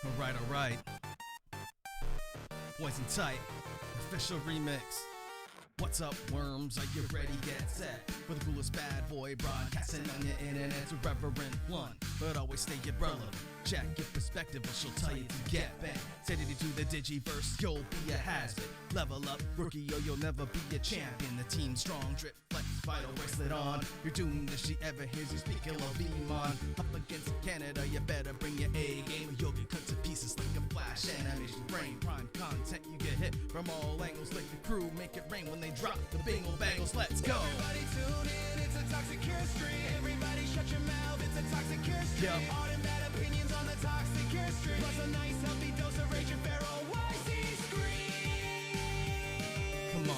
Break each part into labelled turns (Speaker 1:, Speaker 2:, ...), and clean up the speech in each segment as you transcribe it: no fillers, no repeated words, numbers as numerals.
Speaker 1: Alright. Poison Tight, official remix. What's up, worms? Are you ready? Get set for the coolest bad boy broadcasting on your internet's irreverent one, but always stay relevant. Check your perspective, or she'll tell you to get back. Set it into the digiverse, you'll be a hazard. Level up, rookie, or you'll never be a champion. The team strong, drip, flex, vital bracelet on. You're doomed if she ever hears you speak ill of Iman. Up against Canada, you better bring your A game, or you'll get cut to pieces like a flash animation frame. Prime content, you get hit from all angles, like the crew make it rain when they drop the bingle bangles. Let's go.
Speaker 2: Everybody tune in, it's a toxic chemistry. Everybody shut your mouth, it's a toxic chemistry.
Speaker 1: Yep.
Speaker 2: Hard and bad opinions on the toxic chemistry. Plus a nice healthy dose of rage and feral Wazy scream.
Speaker 1: Come on.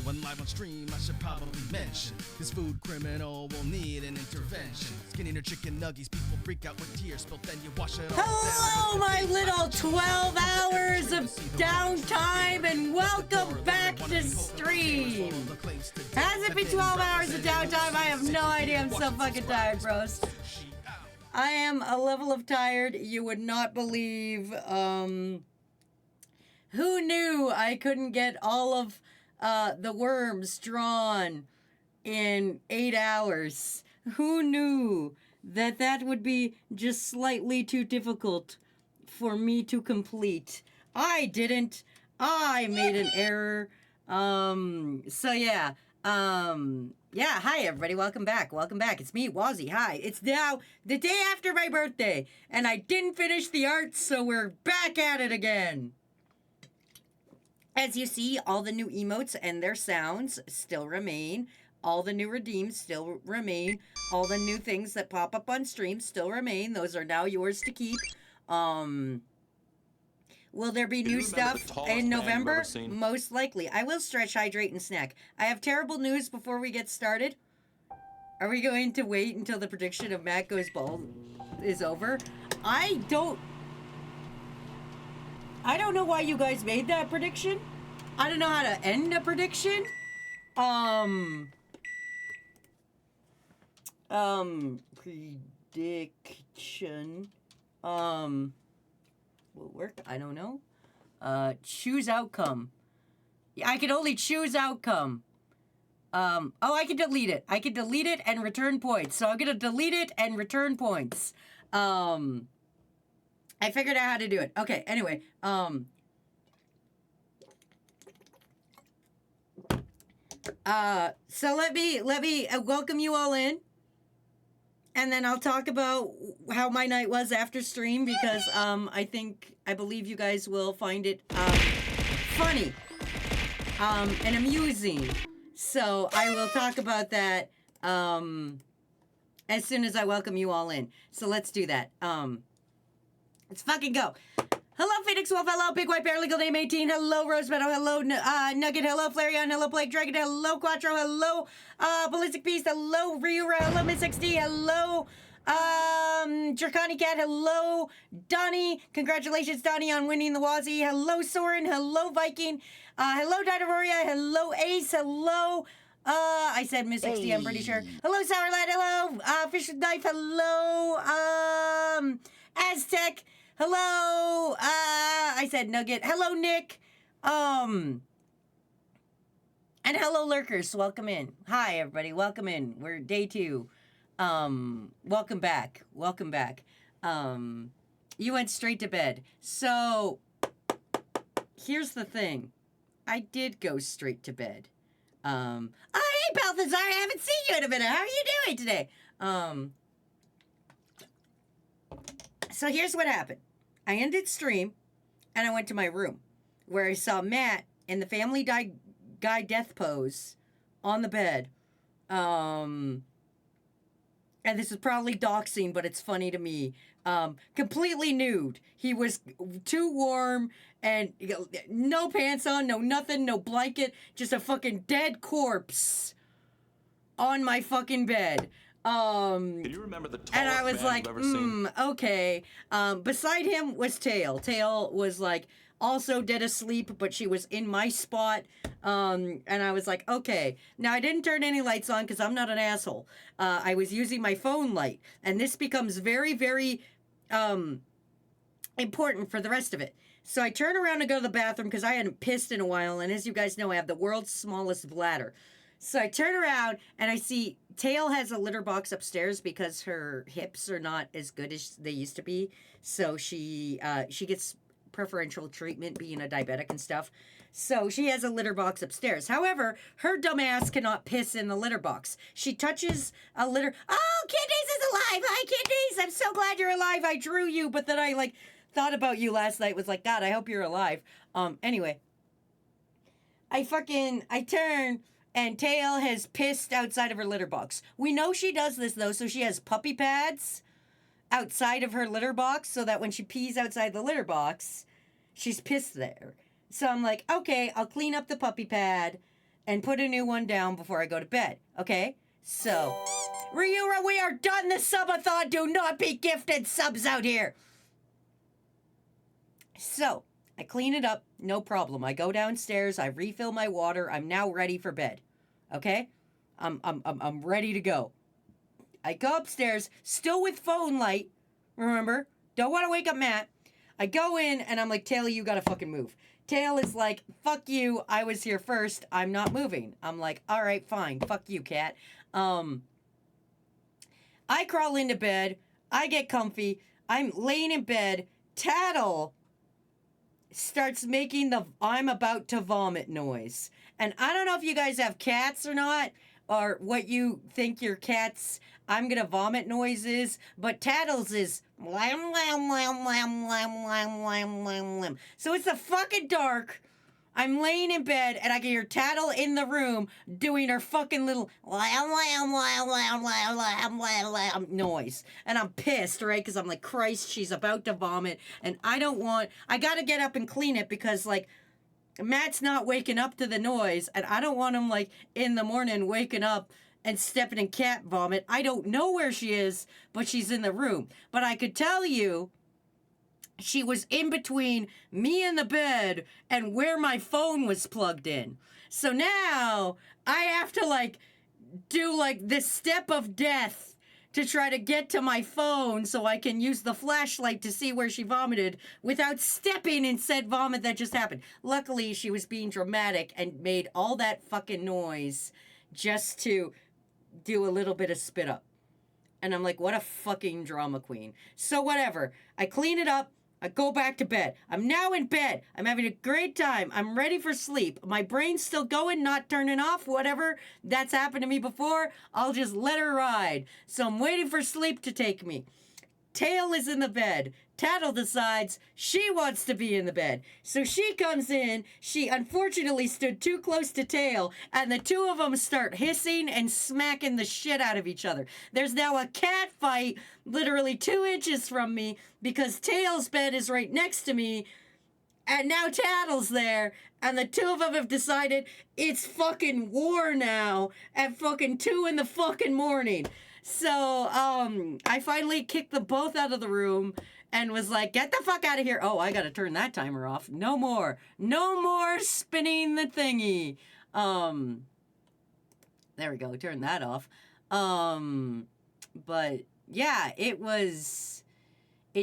Speaker 1: Going live on stream, I should probably mention this food criminal will need an intervention. Skinning her chicken nuggies, people freak out when tears spill, then you wash it all
Speaker 3: Hello,
Speaker 1: down.
Speaker 3: my little 12 hours of downtime, and welcome back to stream. Has it been 12 hours of downtime? I have no idea. I'm so fucking tired, bros. I am a level of tired you would not believe. Who knew I couldn't get all of the worms drawn in 8 hours? Who knew that would be just slightly too difficult for me to complete? I didn't. I made an error. So yeah. Yeah, hi everybody, welcome back. It's me, Wazy. Hi. It's now the day after my birthday, and I didn't finish the art, so we're back at it again. As you see, all the new emotes and their sounds still remain. All the new redeems still remain. All the new things that pop up on stream still remain. Those are now yours to keep. Will there be new stuff in November? Most likely. I will stretch, hydrate, and snack. I have terrible news before we get started. Are we going to wait until the prediction of Matt Goes Bald is over? I don't know why you guys made that prediction. I don't know how to end a prediction. Prediction. Will work? I don't know. Choose outcome. I can only choose outcome. Oh, I can delete it. I can delete it and return points. So I'm gonna delete it and return points. I figured out how to do it. Okay, anyway, so let me welcome you all in, and then I'll talk about how my night was after stream, because I believe you guys will find it funny and amusing. So I will talk about that as soon as I welcome you all in. So let's do that. Let's fucking go. Hello, Phoenix Wolf. Hello, Big White Bear, Legal Name 18. Hello, Rose Meadow. Hello, Nugget. Hello, Flareon. Hello, Plague Dragon. Hello, Quattro. Hello, Ballistic Beast. Hello, Ryura. Hello, Miss XD. Hello, Draconi Cat. Hello, Donnie. Congratulations, Donnie, on winning the Wazy. Hello, Soren. Hello, Viking. Hello, Dinosaria. Hello, Ace. Hello, I said Miss XD, I'm pretty sure. Hello, Sour Lad. Hello, Fish with Knife. Hello, Aztec. Hello, I said Nugget. Hello, Nick. And hello, lurkers. Welcome in. Hi, everybody. Welcome in. We're day 2. Welcome back. You went straight to bed. So, here's the thing. I did go straight to bed. Oh, hey, Balthazar. I haven't seen you in a minute. How are you doing today? So here's what happened. I ended stream, and I went to my room, where I saw Matt in the Family Guy death pose on the bed. And this is probably doxing, but it's funny to me. Completely nude. He was too warm, and no pants on, no nothing, no blanket, just a fucking dead corpse on my fucking bed.
Speaker 4: Can you remember the tallest
Speaker 3: And I was
Speaker 4: man
Speaker 3: like,
Speaker 4: you've ever seen?
Speaker 3: okay. Beside him was Tail. Tail was like also dead asleep, but she was in my spot. And I was like, okay. Now, I didn't turn any lights on because I'm not an asshole. I was using my phone light. And this becomes very, very important for the rest of it. So I turn around to go to the bathroom because I hadn't pissed in a while. And as you guys know, I have the world's smallest bladder. So I turn around and I see Tail has a litter box upstairs because her hips are not as good as they used to be. So she gets preferential treatment being a diabetic and stuff. So she has a litter box upstairs. However, her dumb ass cannot piss in the litter box. She touches a litter. Oh, Kidneys is alive! Hi, Kidneys! I'm so glad you're alive. I drew you, but then I thought about you last night. Was like, God, I hope you're alive. Anyway, I turn. And Tail has pissed outside of her litter box. We know she does this, though, so she has puppy pads outside of her litter box so that when she pees outside the litter box, she's pissed there. So I'm like, okay, I'll clean up the puppy pad and put a new one down before I go to bed, okay? So, Ryura, we are done the subathon. Do not be gifted subs out here. So, I clean it up, no problem. I go downstairs, I refill my water. I'm now ready for bed. Okay? I'm ready to go. I go upstairs, still with phone light. Remember? Don't want to wake up Matt. I go in and I'm like, Tail, you gotta fucking move. Tail is like, fuck you, I was here first, I'm not moving. I'm like, alright, fine, fuck you, cat. I crawl into bed, I get comfy, I'm laying in bed, Tattle starts making the I'm about to vomit noise. And I don't know if you guys have cats or not, or what you think your cat's I'm gonna vomit noise is, but Tattles is lam lam lam lam lam lam lam lam lam. So it's the fucking dark. I'm laying in bed and I can hear Tattle in the room doing her fucking little lam lam lam lam lam lam lam lam noise. And I'm pissed, right? Because I'm like, Christ, she's about to vomit. And I gotta get up and clean it because, like, Matt's not waking up to the noise. And I don't want him, like, in the morning waking up and stepping in cat vomit. I don't know where she is, but she's in the room. But I could tell you, she was in between me and the bed and where my phone was plugged in. So now I have to do this step of death to try to get to my phone so I can use the flashlight to see where she vomited without stepping in said vomit that just happened. Luckily, she was being dramatic and made all that fucking noise just to do a little bit of spit up. And I'm like, what a fucking drama queen. So whatever. I clean it up. I go back to bed. I'm now in bed. I'm having a great time. I'm ready for sleep. My brain's still going, not turning off, whatever. That's happened to me before. I'll just let her ride. So I'm waiting for sleep to take me. Tail is in the bed. Tattle decides she wants to be in the bed. So she comes in. She unfortunately stood too close to Tail, and the two of them start hissing and smacking the shit out of each other. There's now a cat fight literally 2 inches from me because Tail's bed is right next to me, and now Tattle's there, and the two of them have decided it's fucking war now at fucking 2 in the fucking morning. So, I finally kicked them both out of the room and was like, get the fuck out of here. Oh, I gotta turn that timer off. No more spinning the thingy. There we go, turn that off. But yeah, it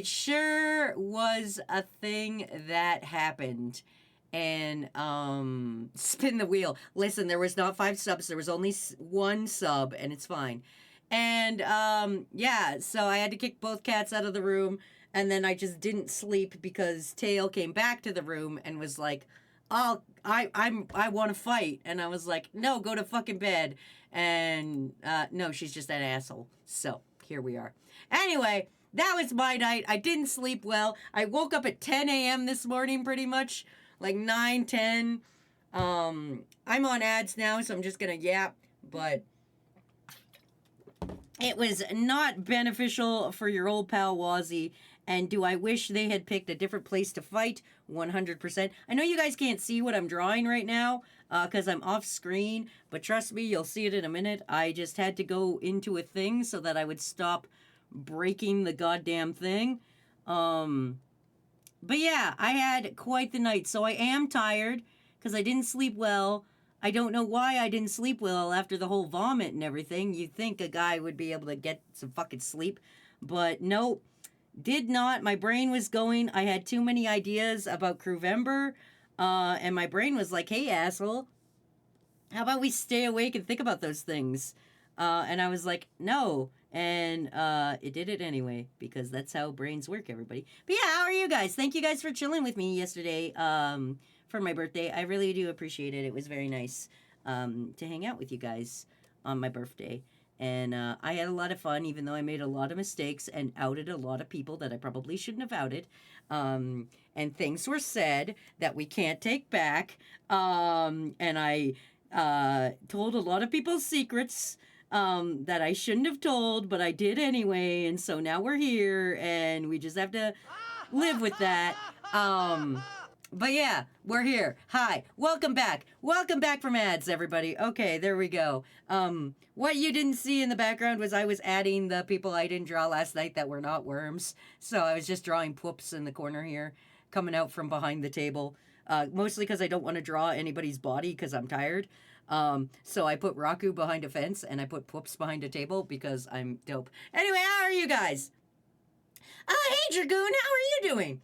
Speaker 3: sure was a thing that happened. And, spin the wheel. Listen, there was not 5 subs, there was only 1 sub, and it's fine. And, yeah, so I had to kick both cats out of the room, and then I just didn't sleep because Tail came back to the room and was like, oh, I want to fight. And I was like, no, go to fucking bed. And, no, she's just an asshole. So, here we are. Anyway, that was my night. I didn't sleep well. I woke up at 10 a.m. this morning, pretty much. Like 9, 10. I'm on ads now, so I'm just gonna yap. But it was not beneficial for your old pal Wazy. And do I wish they had picked a different place to fight? 100%. I know you guys can't see what I'm drawing right now because I'm off screen. But trust me, you'll see it in a minute. I just had to go into a thing so that I would stop breaking the goddamn thing. But yeah, I had quite the night. So I am tired because I didn't sleep well. I don't know why I didn't sleep well after the whole vomit and everything. You'd think a guy would be able to get some fucking sleep. But nope, did not. My brain was going. I had too many ideas about Crewvember. And my brain was like, hey, asshole, how about we stay awake and think about those things? And I was like, no. And it did it anyway, because that's how brains work, everybody. But yeah, how are you guys? Thank you guys for chilling with me yesterday for my birthday. I really do appreciate it. It was very nice to hang out with you guys on my birthday. And I had a lot of fun, even though I made a lot of mistakes and outed a lot of people that I probably shouldn't have outed. And things were said that we can't take back. And I told a lot of people's secrets that I shouldn't have told, but I did anyway. And so now we're here, and we just have to live with that. But yeah, we're here. Hi, welcome back. Welcome back from ads, everybody. Okay, there we go. What you didn't see in the background was I was adding the people I didn't draw last night that were not worms. So I was just drawing whoops in the corner here, coming out from behind the table. Mostly because I don't want to draw anybody's body because I'm tired. So I put Raku behind a fence and I put whoops behind a table because I'm dope. Anyway, how are you guys? Hey Dragoon, how are you doing?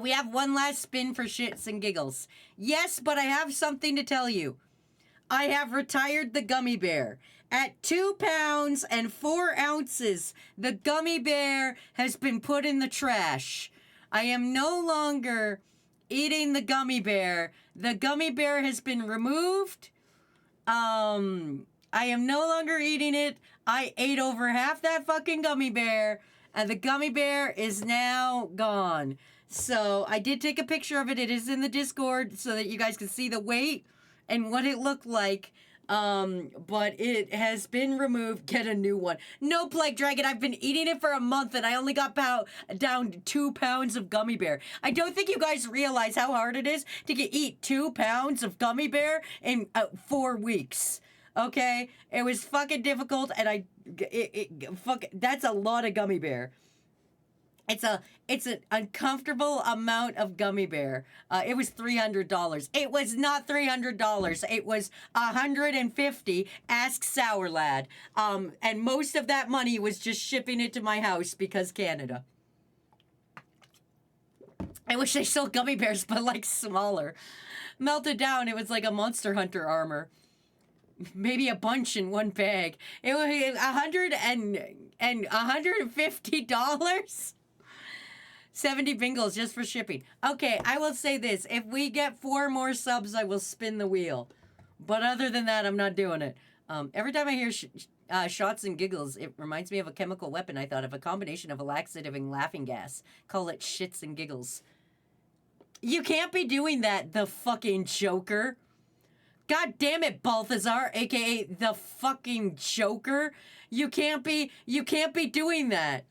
Speaker 3: We have one last spin for shits and giggles. Yes, but I have something to tell you. I have retired the gummy bear. At 2 pounds and 4 ounces, the gummy bear has been put in the trash. I am no longer eating the gummy bear. The gummy bear has been removed. I am no longer eating it. I ate over half that fucking gummy bear, and the gummy bear is now gone. So I did take a picture of it. It is in the Discord so that you guys can see the weight and what it looked like. But it has been removed. Get a new one. No, Plague Dragon, I've been eating it for a month and I only got down to 2 pounds of gummy bear. I don't think you guys realize how hard it is to eat 2 pounds of gummy bear in 4 weeks. Okay? It was fucking difficult, and that's a lot of gummy bear. It's an uncomfortable amount of gummy bear. It was $300. It was not $300. It was $150. Ask Sour Lad. And most of that money was just shipping it to my house because Canada. I wish they sold gummy bears, but like smaller. Melted down. It was like a Monster Hunter armor. Maybe a bunch in one bag. It was $150. 70 bingles just for shipping. Okay, I will say this. If we get 4 more subs, I will spin the wheel. But other than that, I'm not doing it. Every time I hear shots and giggles, it reminds me of a chemical weapon I thought of. A combination of a laxative and laughing gas. Call it shits and giggles. You can't be doing that, the fucking Joker. God damn it, Balthazar, aka the fucking Joker. You can't be doing that.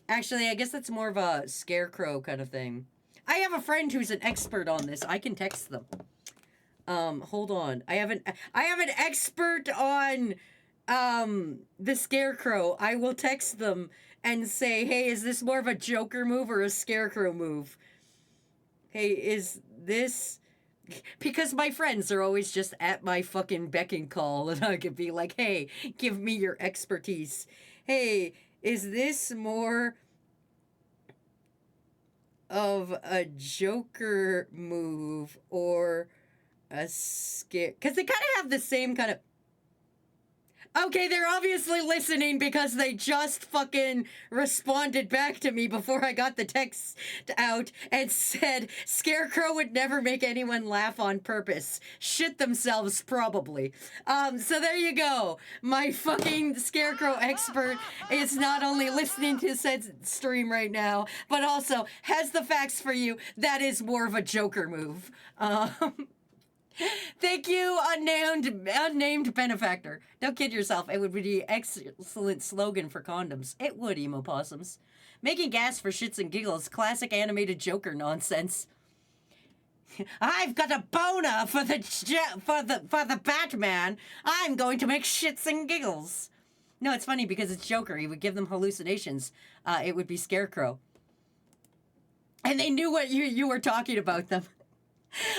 Speaker 3: Actually, I guess that's more of a scarecrow kind of thing. I have a friend who's an expert on this. I can text them. Hold on. I have an expert on the scarecrow. I will text them and say, "Hey, is this more of a Joker move or a scarecrow move? Hey, is this..." Because my friends are always just at my fucking beck and call, and I could be like, "Hey, give me your expertise. Hey, is this more of a Joker move or a scare?" Because they kind of have the same kind of... Okay, they're obviously listening because they just fucking responded back to me before I got the text out and said, "Scarecrow would never make anyone laugh on purpose. Shit themselves, probably." So there you go. My fucking Scarecrow expert is not only listening to said stream right now, but also has the facts for you. That is more of a Joker move. Thank you, unnamed benefactor. Don't kid yourself. It would be an excellent slogan for condoms. It would, emo possums. Making gas for shits and giggles. Classic animated Joker nonsense. I've got a boner for the Batman. I'm going to make shits and giggles. No, it's funny because it's Joker. He would give them hallucinations. It would be Scarecrow. and they knew what you were talking about them.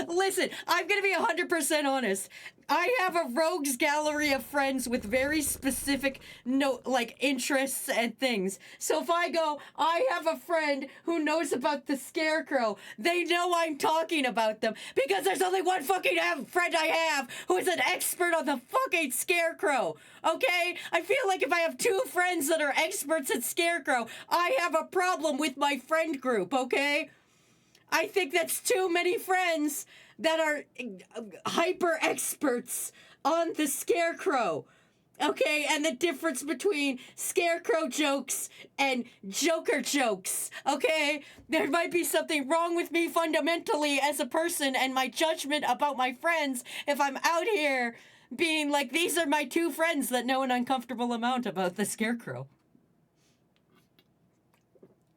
Speaker 3: Listen, I'm going to be 100% honest. I have a rogues gallery of friends with very specific interests and things. So if I go, I have a friend who knows about the scarecrow, they know I'm talking about them because there's only one fucking friend I have who is an expert on the fucking scarecrow. Okay? I feel like if I have two friends that are experts at scarecrow, I have a problem with my friend group, okay? I think that's too many friends that are hyper experts on the scarecrow. Okay, and the difference between scarecrow jokes and Joker jokes. Okay, there might be something wrong with me fundamentally as a person and my judgment about my friends if I'm out here being like, these are my two friends that know an uncomfortable amount about the scarecrow.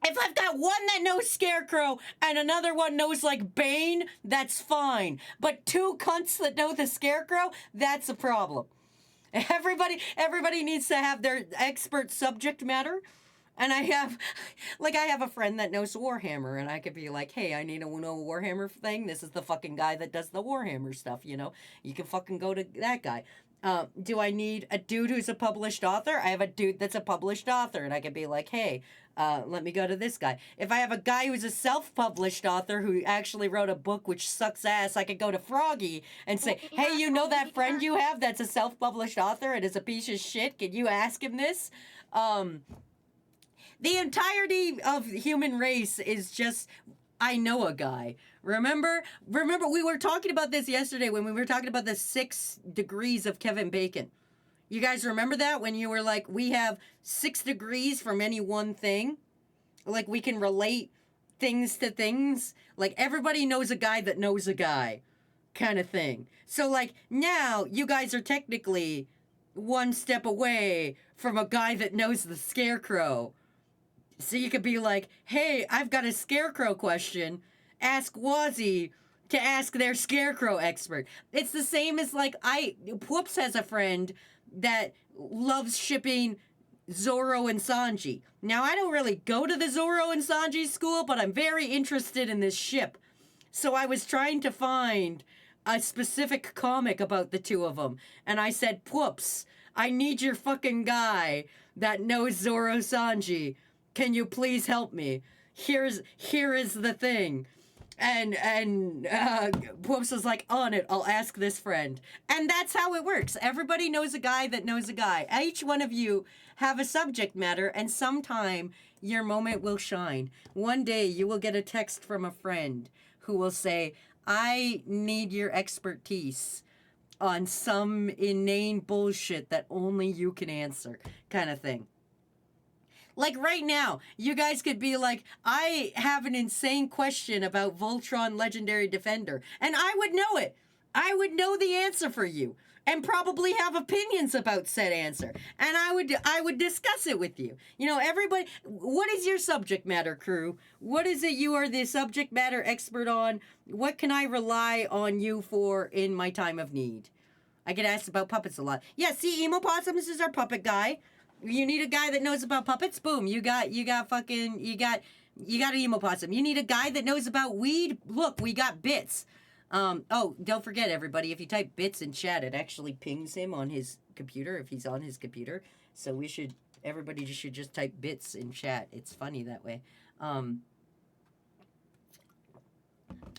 Speaker 3: If I've got one that knows Scarecrow and another one knows, like, Bane, that's fine. But two cunts that know the Scarecrow, that's a problem. Everybody needs to have their expert subject matter. And I have a friend that knows Warhammer, and I could be like, hey, I need to know a Warhammer thing. This is the fucking guy that does the Warhammer stuff, you know? You can fucking go to that guy. Do I need a dude who's a published author? I have a dude that's a published author, and I could be like, hey, let me go to this guy. If I have a guy who's a self-published author who actually wrote a book which sucks ass, I could go to Froggy and say, hey, you know that friend you have that's a self-published author and is a piece of shit? Can you ask him this? The entirety of the human race is just, I know a guy. Remember, we were talking about this yesterday when we were talking about the 6 degrees of Kevin Bacon. You guys remember that when you were like, we have 6 degrees from any one thing? Like, we can relate things to things. Like, everybody knows a guy that knows a guy kind of thing. So, like, now you guys are technically one step away from a guy that knows the scarecrow. So you could be like, hey, I've got a scarecrow question. Ask Wazy to ask their scarecrow expert. It's the same as like, Whoops has a friend that loves shipping Zoro and Sanji. Now, I don't really go to the Zoro and Sanji school, but I'm very interested in this ship. So I was trying to find a specific comic about the two of them. And I said, Whoops, I need your fucking guy that knows Zoro Sanji. Can you please help me? Here is the thing. And Whoops was like, on it, I'll ask this friend. And that's how it works. Everybody knows a guy that knows a guy. Each one of you have a subject matter, and sometime your moment will shine. One day you will get a text from a friend who will say, I need your expertise on some inane bullshit that only you can answer, kind of thing. Like right now, you guys could be like, I have an insane question about Voltron Legendary Defender, and I would know it. I would know the answer for you, and probably have opinions about said answer, and I would discuss it with you. You know, everybody, what is your subject matter, crew? What is it you are the subject matter expert on? What can I rely on you for in my time of need? I get asked about puppets a lot. Yeah, see, Emo Possums is our puppet guy. You need a guy that knows about puppets? Boom, you got an emo possum. You need a guy that knows about weed? Look, we got Bits. Oh, don't forget, everybody, if you type Bits in chat, it actually pings him on his computer if he's on his computer. So everybody should just type Bits in chat. It's funny that way. I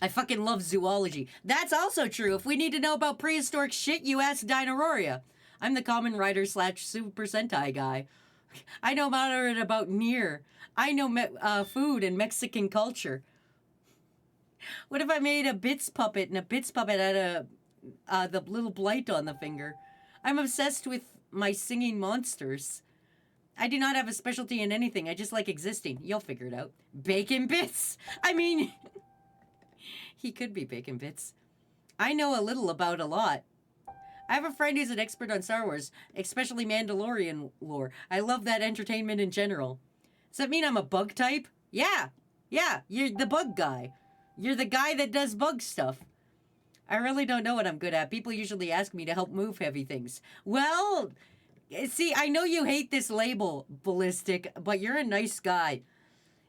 Speaker 3: fucking love zoology. That's also true. If we need to know about prehistoric shit, you ask Dinosaria. I'm the common writer / Super Sentai guy. I know about Nier. I know food and Mexican culture. What if I made a Bits puppet and a Bits puppet had the little blight on the finger? I'm obsessed with my singing monsters. I do not have a specialty in anything. I just like existing. You'll figure it out. Bacon Bits. I mean, he could be Bacon Bits. I know a little about a lot. I have a friend who's an expert on Star Wars, especially Mandalorian lore. I love that entertainment in general. Does that mean I'm a bug type? Yeah, you're the bug guy. You're the guy that does bug stuff. I really don't know what I'm good at. People usually ask me to help move heavy things. Well, see, I know you hate this label, Ballistic, but you're a nice guy.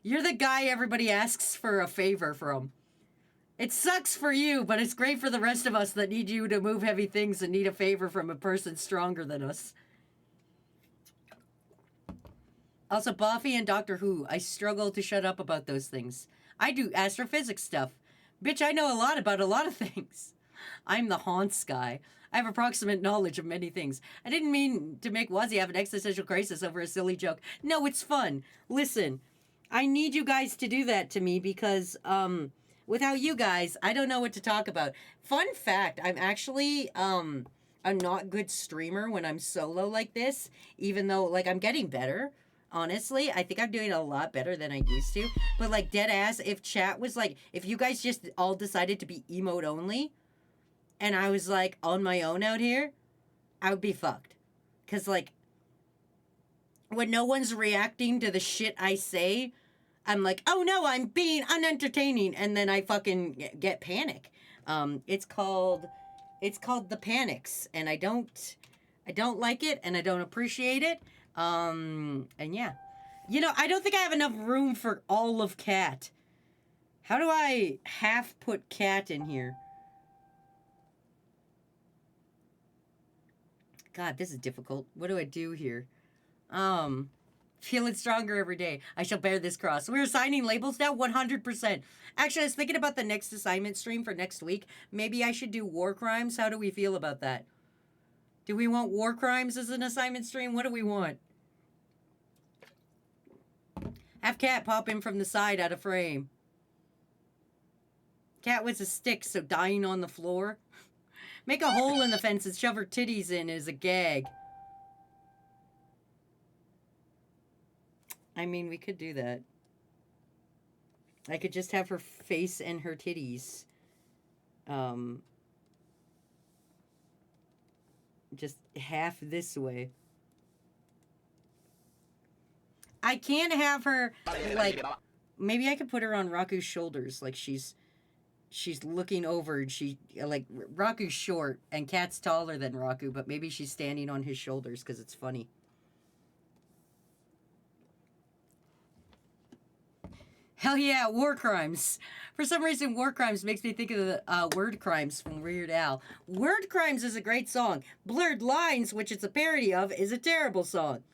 Speaker 3: You're the guy everybody asks for a favor from. It sucks for you, but it's great for the rest of us that need you to move heavy things and need a favor from a person stronger than us. Also, Buffy and Doctor Who. I struggle to shut up about those things. I do astrophysics stuff. Bitch, I know a lot about a lot of things. I'm the haunts guy. I have approximate knowledge of many things. I didn't mean to make Wazy have an existential crisis over a silly joke. No, it's fun. Listen, I need you guys to do that to me because, without you guys, I don't know what to talk about. Fun fact, I'm actually, a not good streamer when I'm solo like this, even though, like, I'm getting better. Honestly, I think I'm doing a lot better than I used to. But, like, dead ass, if chat was, like, if you guys just all decided to be emote only, and I was, like, on my own out here, I would be fucked. Because, like, when no one's reacting to the shit I say, I'm like, oh no, I'm being unentertaining, and then I fucking get panic. It's called the panics, and I don't like it, and I don't appreciate it. And yeah. You know, I don't think I have enough room for all of cat. How do I half put cat in here? God, this is difficult. What do I do here? Feeling stronger every day. I shall bear this cross. We're assigning labels now 100%. Actually, I was thinking about the next assignment stream for next week. Maybe I should do war crimes. How do we feel about that? Do we want war crimes as an assignment stream? What do we want? Have cat pop in from the side out of frame. Cat with a stick, so dying on the floor. Make a hole in the fence and shove her titties in as a gag. I mean, we could do that. I could just have her face and her titties. Just half this way. I can't have her, like, maybe I could put her on Raku's shoulders, like she's looking over and like, Raku's short and Cat's taller than Raku, but maybe she's standing on his shoulders because it's funny. Hell yeah, war crimes. For some reason, war crimes makes me think of the word crimes from Weird Al. Word crimes is a great song. Blurred Lines, which it's a parody of, is a terrible song.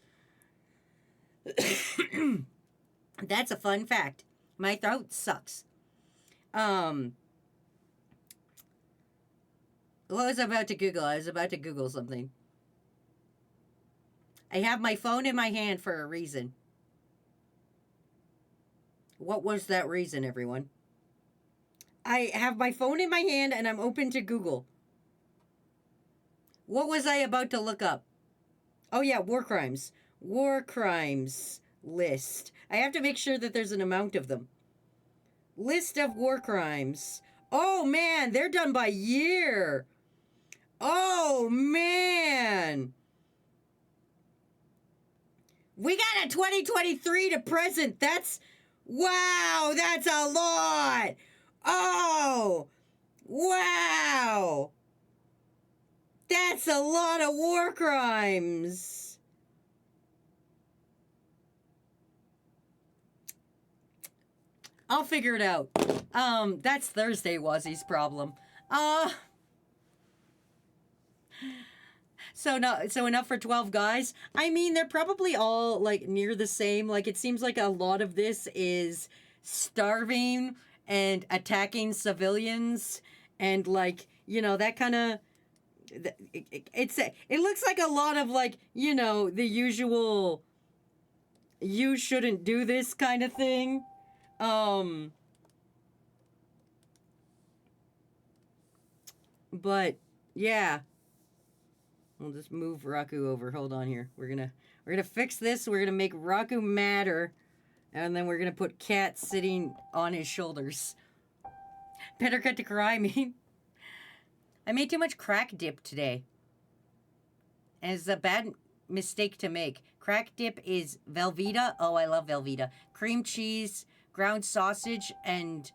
Speaker 3: That's a fun fact. My throat sucks. What was I about to Google? I was about to Google something. I have my phone in my hand for a reason. What was that reason, everyone? I have my phone in my hand and I'm open to Google. What was I about to look up? Oh yeah, war crimes. War crimes list. I have to make sure that there's an amount of them. List of war crimes. Oh man, they're done by year. Oh man. We got a 2023 to present. Wow, that's a lot. Oh, wow. That's a lot of war crimes. I'll figure it out. That's Thursday Wazy's problem. So enough for 12 guys. I mean, they're probably all like near the same. Like it seems like a lot of this is starving and attacking civilians and like, you know, that kind of it looks like a lot of like, you know, the usual you shouldn't do this kind of thing. But yeah. We'll just move Raku over. Hold on here. We're gonna fix this. We're gonna make Raku madder, and then we're gonna put Cat sitting on his shoulders. Better cut to cry me. I made too much crack dip today. And it's a bad mistake to make. Crack dip is Velveeta. Oh, I love Velveeta. Cream cheese, ground sausage, and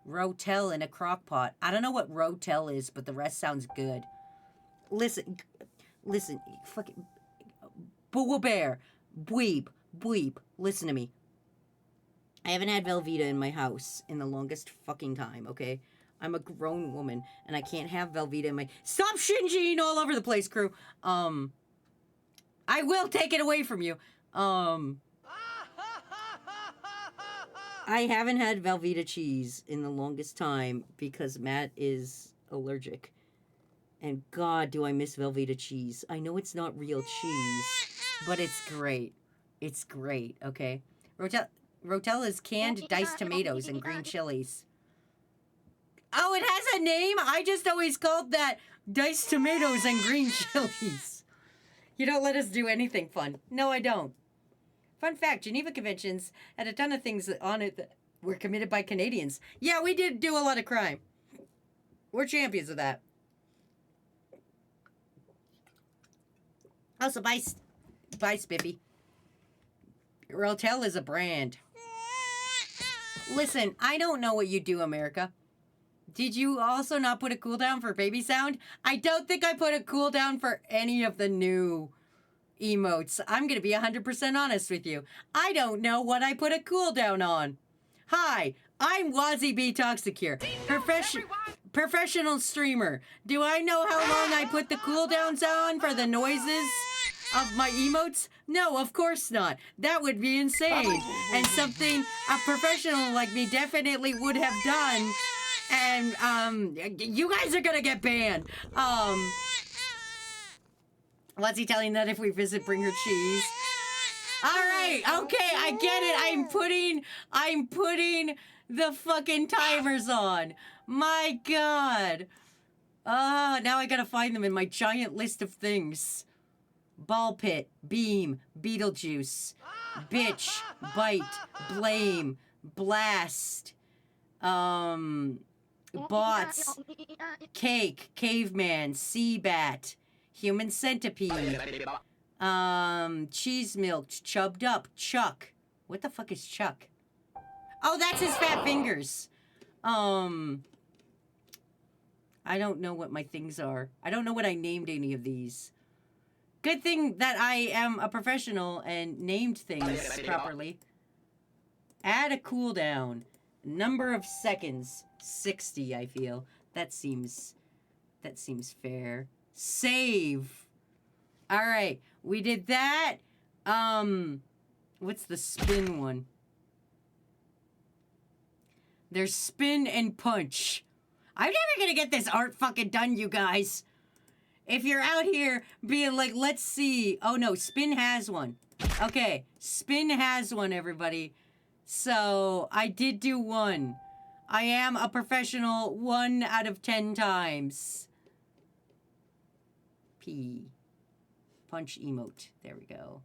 Speaker 3: Rotel in a crock pot. I don't know what Rotel is, but the rest sounds good. Listen, fucking Boo Bear, Bweeb, listen to me. I haven't had Velveeta in my house in the longest fucking time, okay? I'm a grown woman, and I can't have Velveeta in my... Stop shinging all over the place, crew! I will take it away from you. I haven't had Velveeta cheese in the longest time because Matt is allergic. And God, do I miss Velveeta cheese. I know it's not real cheese, but it's great. It's great, okay? Rotella's canned diced tomatoes and green chilies. Oh, it has a name? I just always called that diced tomatoes and green chilies. You don't let us do anything fun. No, I don't. Fun fact, Geneva Conventions had a ton of things on it that were committed by Canadians. Yeah, we did do a lot of crime. We're champions of that. Also, bye Spiffy. Rotel is a brand. Listen, I don't know what you do, America. Did you also not put a cooldown for baby sound? I don't think I put a cooldown for any of the new emotes. I'm going to be 100% honest with you. I don't know what I put a cooldown on. Hi, I'm Wazy B Toxicure, professional streamer. Do I know how long I put the cooldowns on for the noises of my emotes? No, of course not. That would be insane. And something a professional like me definitely would have done. And, you guys are gonna get banned. What's he telling that if we visit, bring her cheese? All right, okay, I get it. I'm putting the fucking timers on. My God. Now I gotta find them in my giant list of things. Ball pit, beam, Beetlejuice, bitch, bite, blame, blast, bots, cake, caveman, sea bat, human centipede, cheese milked, chubbed up, Chuck. What the fuck is Chuck? Oh, that's his fat fingers. I don't know what my things are. I don't know what I named any of these. Good thing that I am a professional and named things properly. Add a cooldown. Number of seconds. 60, I feel. That seems fair. Save. Alright, we did that. What's the spin one? There's spin and punch. I'm never gonna get this art fucking done, you guys. If you're out here being like, let's see. Oh no, spin has one. Okay, spin has one, everybody. So, I did do one. I am a professional 1 out of 10 times. P. Punch emote. There we go.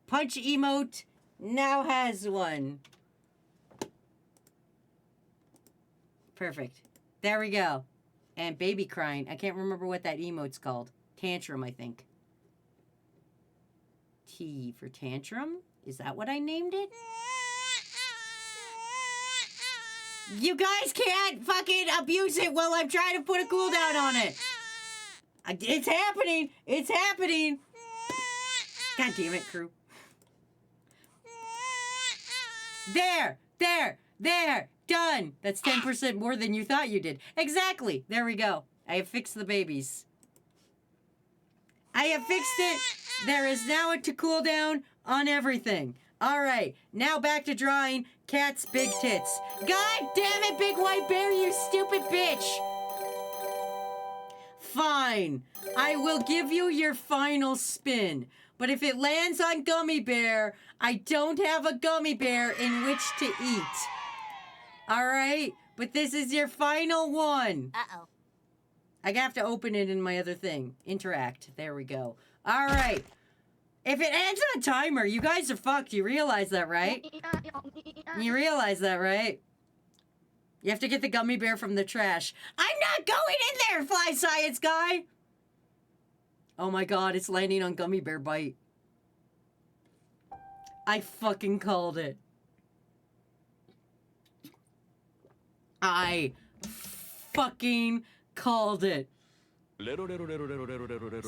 Speaker 3: Punch emote now has one. Perfect. There we go. And baby crying. I can't remember what that emote's called. Tantrum, I think. T for tantrum? Is that what I named it? You guys can't fucking abuse it while I'm trying to put a cooldown on it. It's happening. It's happening. God damn it, crew. There. Done. That's 10% more than you thought you did. Exactly. There we go. I have fixed the babies. I have fixed it. There is now a cooldown on everything. All right. Now back to drawing Cat's big tits. God damn it, Big White Bear, you stupid bitch. Fine. I will give you your final spin. But if it lands on Gummy Bear, I don't have a Gummy Bear in which to eat. All right? But this is your final one.
Speaker 5: Uh-oh.
Speaker 3: I have to open it in my other thing. Interact. There we go. All right. If it ends on a timer, you guys are fucked. You realize that, right? You realize that, right? You have to get the gummy bear from the trash. I'm not going in there, Fly Science Guy! Oh my God, it's landing on Gummy Bear Bite. I fucking called it. I fucking called it. So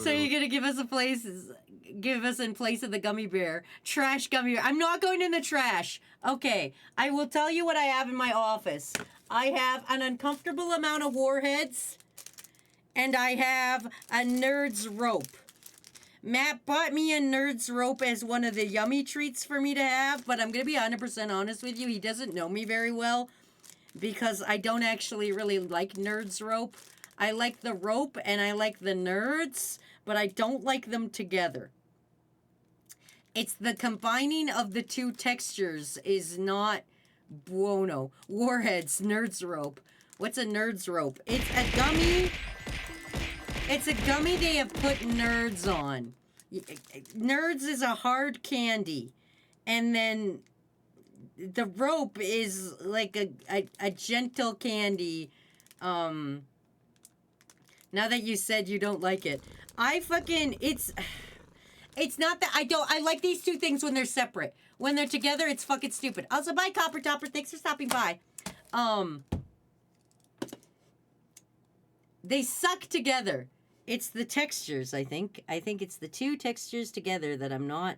Speaker 3: you're gonna give us a place give us in place of the gummy bear? Trash gummy bear. I'm not going in the trash. Okay, I will tell you what I have in my office. I have an uncomfortable amount of warheads, and I have a nerd's rope. Matt bought me a nerd's rope as one of the yummy treats for me to have, but I'm going to be 100% honest with you. He doesn't know me very well because I don't actually really like nerd's rope. I like the rope and I like the nerds, but I don't like them together. It's the combining of the two textures is not bueno. Warheads, nerd's rope. What's a nerd's rope? It's a gummy. It's a gummy they have put nerds on. Nerds is a hard candy. And then the rope is like a gentle candy. Now that you said you don't like it. It's not that I like these two things when they're separate. When they're together, it's fucking stupid. Also, bye, Copper Topper. Thanks for stopping by. They suck together. It's the textures, I think. I think it's the two textures together that I'm not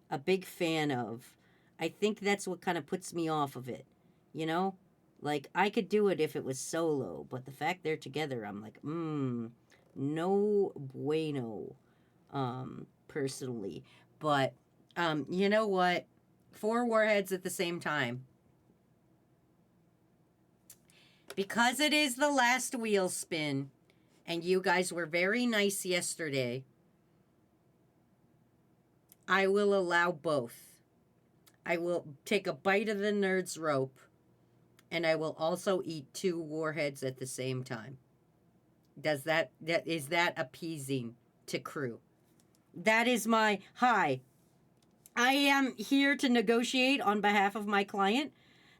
Speaker 3: a big fan of. I think that's what kind of puts me off of it. You know? Like, I could do it if it was solo, but the fact they're together, I'm like, no bueno, personally. But, you know what? 4 warheads at the same time. Because it is the last wheel spin, and you guys were very nice yesterday, I will allow both. I will take a bite of the nerd's rope, and I will also eat 2 warheads at the same time. Is that appeasing to crew? That is my hi. I am here to negotiate on behalf of my client.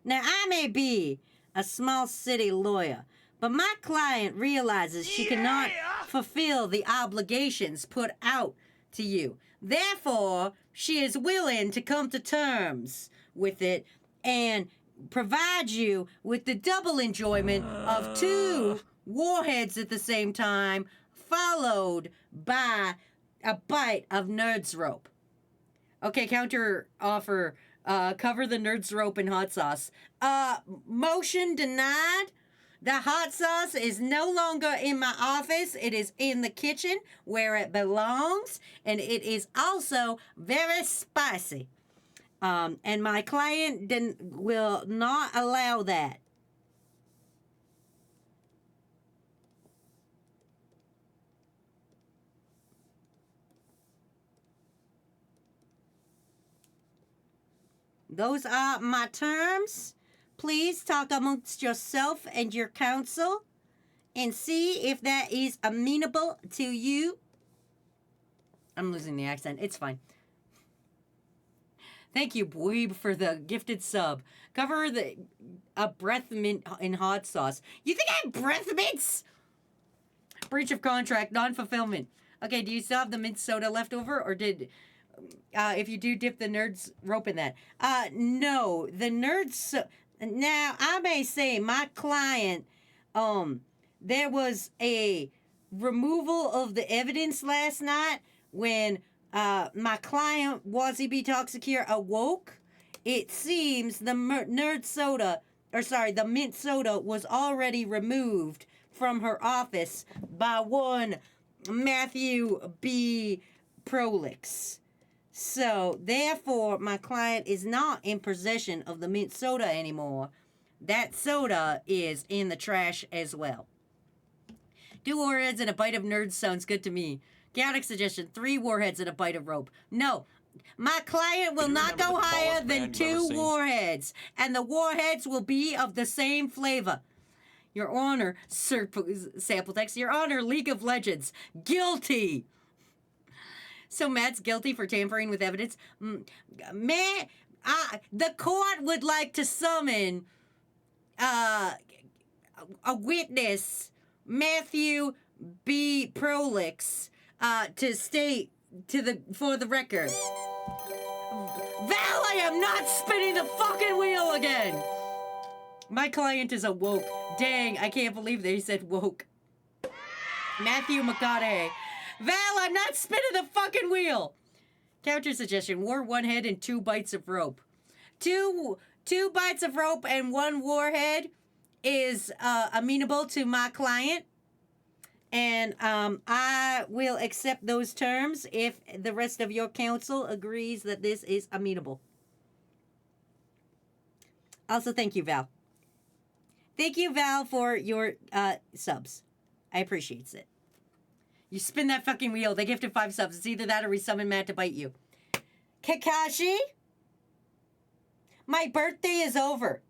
Speaker 3: Now, I may be a small city lawyer, but my client realizes she cannot fulfill the obligations put out to you. Therefore, she is willing to come to terms with it and provide you with the double enjoyment of 2 warheads at the same time, followed by a bite of nerd's rope. Okay, counter offer. Cover the nerd's rope in hot sauce. Motion denied. The hot sauce is no longer in my office. It is in the kitchen where it belongs. And it is also very spicy. And my client will not allow that. Those are my terms. Please talk amongst yourself and your counsel and see if that is amenable to you. I'm losing the accent. It's fine. Thank you, Bweeb, for the gifted sub. Cover a breath mint in hot sauce. You think I have breath mints? Breach of contract, non-fulfillment. Okay, do you still have the mint soda left over, or did... if you do dip the nerd's rope in that. No, the nerd's... Now, I may say my client, there was a removal of the evidence last night when my client, Wazy B. Toxicure, awoke. It seems the mint soda was already removed from her office by one Matthew B. Prolix. So, therefore, my client is not in possession of the mint soda anymore. That soda is in the trash as well. 2 warheads and a bite of nerds sounds good to me. Chaotic suggestion, 3 warheads and a bite of rope. No, my client will not go higher than 2 warheads. And the warheads will be of the same flavor. Your Honor, sample text, Your Honor, League of Legends, guilty. So Matt's guilty for tampering with evidence. The court would like to summon a witness, Matthew B. Prolix, to state for the record. Val, I am not spinning the fucking wheel again. My client is awoke. Dang, I can't believe they said woke. Matthew McConaughey. Val, I'm not spinning the fucking wheel. Counter suggestion: warhead and 2 bites of rope. Two bites of rope and 1 warhead is amenable to my client, and I will accept those terms if the rest of your council agrees that this is amenable. Also, thank you, Val. Thank you, Val, for your subs. I appreciate it. You spin that fucking wheel. They gifted 5 subs. It's either that or we summon Matt to bite you. Kakashi, my birthday is over.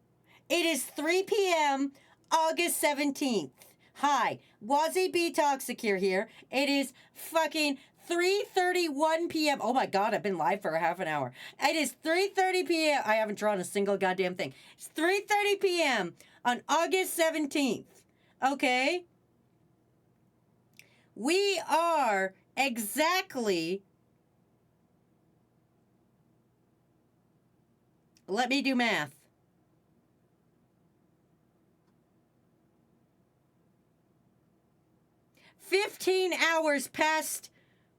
Speaker 3: It is 3 p.m. August 17th. Hi, Wazy B Toxic here. It is fucking 3:31 p.m. Oh my god, I've been live for a half an hour. It is 3:30 p.m. I haven't drawn a single goddamn thing. It's 3:30 p.m. on August 17th. Okay? We are exactly... Let me do math. 15 hours past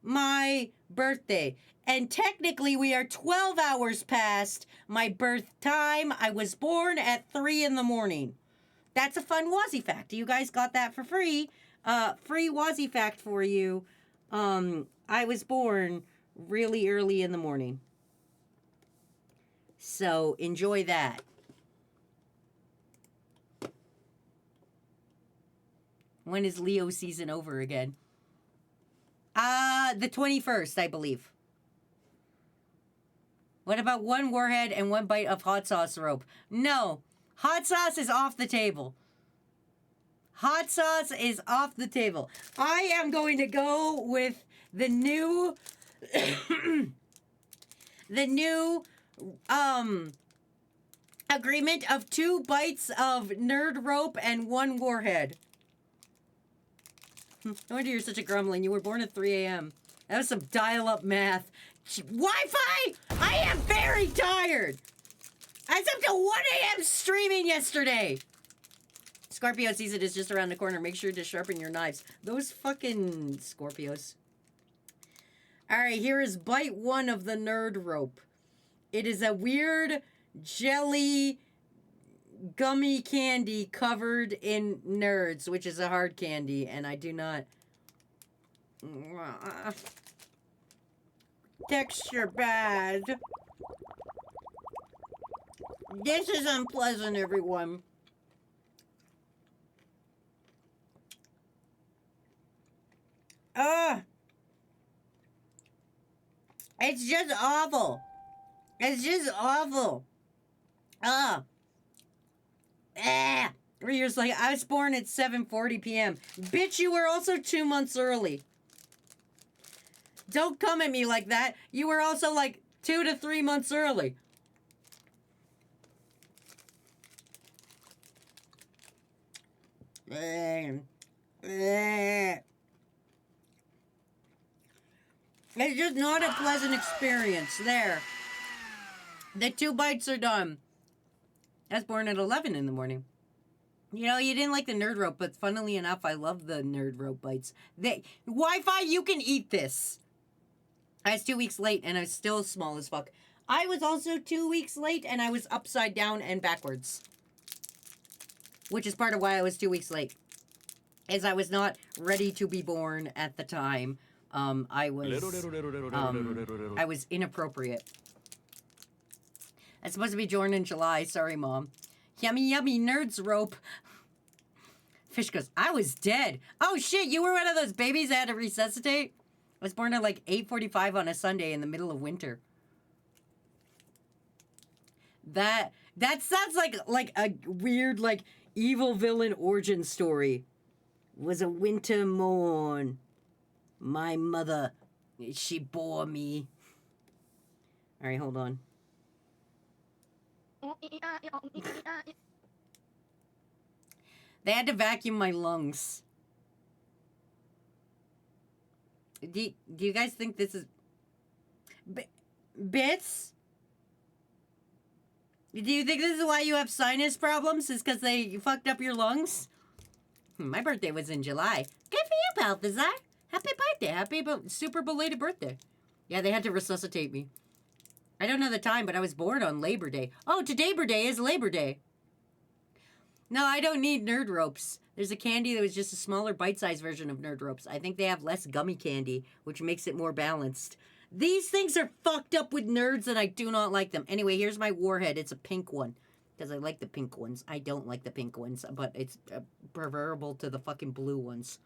Speaker 3: my birthday. And technically, we are 12 hours past my birth time. I was born at 3 in the morning. That's a fun Wazy fact. You guys got that for free. Free Wazy fact for you. I was born really early in the morning. So enjoy that. When is Leo season over again? The 21st, I believe. What about 1 warhead and 1 bite of hot sauce rope? No. Hot sauce is off the table. Hot sauce is off the table. I am going to go with the new... the new... agreement of 2 bites of nerd rope and 1 warhead. No wonder you're such a gremlin. You were born at 3 a.m. That was some dial-up math. Wi-Fi! I am very tired! I was up to 1 a.m. streaming yesterday! Scorpio season is just around the corner. Make sure to sharpen your knives. Those fucking Scorpios. Alright, here is bite 1 of the nerd rope. It is a weird jelly gummy candy covered in nerds, which is a hard candy, and I do not... Texture bad. This is unpleasant, everyone. It's just awful. It's just awful. Rio's like, I was born at 7:40 p.m. Bitch, you were also 2 months early. Don't come at me like that. You were also like 2 to 3 months early. It's just not a pleasant experience. There. The 2 bites are done. I was born at 11 in the morning. You know, you didn't like the nerd rope, but funnily enough, I love the nerd rope bites. Wi-Fi, you can eat this. I was 2 weeks late, and I was still small as fuck. I was also 2 weeks late, and I was upside down and backwards. Which is part of why I was 2 weeks late. As I was not ready to be born at the time. I was inappropriate. It's supposed to be born in July. Sorry, Mom. Yummy, yummy, nerds rope. Fish goes, I was dead. Oh, shit, you were one of those babies that had to resuscitate? I was born at like 8:45 on a Sunday in the middle of winter. That sounds like a weird, like, evil villain origin story. Was a winter morn. My mother, she bore me. All right, hold on. They had to vacuum my lungs. Do you guys think this is... Bits? Do you think this is why you have sinus problems? Is because they fucked up your lungs? My birthday was in July. Good for you, Balthazar. Happy birthday. Happy super belated birthday. Yeah, they had to resuscitate me. I don't know the time, but I was born on Labor Day. Oh, today is Labor Day. No, I don't need Nerd Ropes. There's a candy that was just a smaller bite-sized version of Nerd Ropes. I think they have less gummy candy, which makes it more balanced. These things are fucked up with nerds, and I do not like them. Anyway, here's my Warhead. It's a pink one. Because I like the pink ones. I don't like the pink ones, but it's preferable to the fucking blue ones.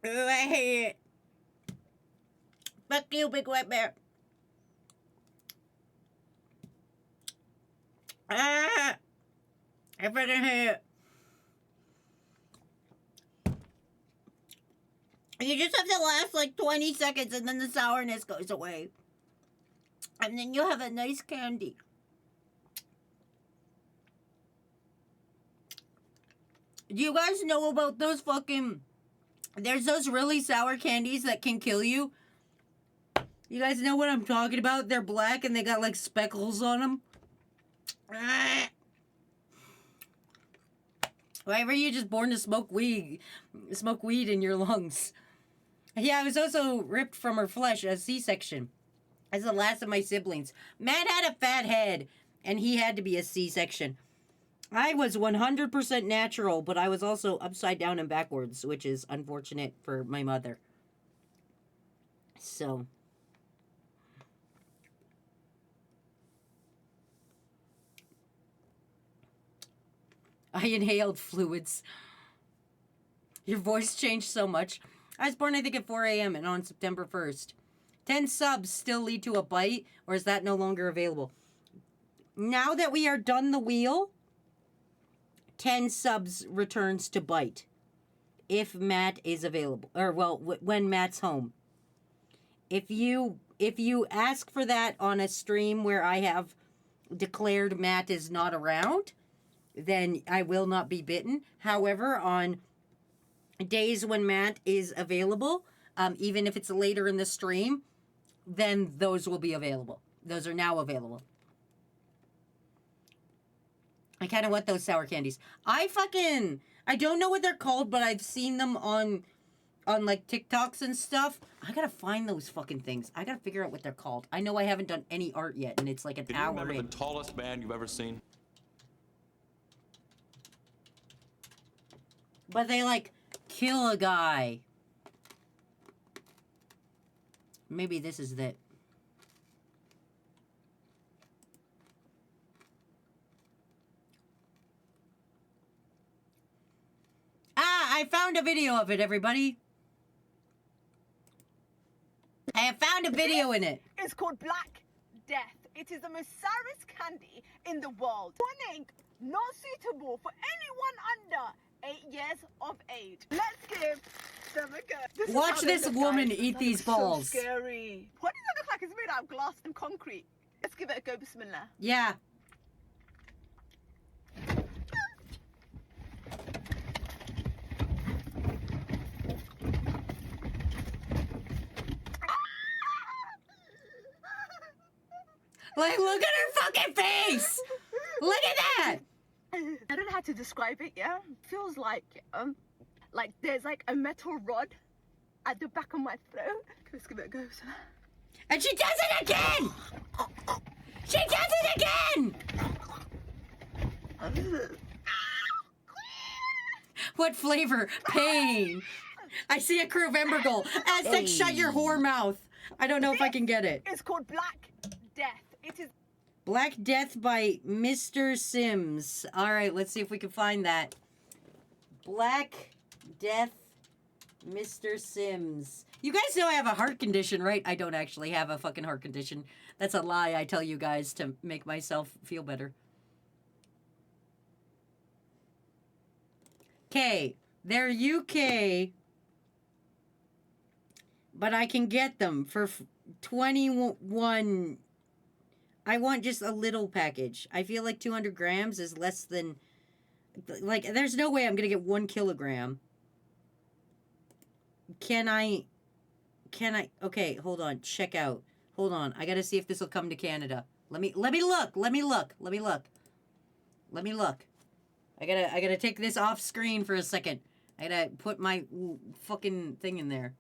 Speaker 3: Oh, I hate it. Fuck you, big white bear. Ah! I fucking hate it. You just have to last like 20 seconds and then the sourness goes away. And then you have a nice candy. Do you guys know about those fucking... There's those really sour candies that can kill you. You guys know what I'm talking about? They're black and they got like speckles on them. Why were you just born to smoke weed in your lungs? Yeah, I was also ripped from her flesh, a C-section. As the last of my siblings. Matt had a fat head, and he had to be a C-section. I was 100% natural, but I was also upside down and backwards, which is unfortunate for my mother. So... I inhaled fluids. Your voice changed so much. I was born, I think, at 4 a.m. and on September 1st. 10 subs still lead to a bite, or is that no longer available? Now that we are done the wheel, 10 subs returns to bite. If Matt is available. Or, well, when Matt's home. If you ask for that on a stream where I have declared Matt is not around, then I will not be bitten. However, on days when Matt is available, even if it's later in the stream, then those will be available. Those are now available. I kind of want those sour candies. I don't know what they're called, but I've seen them on like TikToks and stuff. I gotta find those fucking things. I gotta figure out what they're called. I know I haven't done any art yet, and it's like an hour in.
Speaker 4: Can you remember the tallest man you've ever seen?
Speaker 3: But they like kill a guy. Maybe this is it. Ah, I found a video of it, everybody. I have found a video in it.
Speaker 5: It's called Black Death. It is the most sourest candy in the world. Warning, not suitable for anyone under 8 years of age. Let's give them a go. This is
Speaker 3: Watch
Speaker 5: how they
Speaker 3: this
Speaker 5: look,
Speaker 3: woman
Speaker 5: guys.
Speaker 3: eat
Speaker 5: That
Speaker 3: these
Speaker 5: looks
Speaker 3: balls.
Speaker 5: So scary. What does it look like? It's made out of glass and concrete. Let's give it a go, bismillah.
Speaker 3: Yeah. Like, look at her fucking face! Look at that!
Speaker 5: I don't know how to describe it, yeah? Feels like there's like a metal rod at the back of my throat. Let's give it a go.
Speaker 3: And she does it again! She does it again! What flavor? Pain. I see a Cruvember goal. Aztec, shut your whore mouth. I don't know if I can get it.
Speaker 5: It's called Black Death. It is
Speaker 3: Black Death by Mr. Sims. All right, let's see if we can find that. Black Death, Mr. Sims. You guys know I have a heart condition, right? I don't actually have a fucking heart condition. That's a lie I tell you guys to make myself feel better. Okay, they're UK, but I can get them for 21. I want just a little package. I feel like 200 grams is less than... Like, there's no way I'm going to get 1 kilogram. Can I... Okay, hold on. Check out. Hold on. I got to see if this will come to Canada. Let me look. I I gotta take this off screen for a second. I gotta put my fucking thing in there.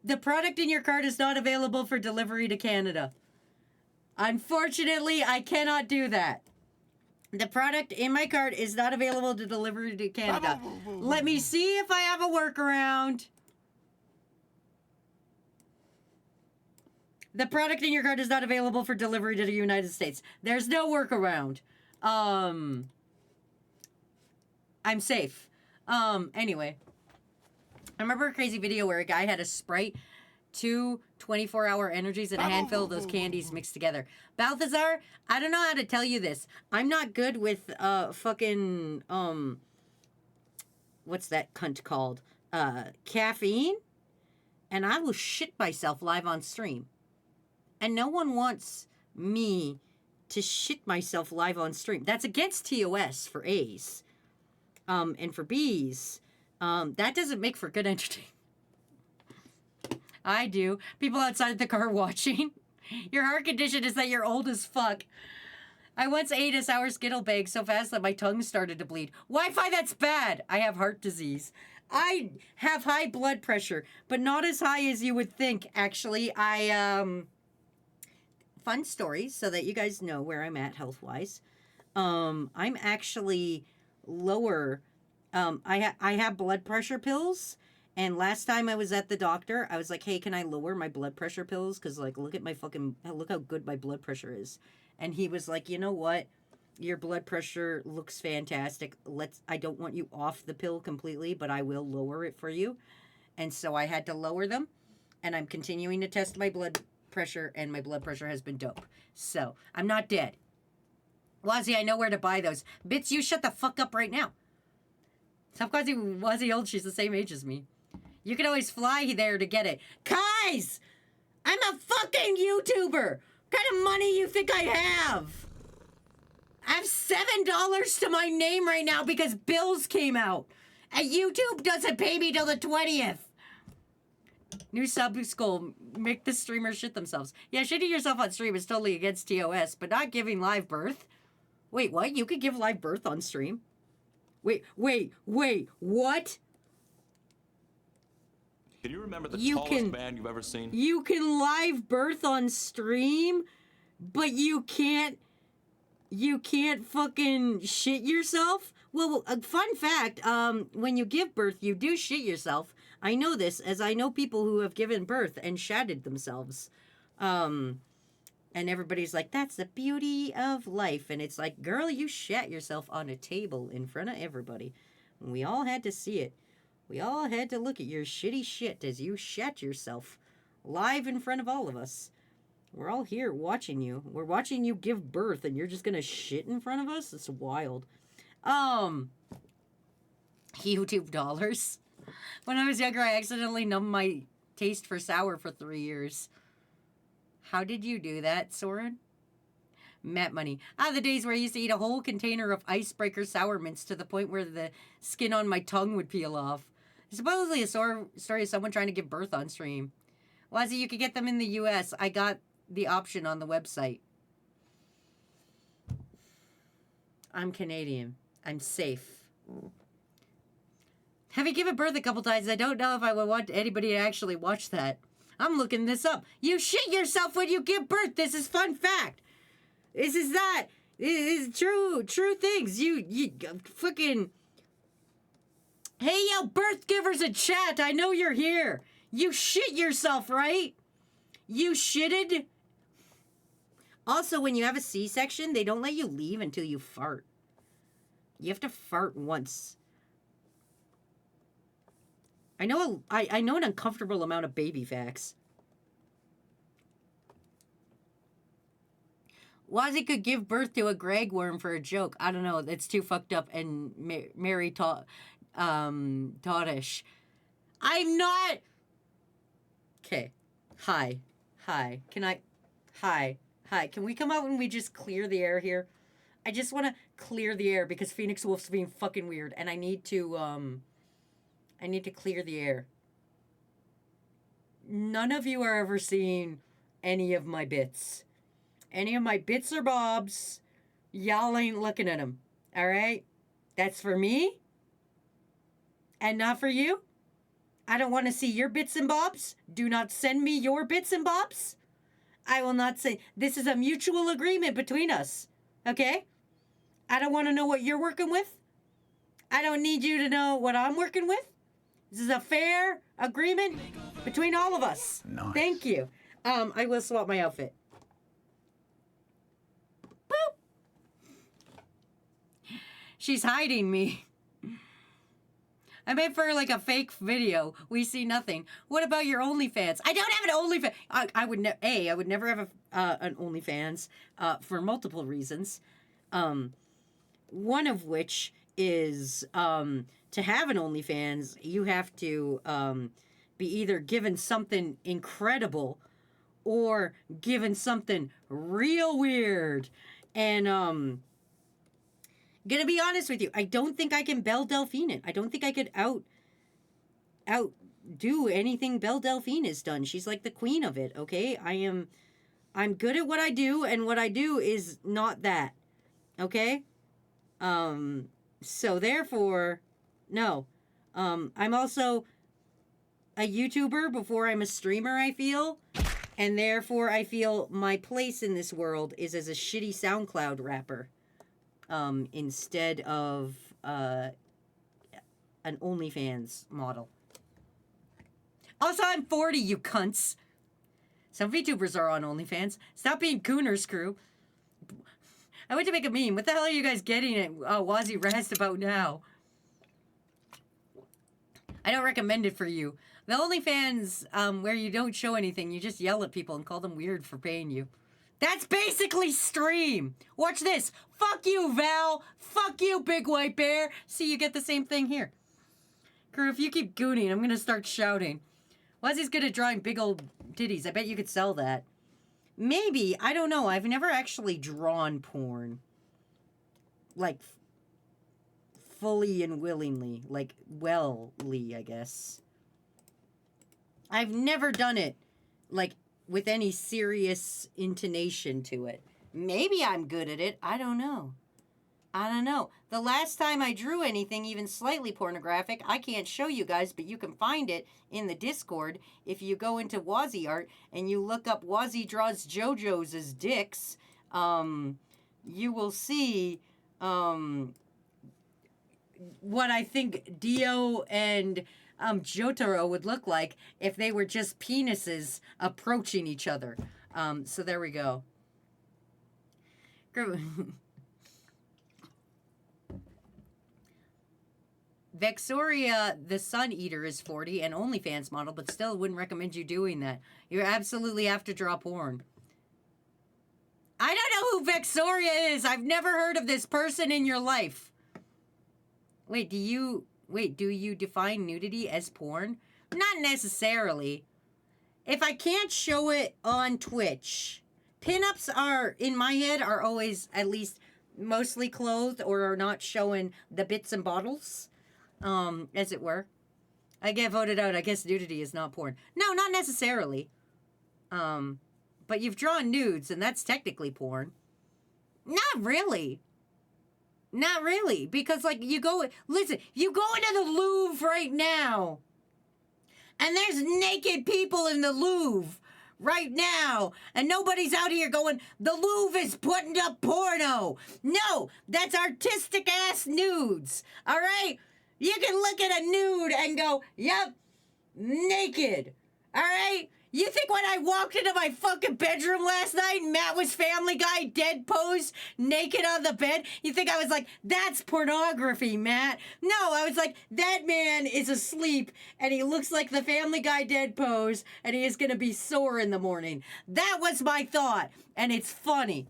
Speaker 3: The product in your cart is not available for delivery to Canada. Unfortunately, I cannot do that. The product in my cart is not available to delivery to Canada. Let me see if I have a workaround. The product in your cart is not available for delivery to the United States. There's no workaround. I'm safe. Anyway. I remember a crazy video where a guy had a Sprite, 2 24-hour energies, and a handful of those candies mixed together. Balthazar, I don't know how to tell you this. I'm not good with, fucking, what's that cunt called? Caffeine? And I will shit myself live on stream. And no one wants me to shit myself live on stream. That's against TOS for A's. And for B's, that doesn't make for good entertainment. I do. People outside the car watching. Your heart condition is that you're old as fuck. I once ate a sour Skittle bag so fast that my tongue started to bleed. Wi-Fi, that's bad. I have heart disease. I have high blood pressure, but not as high as you would think, actually. Fun story, so that you guys know where I'm at health-wise. I'm actually lower. I have blood pressure pills, and last time I was at the doctor, I was like, hey, can I lower my blood pressure pills? Because, like, look how good my blood pressure is. And he was like, you know what? Your blood pressure looks fantastic. I don't want you off the pill completely, but I will lower it for you. And so I had to lower them, and I'm continuing to test my blood pressure, and my blood pressure has been dope. So, I'm not dead. Wazy, I know where to buy those. Bits, you shut the fuck up right now. Stop calling Wazy old. She's the same age as me. You can always fly there to get it. Guys! I'm a fucking YouTuber! What kind of money you think I have? I have $7 to my name right now because bills came out. And YouTube doesn't pay me till the 20th. New sub skull. Make the streamers shit themselves. Yeah, shitting yourself on stream is totally against TOS, but not giving live birth. Wait, what? You could give live birth on stream? Wait, what?
Speaker 4: Can you remember the tallest man you've ever seen?
Speaker 3: You can live birth on stream, but you can't fucking shit yourself? Well, a fun fact, when you give birth, you do shit yourself. I know this, as I know people who have given birth and shatted themselves. And everybody's like, that's the beauty of life. And it's like, girl, you shat yourself on a table in front of everybody. And we all had to see it. We all had to look at your shitty shit as you shat yourself live in front of all of us. We're all here watching you. We're watching you give birth, and you're just gonna shit in front of us? It's wild. YouTube dollars. When I was younger, I accidentally numbed my taste for sour for 3 years. How did you do that, Soren? Matt Money. The days where I used to eat a whole container of icebreaker sour mints to the point where the skin on my tongue would peel off. Supposedly a story of someone trying to give birth on stream. Wazy, you could get them in the U.S. I got the option on the website. I'm Canadian. I'm safe. Having given birth a couple times, I don't know if I would want anybody to actually watch that. I'm looking this up. You shit yourself when you give birth. This is fun fact. This is that. This is true things. You fucking... Hey, yo, birth givers in chat. I know you're here. You shit yourself, right? You shitted. Also, when you have a C-section, they don't let you leave until you fart. You have to fart once. I know an uncomfortable amount of baby facts. Wazy could give birth to a Greg worm for a joke. I don't know. It's too fucked up and Mary Toddish. I'm not... Okay. Hi. Can we come out and we just clear the air here? I just want to clear the air because Phoenix Wolf's being fucking weird, and I need to clear the air. None of you are ever seeing any of my bits. Any of my bits or bobs Y'all ain't looking at them. All right? That's for me and not for you. I don't want to see your bits and bobs. Do not send me your bits and bobs. I will not say. This is a mutual agreement between us. Okay? I don't want to know what you're working with. I don't need you to know what I'm working with. This is a fair agreement between all of us.
Speaker 1: Nice.
Speaker 3: Thank you. I will swap my outfit. Boop. She's hiding me. I made for like a fake video. We see nothing. What about your OnlyFans? I don't have an OnlyFans. I would never have an OnlyFans for multiple reasons. One of which is to have an OnlyFans, you have to be either given something incredible or given something real weird. And gonna be honest with you, I don't think I can Belle Delphine it. I don't think I could outdo anything Belle Delphine has done. She's like the queen of it, okay? I'm good at what I do, and what I do is not that. Okay? So therefore, no. I'm also a YouTuber before I'm a streamer, I feel. And therefore, I feel my place in this world is as a shitty SoundCloud rapper. Instead of an OnlyFans model. Also, I'm 40, you cunts. Some VTubers are on OnlyFans. Stop being Cooners crew. I went to make a meme. What the hell are you guys getting at Wazy Rast about now? I don't recommend it for you. The OnlyFans, where you don't show anything, you just yell at people and call them weird for paying you. That's basically stream. Watch this. Fuck you, Val. Fuck you, Big White Bear. See, you get the same thing here. Crew, if you keep gooning, I'm going to start shouting. Wazy's good at drawing big old titties. I bet you could sell that. Maybe. I don't know. I've never actually drawn porn. Like, fully and willingly. Like, wellly, I guess. I've never done it, like, with any serious intonation to it. Maybe I'm good at it. I don't know. I don't know. The last time I drew anything even slightly pornographic, I can't show you guys, but you can find it in the Discord. If you go into Wazy Art and you look up Wazy Draws JoJo's as dicks, you will see what I think Dio and Jotaro would look like if they were just penises approaching each other. So there we go. Vexoria, the Sun Eater, is 40 and OnlyFans model, but still wouldn't recommend you doing that. You absolutely have to draw porn. I don't know who Vexoria is. I've never heard of this person in your life. Wait, do you define nudity as porn? Not necessarily. If I can't show it on Twitch, pinups are, in my head, are always at least mostly clothed or are not showing the bits and bottles, as it were. I get voted out. I guess nudity is not porn. No, not necessarily. But you've drawn nudes, and that's technically porn. Not really. Not really, because, like, you go into the Louvre right now, and there's naked people in the Louvre right now, and nobody's out here going, the Louvre is putting up porno. No, that's artistic-ass nudes, all right? You can look at a nude and go, yep, naked, all right? You think when I walked into my fucking bedroom last night and Matt was Family Guy dead pose, naked on the bed, you think I was like, that's pornography, Matt? No, I was like, that man is asleep and he looks like the Family Guy dead pose and he is going to be sore in the morning. That was my thought, and it's funny.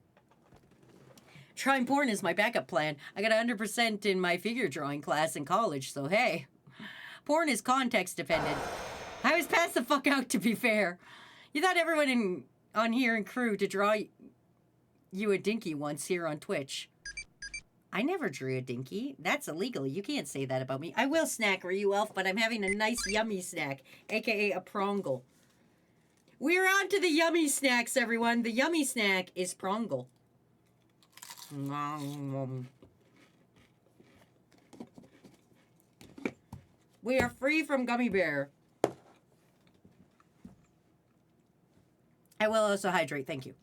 Speaker 3: Trying porn is my backup plan. I got 100% in my figure drawing class in college, so hey. Porn is context dependent. I was passed the fuck out, to be fair. You thought everyone on here in crew to draw you a dinky once here on Twitch. I never drew a dinky. That's illegal. You can't say that about me. I will snack, you elf, but I'm having a nice yummy snack, aka a prongle. We're on to the yummy snacks, everyone. The yummy snack is prongle. We are free from gummy bear. I will also hydrate, thank you.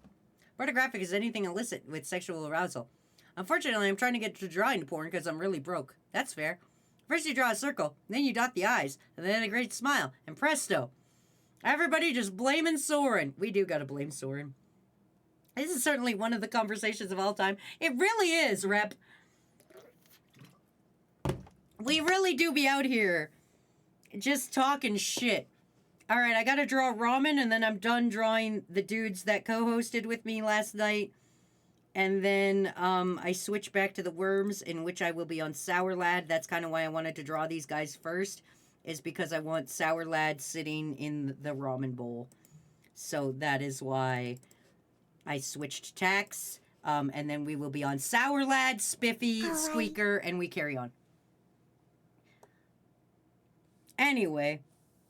Speaker 3: Pornographic is anything illicit with sexual arousal. Unfortunately, I'm trying to get to drawing porn because I'm really broke. That's fair. First you draw a circle, then you dot the eyes, and then a great smile, and presto. Everybody just blaming Soren. We do gotta blame Soren. This is certainly one of the conversations of all time. It really is, Rep. We really do be out here just talking shit. All right, I gotta draw ramen, and then I'm done drawing the dudes that co-hosted with me last night. And then I switch back to the worms, in which I will be on Sour Lad. That's kind of why I wanted to draw these guys first, is because I want Sour Lad sitting in the ramen bowl. So that is why I switched tacks. And then we will be on Sour Lad, Spiffy, Squeaker, and we carry on. Anyway,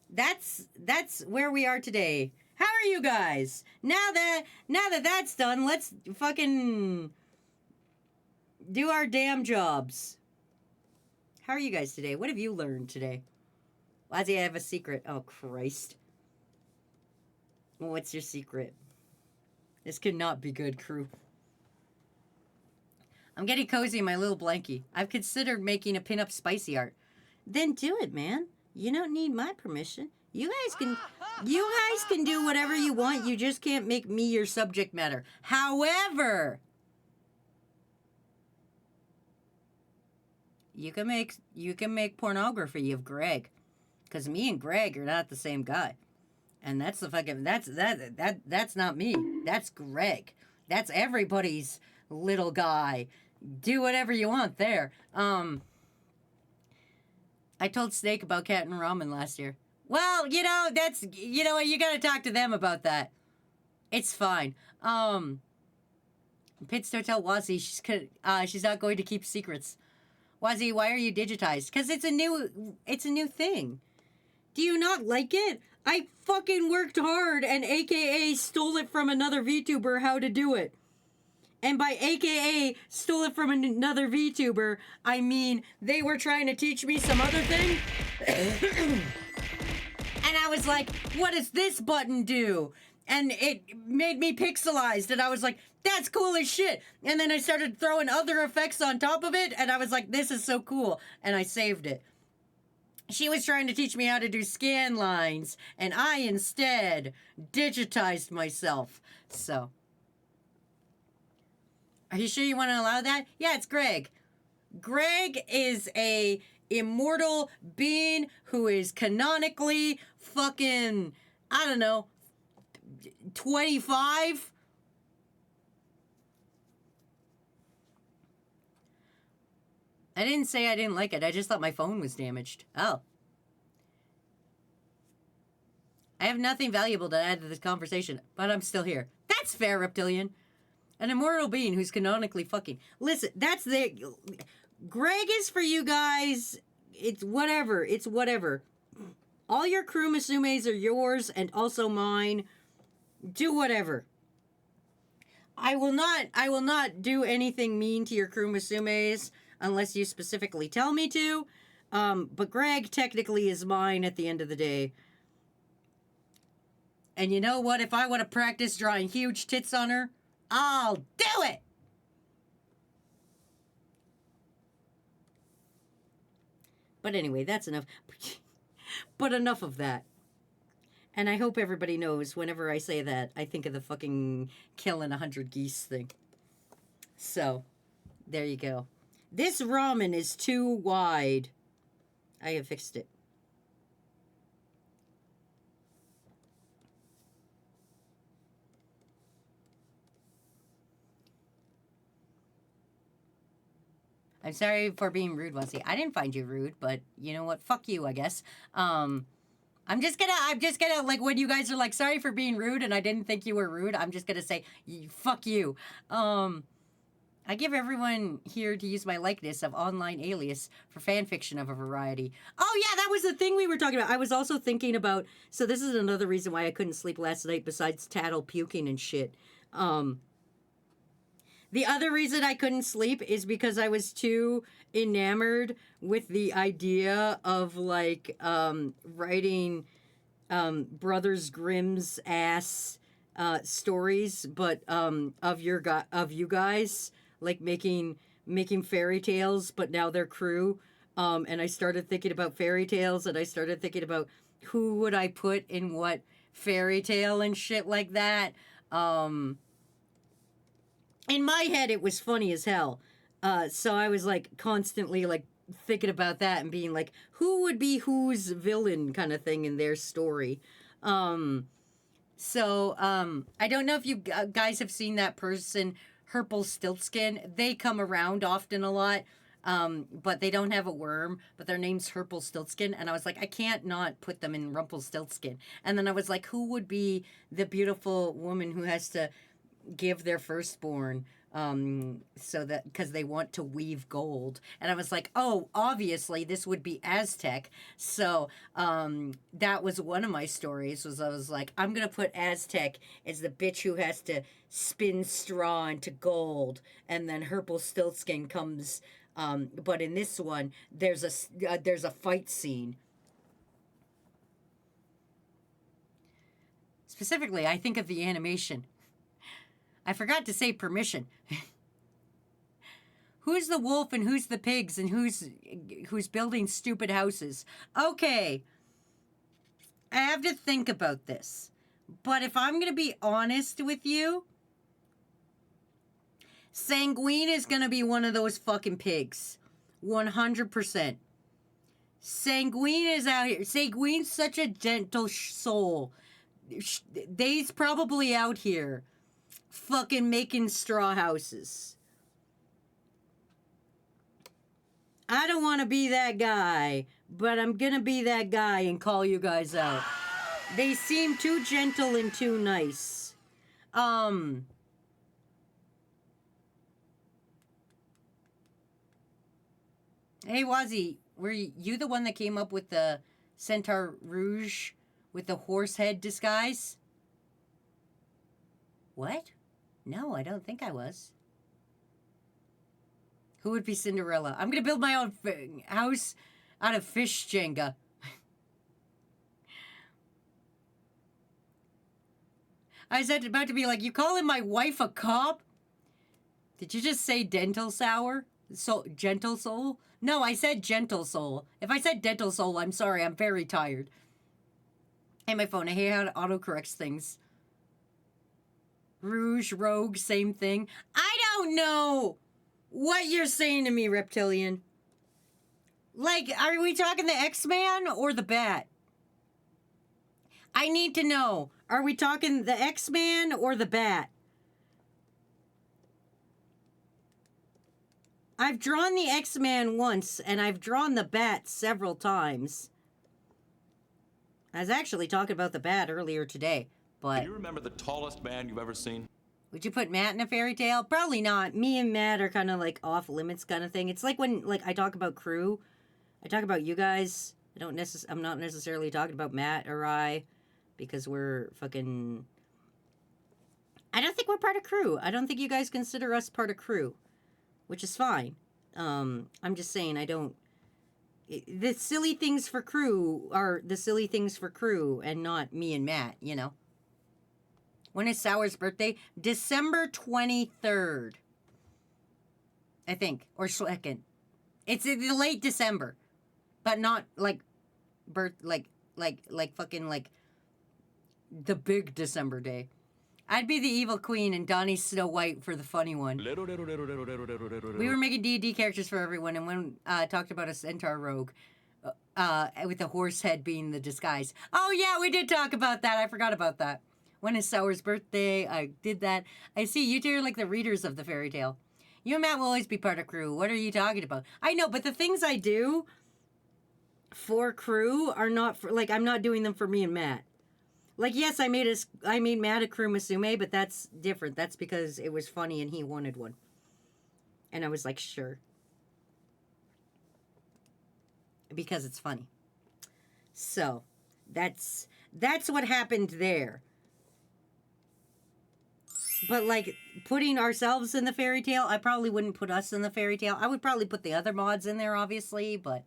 Speaker 3: that's where we are today. How are you guys? Now that that's done, let's fucking do our damn jobs. How are you guys today? What have you learned today? Wazy, I have a secret. Oh, Christ. What's your secret? This could not be good, crew. I'm getting cozy in my little blankie. I've considered making a pinup spicy art. Then do it, man. You don't need my permission. You guys can do whatever you want. You just can't make me your subject matter. However, you can make pornography of Greg, because me and Greg are not the same guy, and that's not me. That's Greg. That's everybody's little guy. Do whatever you want there. I told Snake about Cat and Ramen last year. Well, you you gotta talk to them about that. It's fine. Pits don't tell Wazy she's not going to keep secrets. Wazy, why are you digitized? Because it's a new thing. Do you not like it? I fucking worked hard and AKA stole it from another VTuber how to do it. And by AKA stole it from another VTuber, I mean they were trying to teach me some other thing. And I was like, what does this button do? And it made me pixelized. And I was like, that's cool as shit. And then I started throwing other effects on top of it. And I was like, this is so cool. And I saved it. She was trying to teach me how to do scan lines. And I instead digitized myself. So. Are you sure you want to allow that? Yeah, it's Greg. Greg is a immortal being who is canonically fucking, I don't know, 25? I didn't say I didn't like it. I just thought my phone was damaged. Oh. I have nothing valuable to add to this conversation, but I'm still here. That's fair, Reptilian. An immortal being who's canonically fucking. Listen, that's the... Greg is for you guys. It's whatever. It's whatever. All your crew Masumes are yours and also mine. Do whatever. I will not do anything mean to your crew Masumes unless you specifically tell me to. But Greg technically is mine at the end of the day. And you know what? If I want to practice drawing huge tits on her, I'll do it! But anyway, that's enough. But enough of that. And I hope everybody knows whenever I say that, I think of the fucking killing 100 geese thing. So, there you go. This ramen is too wide. I have fixed it. I'm sorry for being rude, Wesley. I didn't find you rude, but you know what? Fuck you, I guess. I'm just gonna, like, when you guys are like, sorry for being rude, and I didn't think you were rude, I'm just gonna say, fuck you. I give everyone here to use my likeness of online alias for fan fiction of a variety. Oh yeah, that was the thing we were talking about. I was also thinking about, so this is another reason why I couldn't sleep last night besides Tattle puking and shit. The other reason I couldn't sleep is because I was too enamored with the idea of like writing Brothers Grimm's ass stories, but of you guys, like making fairy tales, but now they're crew. And I started thinking about fairy tales, and I started thinking about who would I put in what fairy tale and shit like that. In my head, it was funny as hell. So I was like constantly like thinking about that and being like, who would be whose villain kind of thing in their story. I don't know if you guys have seen that person, Herpel They come around often a lot. But they don't have a worm, but their name's Herpel And I was like, I can't not put them in Rumpelstiltskin. And then I was like, who would be the beautiful woman who has to give their firstborn so that because they want to weave gold. And I was like, oh, obviously this would be Aztec. So that was one of my stories. Was I was like, I'm gonna put Aztec as the bitch who has to spin straw into gold, and then Herpelstiltskin comes. But in this one, there's a fight scene. Specifically, I think of the animation. I forgot to say permission. Who's the wolf and who's the pigs and who's building stupid houses? Okay. I have to think about this. But if I'm going to be honest with you, Sanguine is going to be one of those fucking pigs. 100%. Sanguine is out here. Sanguine's such a gentle soul. They's probably out here fucking making straw houses. I don't want to be that guy, but I'm gonna be that guy and call you guys out. They seem too gentle and too nice. Hey, Wazy, were you the one that came up with the Centaur Rouge with the horse head disguise? What? No, I don't think I was. Who would be Cinderella? I'm going to build my own house out of fish Jenga. I was about to be like, you calling my wife a cop? Did you just say dental sour? Gentle soul? No, I said gentle soul. If I said dental soul, I'm sorry. I'm very tired. Hey, my phone. I hate how it autocorrects things. Rouge, rogue, same thing. I don't know what you're saying to me, Reptilian. Like, are we talking the X-Man or the Bat? I need to know. Are we talking the X-Man or the Bat? I've drawn the X-Man once, and I've drawn the Bat several times. I was actually talking about the Bat earlier today. But
Speaker 4: do you remember the tallest man you've ever seen?
Speaker 3: Would you put Matt in a fairy tale? Probably not. Me and Matt are kind of like off limits kind of thing. It's like when I talk about crew, I talk about you guys. I'm not necessarily talking about Matt or I, because we're fucking. I don't think we're part of crew. I don't think you guys consider us part of crew, which is fine. I'm just saying I don't. The silly things for crew are the silly things for crew, and not me and Matt. You know. When is Sour's birthday? December 23rd. I think. Or 2nd. It's in the late December. But not like fucking like the big December day. I'd be the evil queen and Donnie's Snow White for the funny one. We were making D&D characters for everyone, and when talked about a centaur rogue with the horse head being the disguise. Oh yeah, we did talk about that. I forgot about that. When is Sour's birthday? I did that. I see you two are like the readers of the fairy tale. You and Matt will always be part of crew. What are you talking about? I know, but the things I do for crew are not for, like, I'm not doing them for me and Matt. Like, yes, I made Matt a crew Musume, but that's different. That's because it was funny and he wanted one. And I was like, sure. Because it's funny. So, that's what happened there. But like putting ourselves in the fairy tale, I probably wouldn't put us in the fairy tale. I would probably put the other mods in there, obviously, but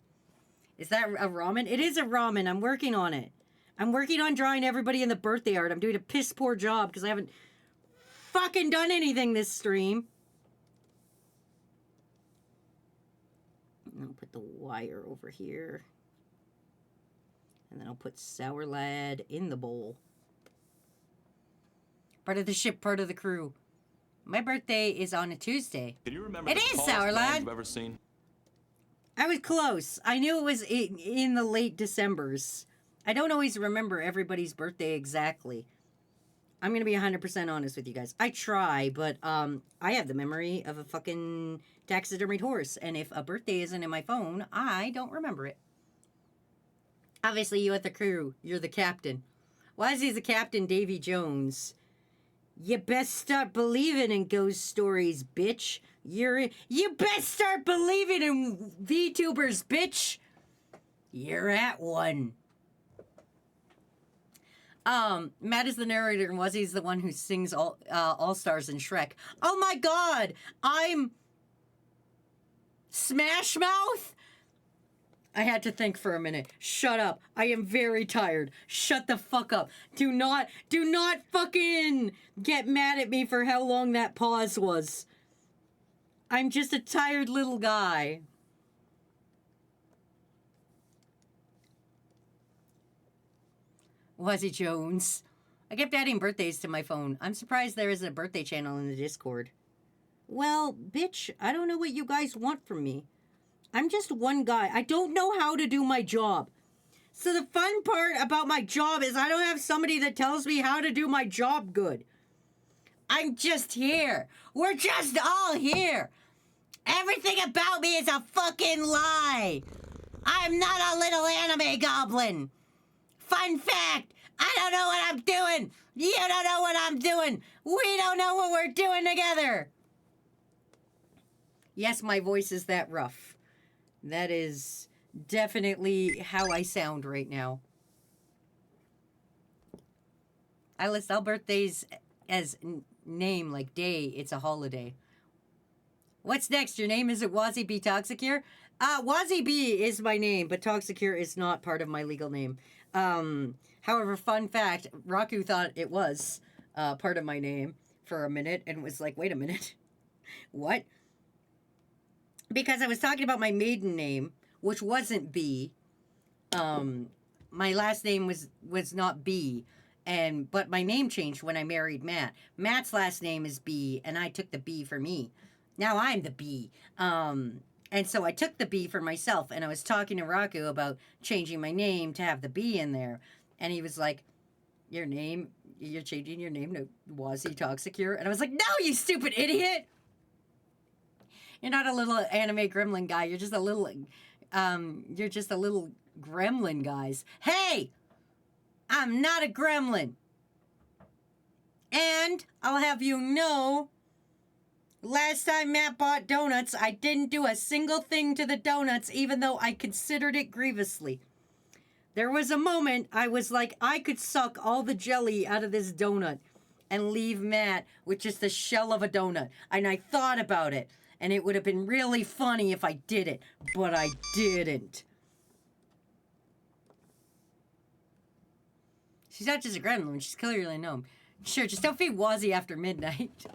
Speaker 3: is that a ramen? It is a ramen. I'm working on it. I'm working on drawing everybody in the birthday art. I'm doing a piss poor job because I haven't fucking done anything this stream. I'll put the wire over here. And then I'll put Sour Lad in the bowl. Part of the ship, part of the crew. My birthday is on a Tuesday.
Speaker 4: Can you remember
Speaker 3: It
Speaker 4: the
Speaker 3: is,
Speaker 4: tallest
Speaker 3: Sour
Speaker 4: man
Speaker 3: Lad.
Speaker 4: you've ever seen?
Speaker 3: I was close. I knew it was in the late Decembers. I don't always remember everybody's birthday exactly. I'm going to be 100% honest with you guys. I try, but I have the memory of a fucking taxidermied horse. And if a birthday isn't in my phone, I don't remember it. Obviously, you at the crew, you're the captain. Wazy's the captain, Davy Jones. You best start believing in ghost stories, bitch. You best start believing in VTubers, bitch. You're at one. Matt is the narrator and Wazy's the one who sings All Stars in Shrek. Oh my god! I'm Smash Mouth? I had to think for a minute. Shut up. I am very tired. Shut the fuck up. Do not fucking get mad at me for how long that pause was. I'm just a tired little guy. Wazy Jones. I kept adding birthdays to my phone. I'm surprised there isn't a birthday channel in the Discord. Well, bitch, I don't know what you guys want from me. I'm just one guy. I don't know how to do my job. So the fun part about my job is I don't have somebody that tells me how to do my job good. I'm just here. We're just all here. Everything about me is a fucking lie. I'm not a little anime goblin. Fun fact, I don't know what I'm doing. You don't know what I'm doing. We don't know what we're doing together. Yes, my voice is that rough. That is definitely how I sound right now. I list all birthdays as name, like day. It's a holiday. What's next? Your name isn't Wazy B Toxicure? Wazy B is my name, but Toxicure is not part of my legal name. However, fun fact, Raku thought it was part of my name for a minute and was like, wait a minute. What? Because I was talking about my maiden name, which wasn't B. My last name was not B, but my name changed when I married Matt. Matt's last name is B, and I took the B for me. Now I'm the B. And so I took the B for myself, and I was talking to Raku about changing my name to have the B in there, and he was like, "You're changing your name to Wazy Toxicure," and I was like, "No, you stupid idiot." You're not a little anime gremlin guy. You're just a little gremlin, guys. Hey! I'm not a gremlin. And I'll have you know, last time Matt bought donuts, I didn't do a single thing to the donuts, even though I considered it grievously. There was a moment I was like, I could suck all the jelly out of this donut and leave Matt with just the shell of a donut. And I thought about it. And it would have been really funny if I did it, but I didn't. She's not just a gremlin, she's clearly a gnome. Sure, just don't feed Wazy after midnight.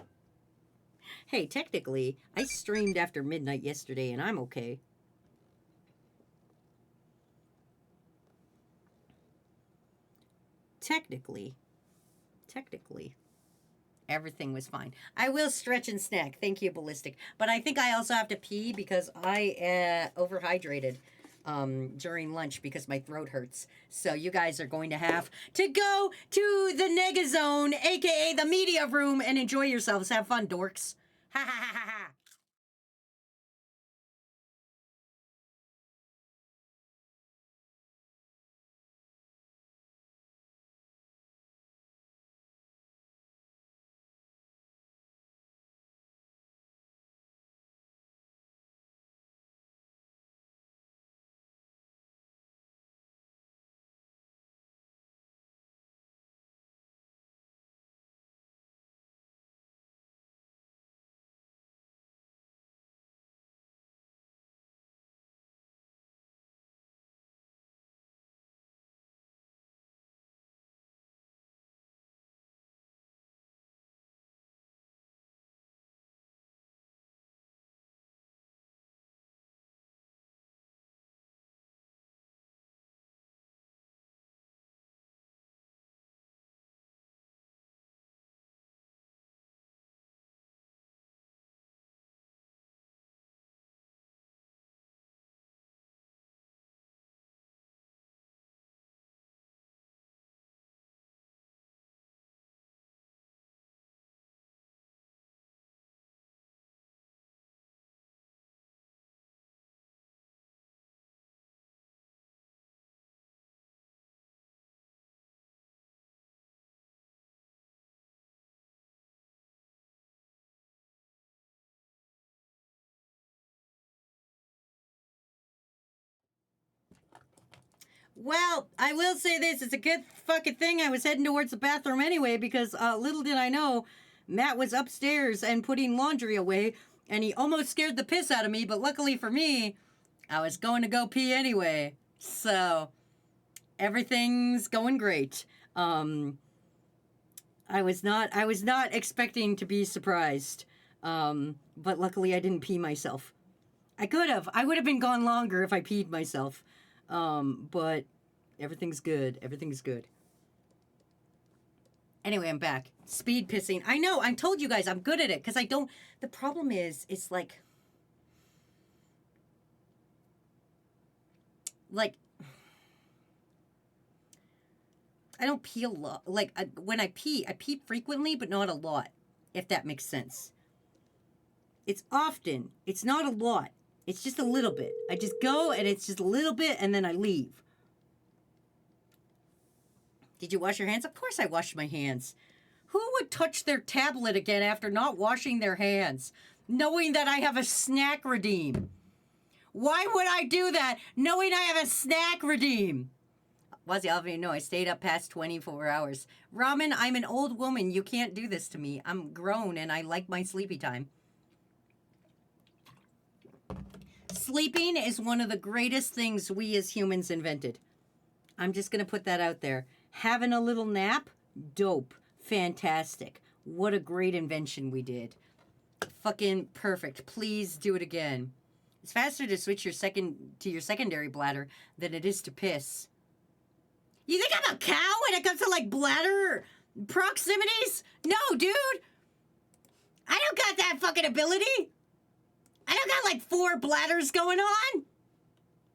Speaker 3: Hey, technically, I streamed after midnight yesterday and I'm okay. Technically, everything was fine. I will stretch and snack. Thank you, Ballistic. But I think I also have to pee because I overhydrated during lunch because my throat hurts. So you guys are going to have to go to the Nega Zone, aka the media room, and enjoy yourselves. Have fun, dorks. Ha ha ha ha ha. Well, I will say this. It's a good fucking thing I was heading towards the bathroom anyway, because little did I know, Matt was upstairs and putting laundry away, and he almost scared the piss out of me, but luckily for me, I was going to go pee anyway. So, everything's going great. I was not expecting to be surprised. But luckily I didn't pee myself. I would have been gone longer if I peed myself. But everything's good. Everything's good. Anyway, I'm back. Speed pissing. I know, I told you guys I'm good at it, because the problem is, it's like, I don't pee a lot. Like, when I pee frequently, but not a lot, if that makes sense. It's often. It's not a lot. It's just a little bit. I just go, and it's just a little bit, and then I leave. Did you wash your hands? Of course I washed my hands. Who would touch their tablet again after not washing their hands, knowing that I have a snack redeem? Why would I do that, knowing I have a snack redeem? Wazy, I'll know I stayed up past 24 hours. Ramen, I'm an old woman. You can't do this to me. I'm grown and I like my sleepy time. Sleeping is one of the greatest things we as humans invented. I'm just going to put that out there. Having a little nap? Dope. Fantastic. What a great invention we did. Fucking perfect. Please do it again. It's faster to switch your secondary bladder than it is to piss. You think I'm a cow when it comes to, like, bladder proximities? No, dude. I don't got that fucking ability. I don't got, like, 4 bladders going on.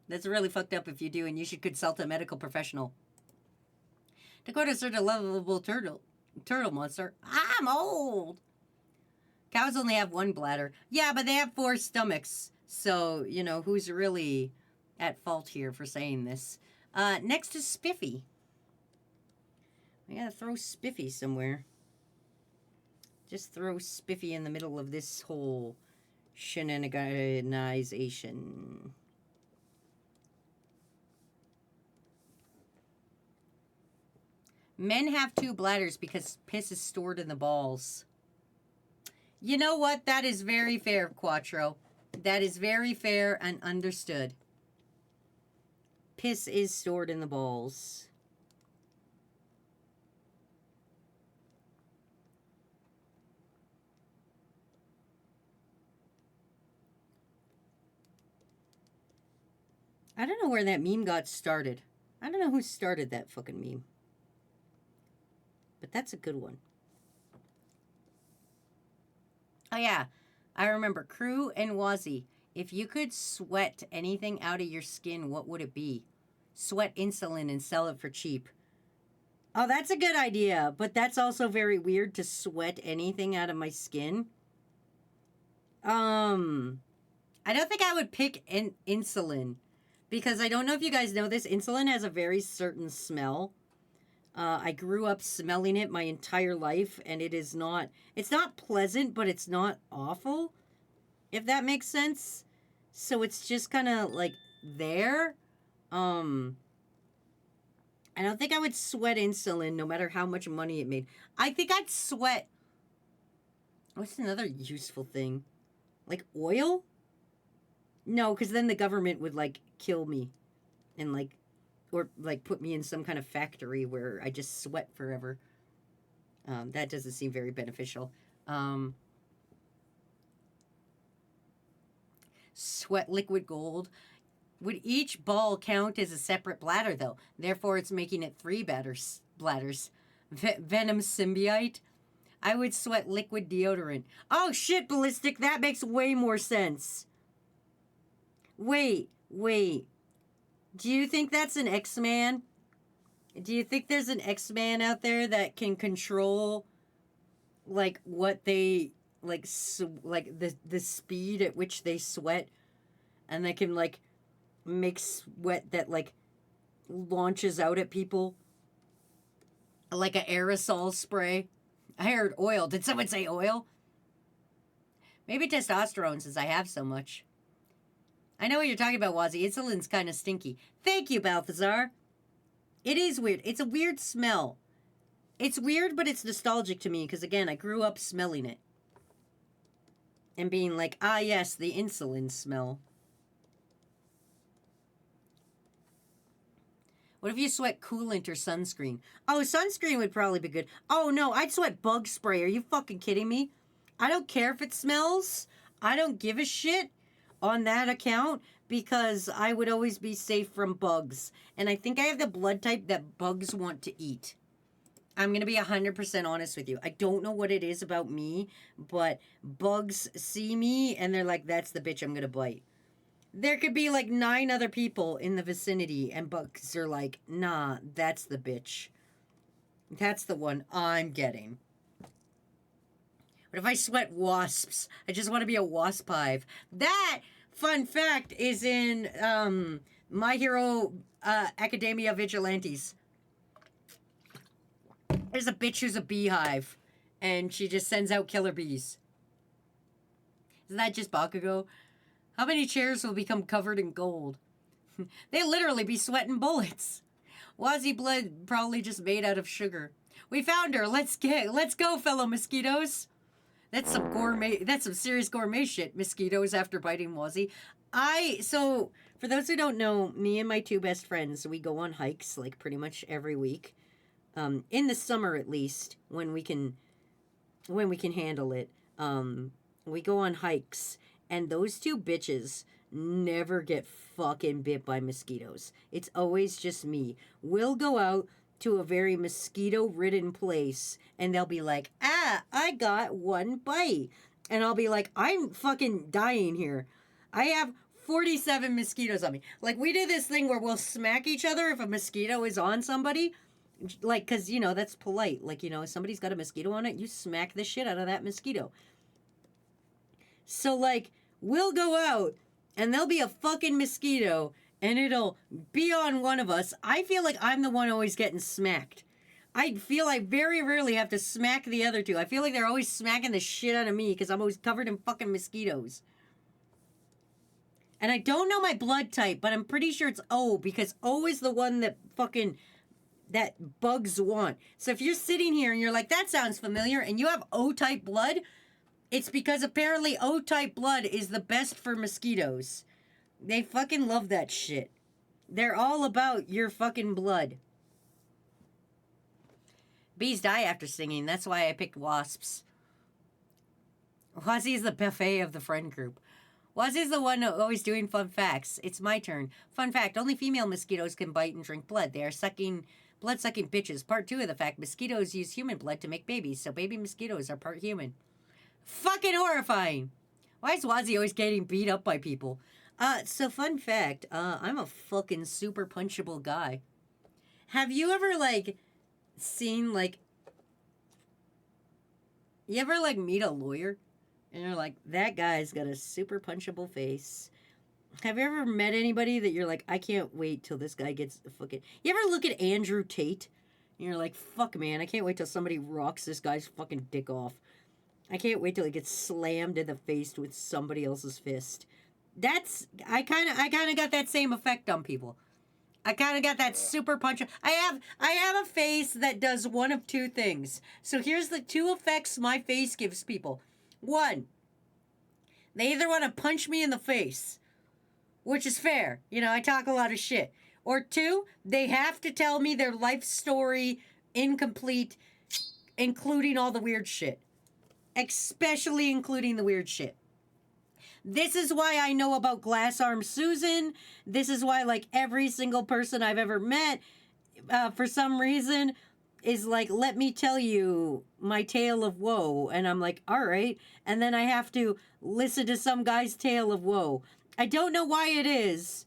Speaker 3: That's really fucked up if you do, and you should consult a medical professional. Dakota's sort of lovable turtle monster. I'm old. Cows only have 1 bladder. Yeah, but they have 4 stomachs. So, you know, who's really at fault here for saying this? Next is Spiffy. I gotta throw Spiffy somewhere. Just throw Spiffy in the middle of this whole shenaniganization. Men have 2 bladders because piss is stored in the balls. You know what? That is very fair, Quattro. That is very fair and understood. Piss is stored in the balls. I don't know where that meme got started. I don't know who started that fucking meme. But that's a good one. Oh yeah, I remember Crew and Wazy. If you could sweat anything out of your skin, what would it be? Sweat insulin and sell it for cheap. Oh, that's a good idea, but that's also very weird to sweat anything out of my skin. I don't think I would pick insulin, because I don't know if you guys know this, insulin has a very certain smell. I grew up smelling it my entire life, and it's not pleasant, but it's not awful, if that makes sense. So it's just kind of like there. I don't think I would sweat insulin no matter how much money it made. I think I'd sweat. What's another useful thing? Like oil? No, because then the government would like kill me and like, or like put me in some kind of factory where I just sweat forever. That doesn't seem very beneficial. Sweat liquid gold. Would each ball count as a separate bladder, though? Therefore, it's making it 3 bladders. Venom symbiote. I would sweat liquid deodorant. Oh, shit, Ballistic. That makes way more sense. Wait. Do you think that's an X-Man? Do you think there's an X-Man out there that can control, like, what they, like the speed at which they sweat? And they can, like, make sweat that, like, launches out at people? Like an aerosol spray? I heard oil. Did someone say oil? Maybe testosterone, since I have so much. I know what you're talking about, Wazy. Insulin's kind of stinky. Thank you, Balthazar. It is weird. It's a weird smell. It's weird, but it's nostalgic to me because, again, I grew up smelling it. And being like, ah, yes, the insulin smell. What if you sweat coolant or sunscreen? Oh, sunscreen would probably be good. Oh, no, I'd sweat bug spray. Are you fucking kidding me? I don't care if it smells. I don't give a shit on that account because I would always be safe from bugs. And I think I have the blood type that bugs want to eat. I'm going to be 100% honest with you. I don't know what it is about me, but bugs see me and they're like, that's the bitch I'm going to bite. There could be like 9 other people in the vicinity and bugs are like, nah, that's the bitch. That's the one I'm getting. What if I sweat wasps? I just want to be a wasp hive. That, fun fact, is in My Hero Academia Vigilantes. There's a bitch who's a beehive, and she just sends out killer bees. Isn't that just Bakugo? How many chairs will become covered in gold? They literally be sweating bullets. Wazy blood probably just made out of sugar. We found her. Let's go, fellow mosquitoes. That's some gourmet. That's some serious gourmet shit. Mosquitoes after biting Wazy. So for those who don't know, me and my 2 best friends, we go on hikes like pretty much every week. In the summer at least, when we can handle it. We go on hikes, and those 2 bitches never get fucking bit by mosquitoes. It's always just me. We'll go out to a very mosquito-ridden place, and they'll be like, I got 1 bite. And I'll be like, I'm fucking dying here. I have 47 mosquitoes on me. Like, we do this thing where we'll smack each other if a mosquito is on somebody. Like, because, you know, that's polite. Like, you know, if somebody's got a mosquito on it, you smack the shit out of that mosquito. So, like, we'll go out, and there'll be a fucking mosquito, and it'll be on one of us. I feel like I'm the one always getting smacked. I feel I very rarely have to smack the other 2. I feel like they're always smacking the shit out of me, because I'm always covered in fucking mosquitoes. And I don't know my blood type, but I'm pretty sure it's O, because O is the one that bugs want. So if you're sitting here and you're like, that sounds familiar, and you have O-type blood, it's because apparently O-type blood is the best for mosquitoes. They fucking love that shit. They're all about your fucking blood. Bees die after stinging. That's why I picked wasps. Wazy's the buffet of the friend group. Wazy's the one always doing fun facts. It's my turn. Fun fact, only female mosquitoes can bite and drink blood. They are blood-sucking bitches. Part 2 of the fact, mosquitoes use human blood to make babies, so baby mosquitoes are part human. Fucking horrifying. Why is Wazy always getting beat up by people? So fun fact, I'm a fucking super punchable guy. Have you ever, like, seen, like... You ever, like, meet a lawyer? And you're like, that guy's got a super punchable face. Have you ever met anybody that you're like, I can't wait till this guy gets fucking... You ever look at Andrew Tate? And you're like, fuck, man, I can't wait till somebody rocks this guy's fucking dick off. I can't wait till he gets slammed in the face with somebody else's fist. I kind of got that same effect on people. I kind of got that super punch. I have a face that does one of 2 things. So here's the 2 effects my face gives people. 1, they either want to punch me in the face, which is fair. You know, I talk a lot of shit. Or 2, they have to tell me their life story incomplete, including all the weird shit. Especially including the weird shit. This is why I know about Glass Arm Susan. This is why, like, every single person I've ever met, for some reason, is like, let me tell you my tale of woe. And I'm like, all right. And then I have to listen to some guy's tale of woe. I don't know why it is.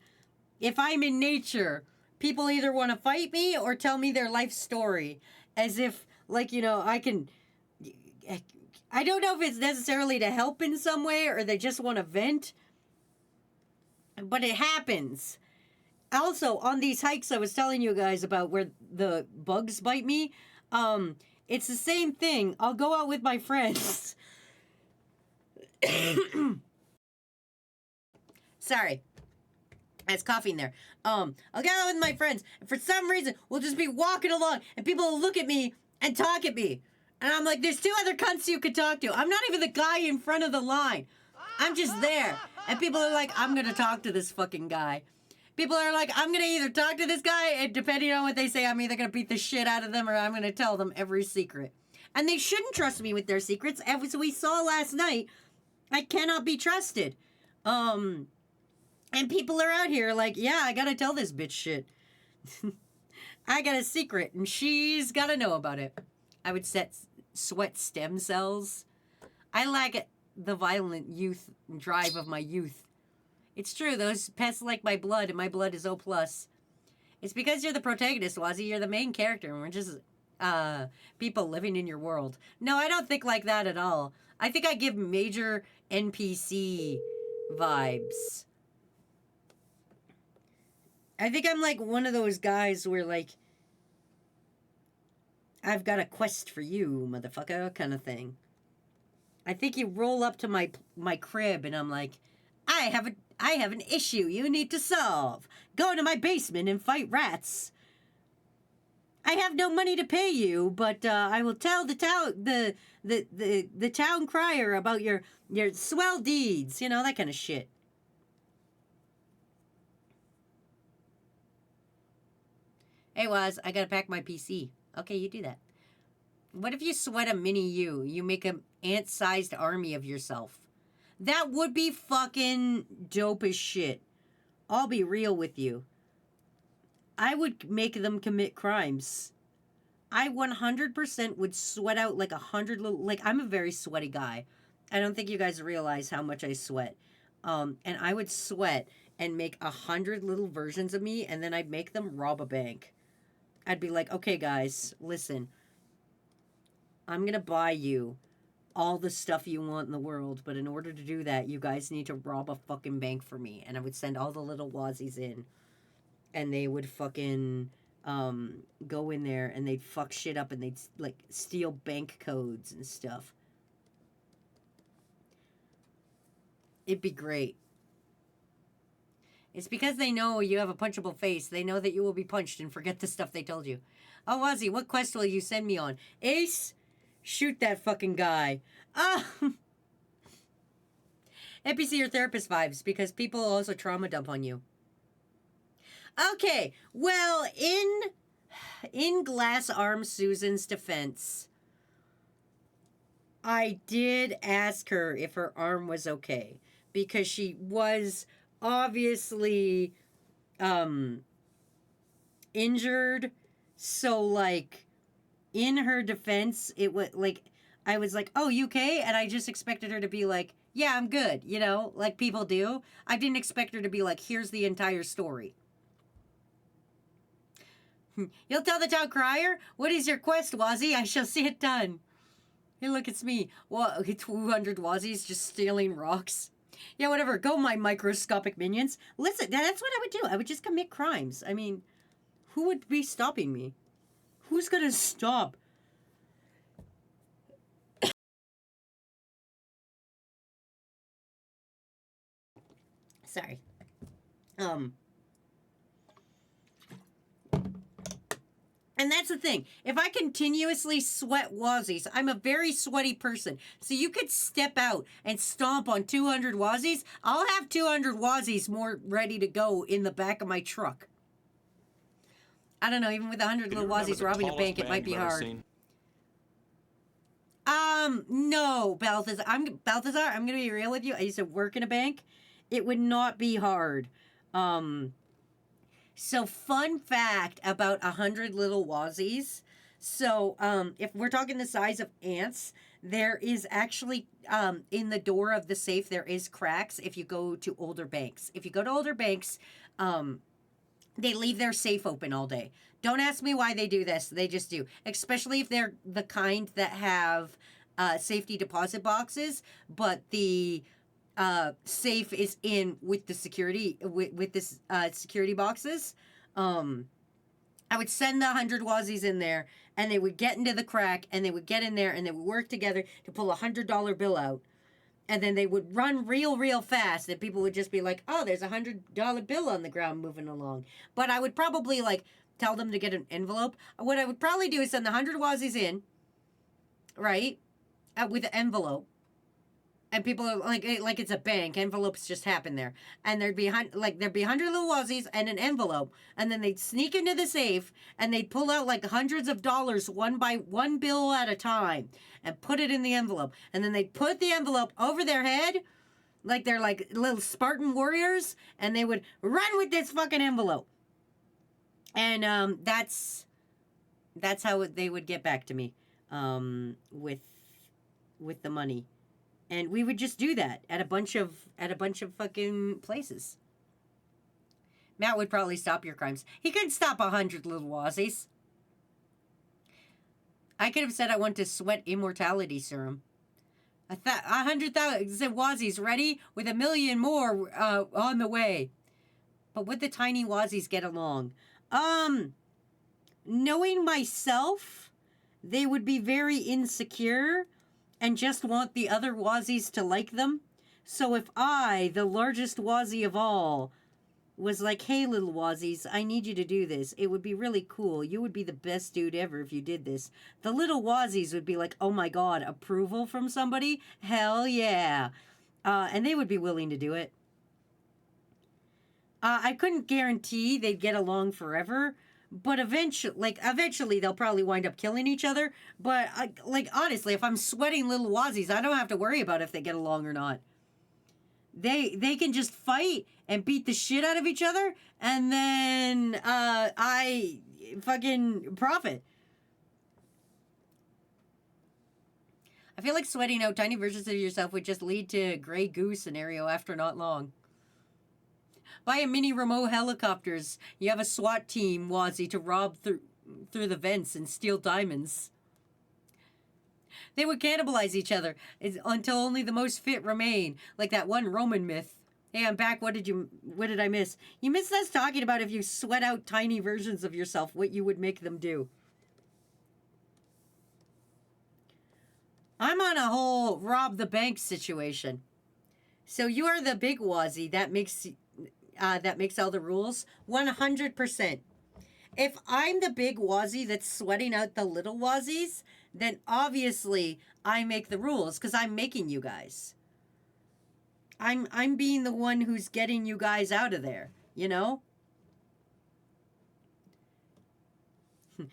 Speaker 3: If I'm in nature, people either want to fight me or tell me their life story. As if, like, you know, I don't know if it's necessarily to help in some way or they just want to vent. But it happens. Also, on these hikes I was telling you guys about where the bugs bite me, it's the same thing. I'll go out with my friends. Sorry. Has coffee in there. I'll get out with my friends, and for some reason, we'll just be walking along, and people will look at me and talk at me. And I'm like, there's 2 other cunts you could talk to. I'm not even the guy in front of the line. I'm just there. And people are like, I'm gonna talk to this fucking guy. People are like, I'm gonna either talk to this guy, and depending on what they say, I'm either gonna beat the shit out of them or I'm gonna tell them every secret. And they shouldn't trust me with their secrets. As we saw last night, I cannot be trusted. And people are out here like, yeah, I gotta tell this bitch shit. I got a secret, and she's gotta know about it. I would sweat stem cells. I lack the violent youth drive of my youth. It's true, those pests like my blood, and my blood is O+. It's because you're the protagonist, Wazy. You're the main character, and we're just people living in your world. No, I don't think like that at all. I think I give major NPC vibes. I think I'm like one of those guys where like, I've got a quest for you, motherfucker, kind of thing. I think you roll up to my crib and I'm like, I have an issue you need to solve. Go to my basement and fight rats. I have no money to pay you, but I will tell the town crier about your swell deeds, you know, that kind of shit. Hey, Waz, I gotta pack my PC. Okay, you do that. What if you sweat a mini you? You make an ant-sized army of yourself. That would be fucking dope as shit. I'll be real with you. I would make them commit crimes. I 100% would sweat out like 100 little... Like, I'm a very sweaty guy. I don't think you guys realize how much I sweat. And I would sweat and make 100 little versions of me, and then I'd make them rob a bank. I'd be like, okay, guys, listen. I'm going to buy you all the stuff you want in the world, but in order to do that, you guys need to rob a fucking bank for me. And I would send all the little Wazzies in, and they would fucking go in there, and they'd fuck shit up, and they'd, like, steal bank codes and stuff. It'd be great. It's because they know you have a punchable face. They know that you will be punched and forget the stuff they told you. Oh, Wazy, what quest will you send me on? Ace, shoot that fucking guy. Ah! NPC or therapist vibes, because people also trauma dump on you. Okay, well, in Glass Arm Susan's defense, I did ask her if her arm was okay, because she was obviously injured. So like in her defense, it was like I was like, oh, you okay? And I just expected her to be like, yeah, I'm good, you know, like people do. I didn't expect her to be like, here's the entire story. You'll tell the town crier? What is your quest, Wazy? I shall see it done. Hey, look, it's me. Well, 200 Wazzies just stealing rocks. Yeah, whatever. Go, my microscopic minions. Listen, that's what I would do. I would just commit crimes. I mean, who would be stopping me? Who's gonna stop? Sorry. And that's the thing. If I continuously sweat Wazzies, I'm a very sweaty person. So you could step out and stomp on 200 Wazzies. I'll have 200 Wazzies more ready to go in the back of my truck. I don't know, even with 100 little Wazzies robbing a bank, it might be hard. No, Balthazar. I'm going to be real with you. I used to work in a bank. It would not be hard. So, fun fact about 100 little Wazzies. So, if we're talking the size of ants, there is actually, in the door of the safe, there is cracks if you go to older banks. If you go to older banks, they leave their safe open all day. Don't ask me why they do this. They just do. Especially if they're the kind that have safety deposit boxes, but the safe is in with the security with this security boxes. I would send the 100 Wazzies in there, and they would get into the crack, and they would get in there, and they would work together to pull $100 bill out. And then they would run real fast, and people would just be like, oh, there's $100 bill on the ground moving along. But I would probably, like, tell them to get an envelope. What I would probably do is send the 100 Wazzies in, right, with an envelope. And people are like it's a bank. Envelopes just happen there, and there'd be 100 little Wazzies and an envelope, and then they'd sneak into the safe and they'd pull out like hundreds of dollars one by one bill at a time and put it in the envelope, and then they'd put the envelope over their head, like they're like little Spartan warriors, and they would run with this fucking envelope, and that's how they would get back to me, with the money. And we would just do that at a bunch of fucking places. Matt would probably stop your crimes. He couldn't stop 100 little Wazzies. I could have said I want to sweat immortality serum. 100,000 Wazzies ready with 1 million more on the way. But would the tiny Wazzies get along? Knowing myself, they would be very insecure and just want the other Wazzies to like them. So if I, the largest Wazzy of all, was like, hey, little Wazzies, I need you to do this. It would be really cool. You would be the best dude ever if you did this. The little Wazzies would be like, oh my God, approval from somebody? Hell yeah. And they would be willing to do it. I couldn't guarantee they'd get along forever. But eventually they'll probably wind up killing each other. But, honestly, if I'm sweating little Wazzies, I don't have to worry about if they get along or not. They can just fight and beat the shit out of each other, and then I fucking profit. I feel like sweating out tiny versions of yourself would just lead to a Grey Goose scenario after not long. Buy a mini remote helicopters. You have a SWAT team, Wazzy, to rob through the vents and steal diamonds. They would cannibalize each other until only the most fit remain, like that one Roman myth. Hey, I'm back. What did I miss? You missed us talking about if you sweat out tiny versions of yourself, what you would make them do. I'm on a whole rob the bank situation. So you are the big Wazzy that makes all the rules. 100%. If I'm the big Wazzy that's sweating out the little Wazzies, then obviously I make the rules because I'm making you guys. I'm being the one who's getting you guys out of there, you know?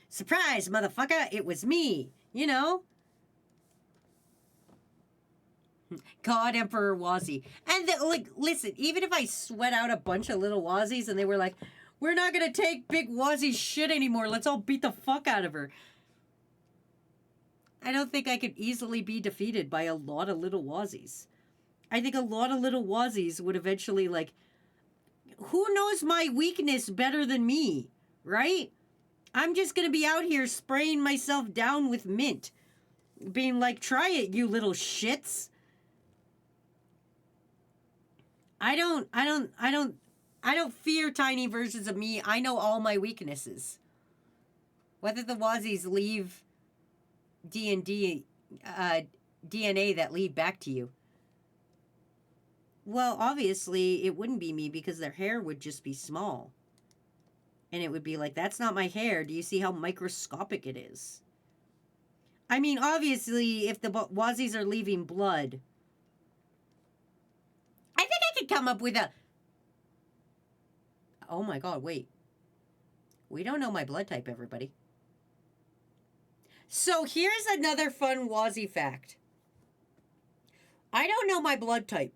Speaker 3: Surprise, motherfucker, it was me, you know? God Emperor Wazzy. And listen, even if I sweat out a bunch of little Wazzies and they were like, we're not gonna take big Wazzy's shit anymore, let's all beat the fuck out of her. I don't think I could easily be defeated by a lot of little Wazzies. I think a lot of little Wazzies would eventually, who knows my weakness better than me, right? I'm just gonna be out here spraying myself down with mint. Being like, try it, you little shits. I don't fear tiny versions of me. I know all my weaknesses. Whether the Wazzies leave D&D DNA that lead back to you. Well, obviously, it wouldn't be me because their hair would just be small. And it would be like, that's not my hair. Do you see how microscopic it is? I mean, obviously, if the Wazzies are leaving blood, I think I could come up with a... Oh my God, wait. We don't know my blood type, everybody. So here's another fun Wazzy fact. I don't know my blood type.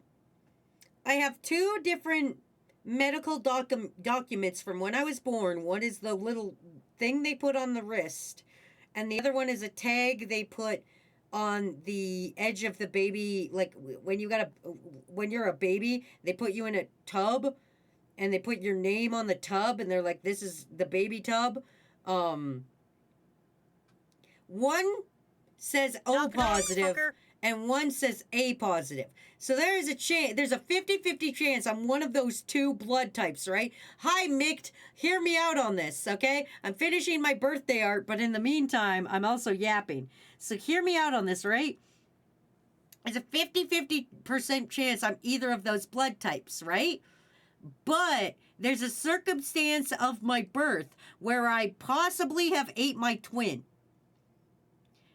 Speaker 3: I have 2 different medical documents from when I was born. One is the little thing they put on the wrist, and the other one is a tag they put on the edge of the baby. Like when you're a baby, they put you in a tub, and they put your name on the tub, and they're like, "This is the baby tub." One says O positive, and one says A positive. So there is a chance, there's a 50-50 chance I'm one of those 2 blood types, right? Hi, Mick, hear me out on this, okay? I'm finishing my birthday art, but in the meantime, I'm also yapping. So hear me out on this, right? There's a 50% chance I'm either of those blood types, right? But there's a circumstance of my birth where I possibly have ate my twin.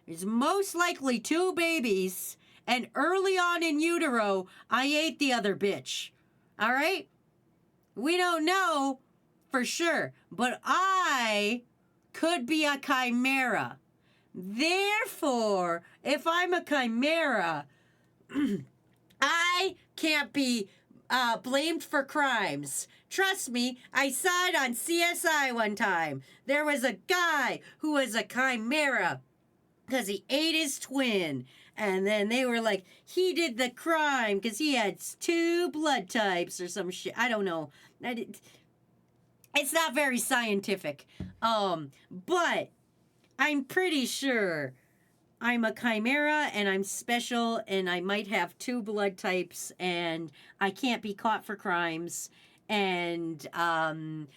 Speaker 3: There's most likely 2 babies, and early on in utero, I ate the other bitch. All right? We don't know for sure, but I could be a chimera. Therefore, if I'm a chimera, I can't be blamed for crimes. Trust me, I saw it on CSI one time. There was a guy who was a chimera because he ate his twin. And then they were like, he did the crime because he had 2 blood types or some shit. I don't know. It's not very scientific. But I'm pretty sure I'm a chimera and I'm special and I might have 2 blood types and I can't be caught for crimes and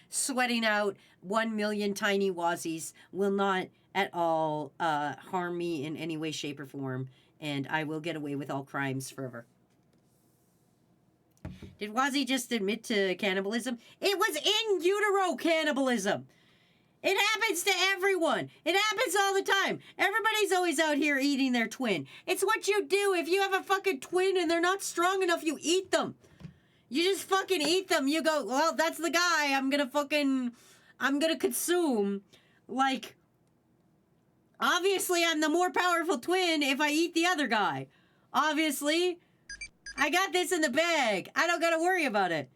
Speaker 3: sweating out 1 million tiny Wazys will not at all harm me in any way, shape, or form, and I will get away with all crimes forever. Did Wazy just admit to cannibalism? It was in utero cannibalism. It happens to everyone. It happens all the time. Everybody's always out here eating their twin. It's what you do. If you have a fucking twin and they're not strong enough, you eat them. You just fucking eat them. You go, well, that's the guy I'm gonna consume. Like, obviously I'm the more powerful twin if I eat the other guy. Obviously. I got this in the bag. I don't gotta worry about it.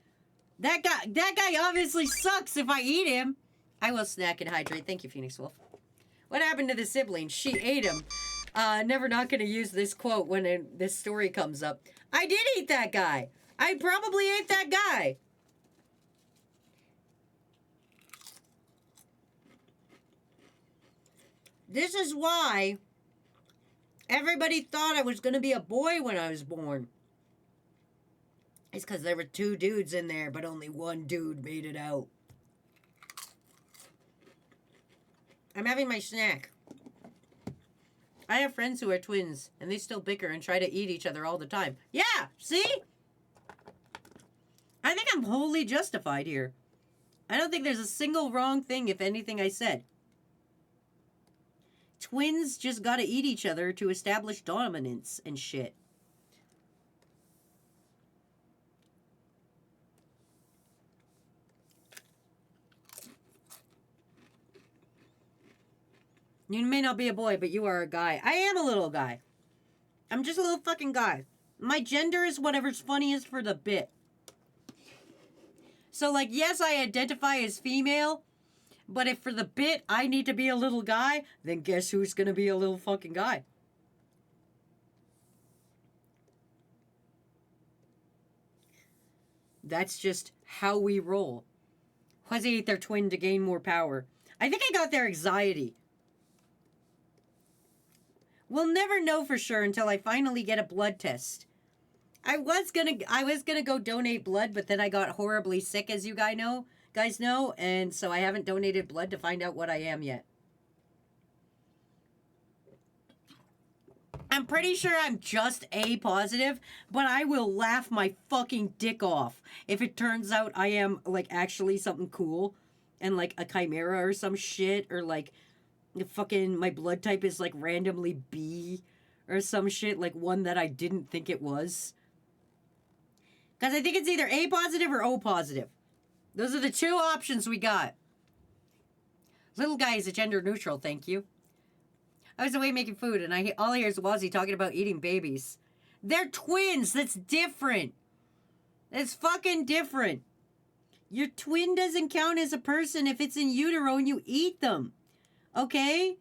Speaker 3: That guy obviously sucks if I eat him. I will snack and hydrate. Thank you, Phoenix Wolf. What happened to the sibling? She ate him. Never not going to use this quote when this story comes up. I did eat that guy. I probably ate that guy. This is why everybody thought I was going to be a boy when I was born. It's because there were 2 dudes in there, but only 1 dude made it out. I'm having my snack. I have friends who are twins, and they still bicker and try to eat each other all the time. Yeah, see? I think I'm wholly justified here. I don't think there's a single wrong thing, if anything, I said. Twins just gotta eat each other to establish dominance and shit. You may not be a boy, but you are a guy. I am a little guy. I'm just a little fucking guy. My gender is whatever's funniest for the bit. So, like, yes, I identify as female, but if for the bit I need to be a little guy, then guess who's gonna be a little fucking guy? That's just how we roll. Wazy ate their twin to gain more power. I think I got their anxiety. We'll never know for sure until I finally get a blood test. I was gonna go donate blood, but then I got horribly sick, as you guys know, and so I haven't donated blood to find out what I am yet. I'm pretty sure I'm just A positive, but I will laugh my fucking dick off if it turns out I am, like, actually something cool and, like, a chimera or some shit, or, like, fucking my blood type is, like, randomly B or some shit, like one that I didn't think it was. Because I think it's either A positive or O positive. Those are the 2 options we got. Little guy is a gender neutral, thank you. I was away making food, and all I hear is Wazy talking about eating babies. They're twins. That's different. That's fucking different. Your twin doesn't count as a person if it's in utero and you eat them. Okay?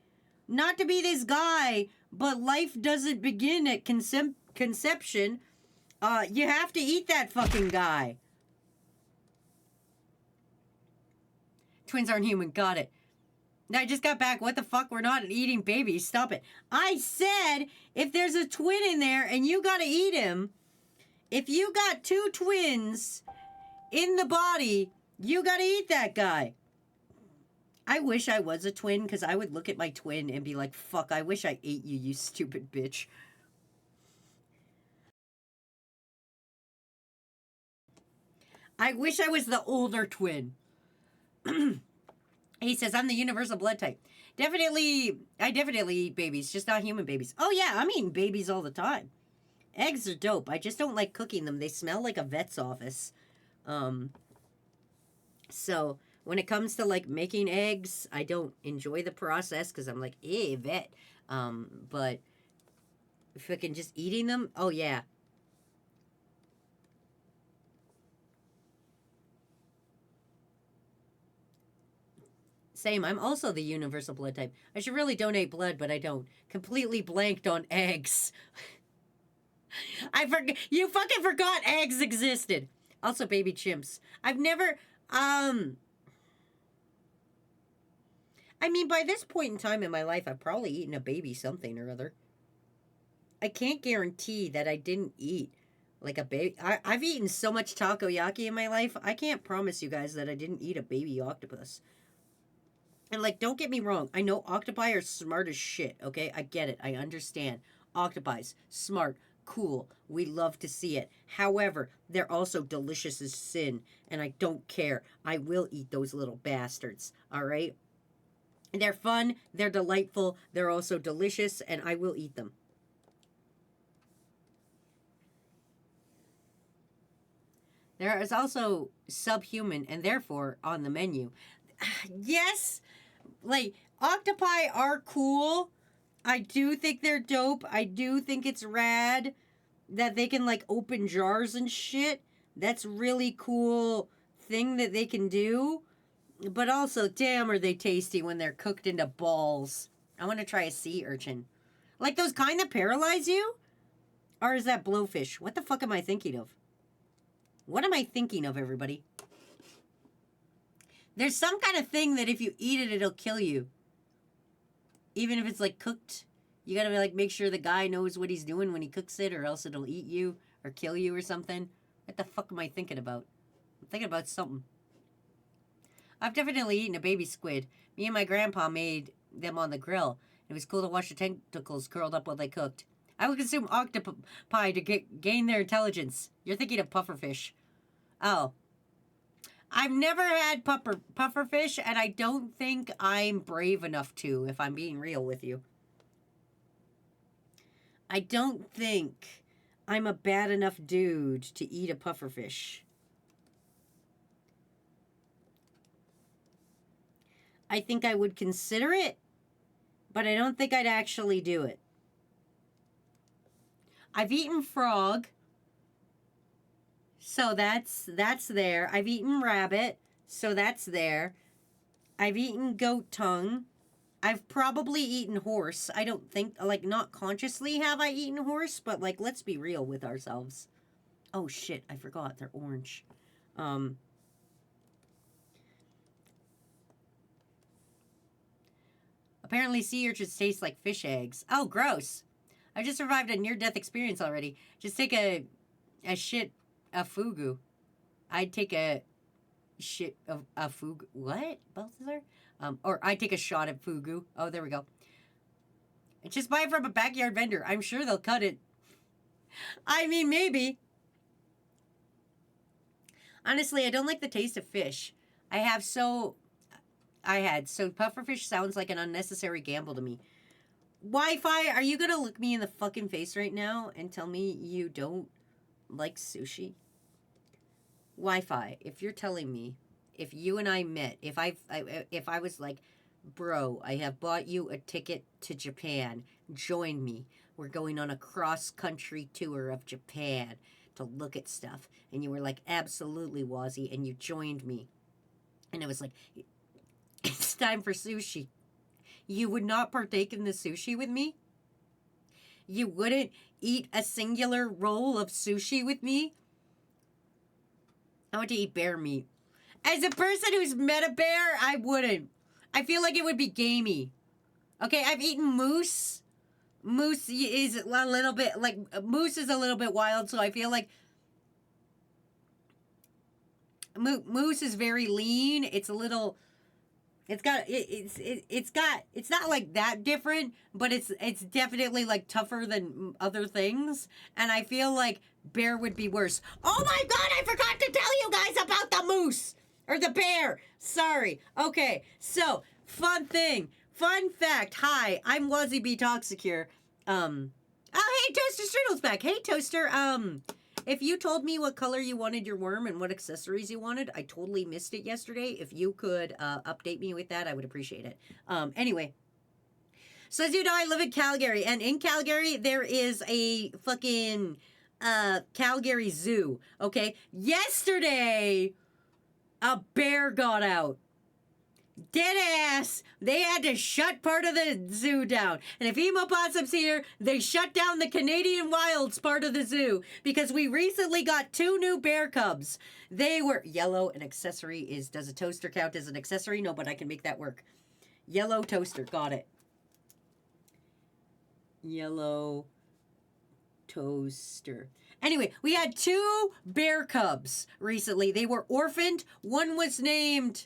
Speaker 3: Not to be this guy, but life doesn't begin at conception. You have to eat that fucking guy. Twins aren't human. Got it. I just got back. What the fuck? We're not eating babies. Stop it. I said if there's a twin in there and you gotta eat him, if you got 2 twins in the body, you gotta eat that guy. I wish I was a twin, because I would look at my twin and be like, fuck, I wish I ate you, you stupid bitch. I wish I was the older twin. He says, I'm the universal blood type. I definitely eat babies, just not human babies. Oh yeah, I'm eating babies all the time. Eggs are dope. I just don't like cooking them. They smell like a vet's office. So when it comes to like making eggs, I don't enjoy the process because I'm like, vet. But if I can just eating them, oh yeah. Same. I'm also the universal blood type. I should really donate blood, but I don't. Completely blanked on eggs. You fucking forgot eggs existed. Also, baby chimps. I've never. I mean, by this point in time in my life, I've probably eaten a baby something or other. I can't guarantee that I didn't eat like a baby. I've eaten so much takoyaki in my life. I can't promise you guys that I didn't eat a baby octopus. And, like, don't get me wrong. I know octopi are smart as shit, okay? I get it. I understand. Octopi, smart, cool. We love to see it. However, they're also delicious as sin. And I don't care. I will eat those little bastards, all right? They're fun. They're delightful. They're also delicious. And I will eat them. There is also subhuman and therefore on the menu. Yes! Like, octopi are cool. I do think they're dope. I do think it's rad that they can, like, open jars and shit. That's really cool thing that they can do. But also, damn, are they tasty when they're cooked into balls. I want to try a sea urchin. Like, those kind that paralyze you? Or is that blowfish? What the fuck am I thinking of? What am I thinking of, everybody? There's some kind of thing that if you eat it, it'll kill you. Even if it's, like, cooked. You gotta, like, make sure the guy knows what he's doing when he cooks it, or else it'll eat you or kill you or something. What the fuck am I thinking about? I'm thinking about something. I've definitely eaten a baby squid. Me and my grandpa made them on the grill. It was cool to watch the tentacles curled up while they cooked. I would consume octopi to gain their intelligence. You're thinking of pufferfish. Oh. I've never had pufferfish, and I don't think I'm brave enough to, if I'm being real with you. I don't think I'm a bad enough dude to eat a pufferfish. I think I would consider it, but I don't think I'd actually do it. I've eaten frog. So that's there. I've eaten rabbit, so that's there. I've eaten goat tongue. I've probably eaten horse. I don't think, like, not consciously have I eaten horse, but, like, let's be real with ourselves. Oh, shit, I forgot. They're orange. Apparently sea urchins taste like fish eggs. Oh, gross. I just survived a near-death experience already. Just take a fugu. I'd take a shit of a fugu. What? Balthazar? Or I'd take a shot at fugu. Oh, there we go. Just buy it from a backyard vendor. I'm sure they'll cut it. I mean, maybe. Honestly, I don't like the taste of fish. So pufferfish sounds like an unnecessary gamble to me. Wi-Fi, are you gonna look me in the fucking face right now and tell me you don't like sushi? Wi-Fi, if you're telling me, if you and I met, if I was like, bro, I have bought you a ticket to Japan, join me. We're going on a cross-country tour of Japan to look at stuff. And you were like, absolutely, Wazy, and you joined me. And it was like, it's time for sushi. You would not partake in the sushi with me? You wouldn't eat a singular roll of sushi with me? I want to eat bear meat. As a person who's met a bear, I wouldn't. I feel like it would be gamey. Okay, I've eaten moose. Moose is a little bit, like, moose is a little bit wild, so I feel like moose is very lean. It's It's not like that different, but it's definitely like tougher than other things, and I feel like bear would be worse. Oh my god, I forgot to tell you guys about the moose or the bear. Sorry. Okay, so fun fact. Hi, I'm Wazy B Toxic here. Oh hey, Toaster Strudel's back. Hey Toaster. If you told me what color you wanted your worm and what accessories you wanted, I totally missed it yesterday. If you could update me with that, I would appreciate it. Anyway. So as you know, I live in Calgary, and in Calgary, there is a fucking Calgary Zoo, okay? Yesterday, a bear got out. Dead ass. They had to shut part of the zoo down. And if Emo Possum's here, they shut down the Canadian Wilds part of the zoo because we recently got 2 new bear cubs. They were yellow. An accessory is, does a toaster count as an accessory? No, but I can make that work. Yellow toaster. Got it. Yellow toaster. Anyway, we had 2 bear cubs recently. They were orphaned. One was named...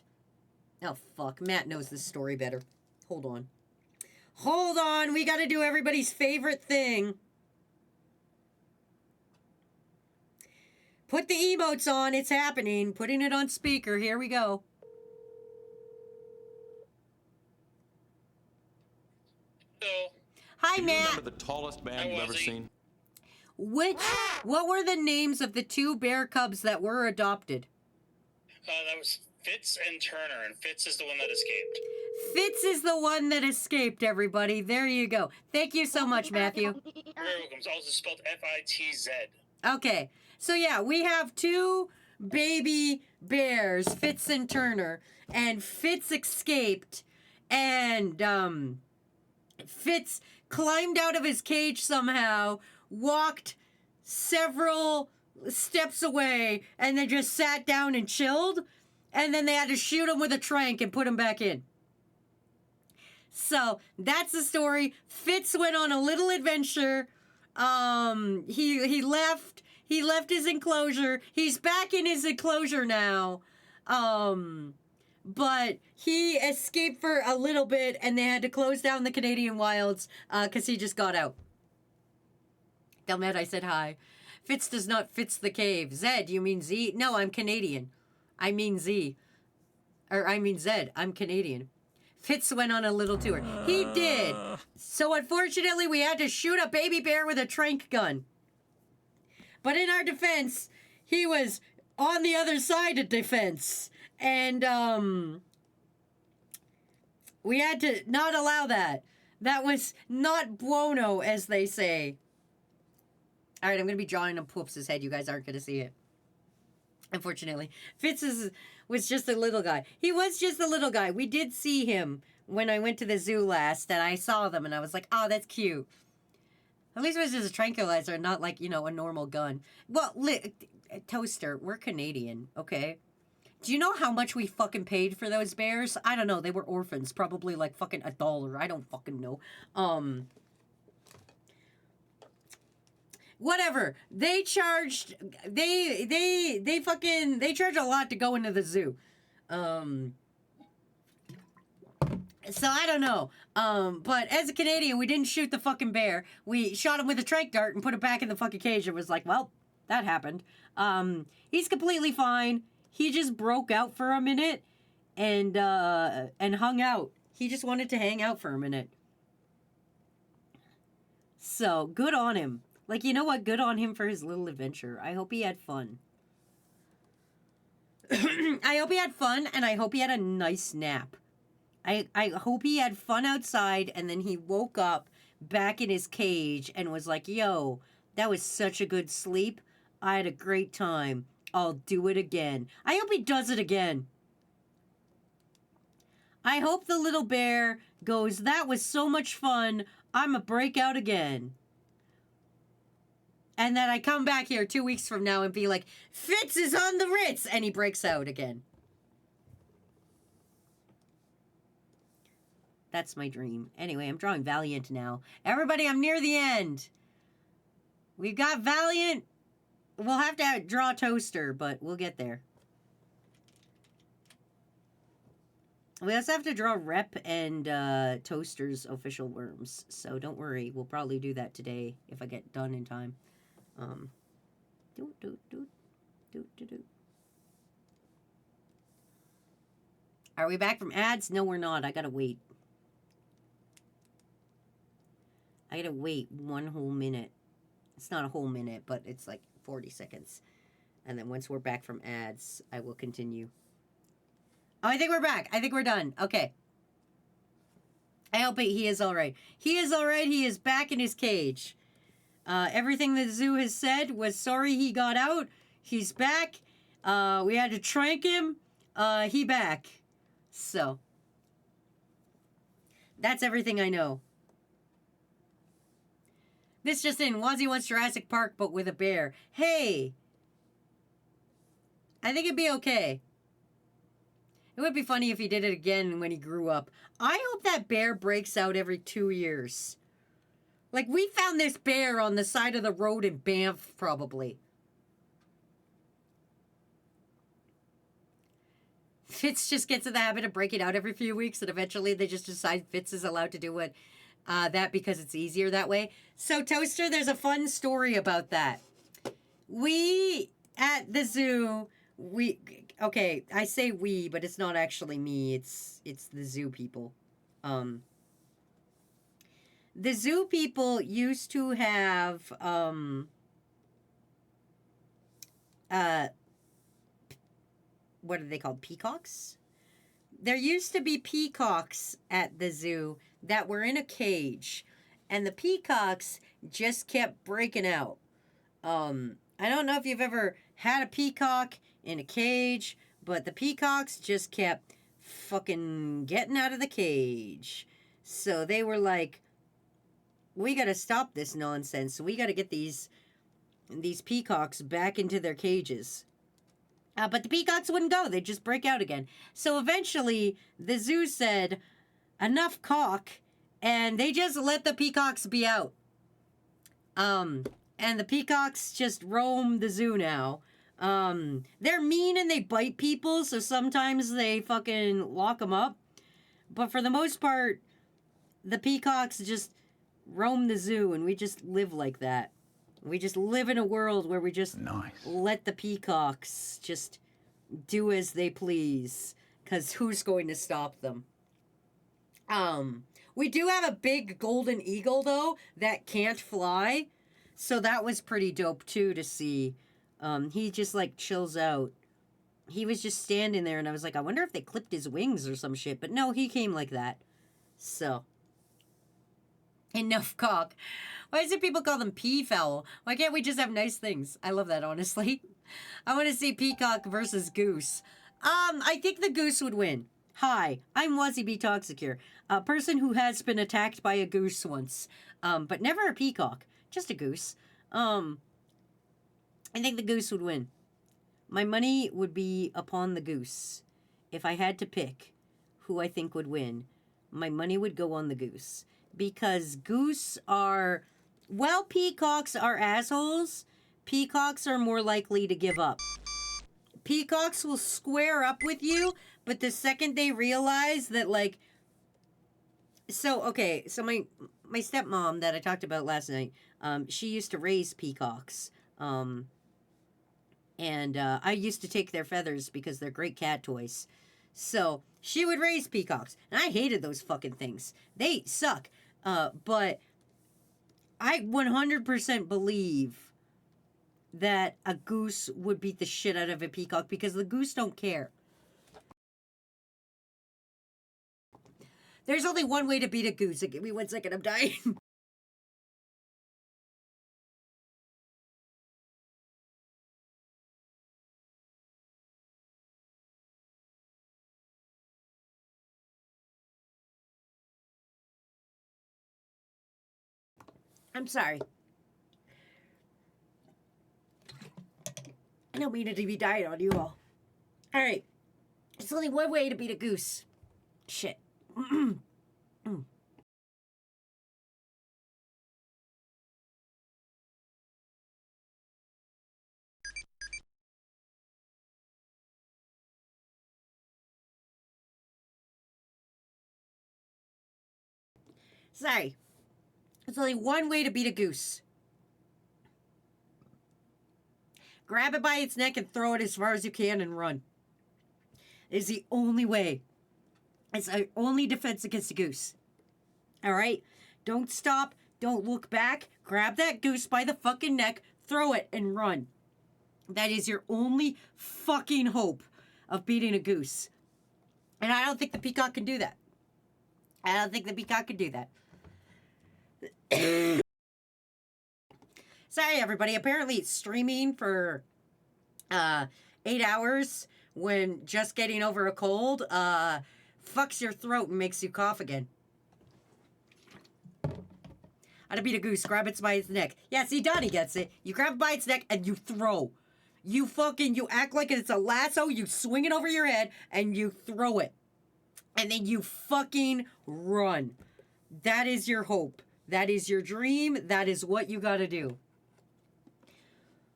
Speaker 3: Oh, fuck. Matt knows this story better. Hold on. Hold on. We got to do everybody's favorite thing. Put the emotes on. It's happening. Putting it on speaker. Here we go.
Speaker 6: Hello.
Speaker 3: Hi,
Speaker 4: Do you
Speaker 3: Matt.
Speaker 4: remember the tallest man you've ever
Speaker 6: Wazy.
Speaker 4: seen?
Speaker 3: What were the names of the 2 bear cubs that were adopted?
Speaker 6: That was Fitz and Turner, and Fitz is the one that escaped.
Speaker 3: Fitz is the one that escaped, everybody. There you go. Thank you so much, Matthew.
Speaker 6: You're welcome. It's also spelled F-I-T-Z.
Speaker 3: Okay. So, yeah, we have 2 baby bears, Fitz and Turner, and Fitz escaped, and, Fitz climbed out of his cage somehow, walked several steps away, and then just sat down and chilled. And then they had to shoot him with a trank and put him back in. So that's the story. Fitz went on a little adventure. He left his enclosure. He's back in his enclosure now. But he escaped for a little bit, and they had to close down the Canadian wilds because he just got out. Tell Matt I said hi. Fitz does not fits the cave. Zed, you mean Z? No, I'm Canadian. I mean Z. Or I mean Zed. I'm Canadian. Fitz went on a little tour. He did. So unfortunately, we had to shoot a baby bear with a trank gun. But in our defense, he was on the other side of defense. And, we had to not allow that. That was not bueno, as they say. All right, I'm going to be drawing on Poop's head. You guys aren't going to see it. Unfortunately. Fitz was just a little guy. He was just a little guy. We did see him when I went to the zoo last, and I saw them, and I was like, oh, that's cute. At least it was just a tranquilizer, not like, you know, a normal gun. Well, Toaster, we're Canadian, okay? Do you know how much we fucking paid for those bears? I don't know. They were orphans. Probably like fucking $1. I don't fucking know. Whatever. They charged, they charge a lot to go into the zoo. So I don't know. But as a Canadian, we didn't shoot the fucking bear. We shot him with a trank dart and put it back in the fucking cage. It was like, well, that happened. He's completely fine. He just broke out for a minute and hung out. He just wanted to hang out for a minute. So, good on him. Like, you know what? Good on him for his little adventure. I hope he had fun. I hope he had fun, and I hope he had a nice nap. I hope he had fun outside, and then he woke up back in his cage and was like, yo, that was such a good sleep. I had a great time. I'll do it again. I hope he does it again. I hope the little bear goes, that was so much fun. I'm a break out again. And then I come back here 2 weeks from now and be like, Fitz is on the Ritz! And he breaks out again. That's my dream. Anyway, I'm drawing Valiant now. Everybody, I'm near the end. We've got Valiant. We'll have to draw Toaster, but we'll get there. We also have to draw Rep and Toaster's official worms, so don't worry. We'll probably do that today if I get done in time. Um, do do do do do do. Are we back from ads? No, we're not. I gotta wait. I gotta wait 1 whole minute. It's not a whole minute, but it's like 40 seconds. And then once we're back from ads, I will continue. Oh, I think we're back. I think we're done. Okay. I hope he is all right. He is all right. He is back in his cage. Everything the zoo has said was sorry he got out. He's back. We had to trank him. He back. So. That's everything I know. This just in. Wazy wants Jurassic Park, but with a bear. Hey. I think it'd be okay. It would be funny if he did it again when he grew up. I hope that bear breaks out every 2 years. Like, we found this bear on the side of the road in Banff, probably. Fitz just gets in the habit of breaking out every few weeks, and eventually they just decide Fitz is allowed to do it. That because it's easier that way. So, Toaster, there's a fun story about that. We, at the zoo, okay, I say we, but it's not actually me. It's the zoo people. The zoo people used to have, what are they called? Peacocks? There used to be peacocks at the zoo that were in a cage, and the peacocks just kept breaking out. I don't know if you've ever had a peacock in a cage, but the peacocks just kept fucking getting out of the cage. So they were like, we gotta stop this nonsense. We gotta get these peacocks back into their cages. But the peacocks wouldn't go. They'd just break out again. So eventually, the zoo said, enough cock, and they just let the peacocks be out. And the peacocks just roam the zoo now. They're mean and they bite people, so sometimes they fucking lock them up. But for the most part, the peacocks just roam the zoo, and we just live like that. We just live in a world where we just let the peacocks just do as they please. Because who's going to stop them? We do have a big golden eagle, though, that can't fly. So that was pretty dope, too, to see. He just, like, chills out. He was just standing there, and I was like, I wonder if they clipped his wings or some shit. But no, he came like that. So. Enough cock. Why is it people call them peafowl? Why can't we just have nice things? I love that, honestly. I want to see peacock versus goose. I think the goose would win. Hi, I'm Wazy B. Toxicure, a person who has been attacked by a goose once, but never a peacock, just a goose. I think the goose would win. My money would be upon the goose. If I had to pick who I think would win, my money would go on the goose. Because goose are, well, peacocks are assholes. Peacocks are more likely to give up. Peacocks will square up with you, but the second they realize that, like, so my stepmom that I talked about last night, she used to raise peacocks, and I used to take their feathers because they're great cat toys. So she would raise peacocks, and I hated those fucking things. They suck. But I 100% believe that a goose would beat the shit out of a peacock because the goose don't care. There's only one way to beat a goose. Give me 1 second, I'm dying. I'm sorry. I don't mean it to be dying on you all. Alright. There's only one way to beat a goose. Shit. Sorry. There's only one way to beat a goose. Grab it by its neck and throw it as far as you can and run. It's the only way. It's our only defense against a goose. All right? Don't stop. Don't look back. Grab that goose by the fucking neck, throw it, and run. That is your only fucking hope of beating a goose. And I don't think the peacock can do that. I don't think the peacock can do that. Sorry, everybody. Apparently, it's streaming for 8 hours when just getting over a cold fucks your throat and makes you cough again. How to beat a goose. Grab it by its neck. Yeah, see, Donnie gets it. You grab it by its neck and you throw. You act like it's a lasso. You swing it over your head and you throw it. And then you fucking run. That is your hope. That is your dream. That is what you gotta do.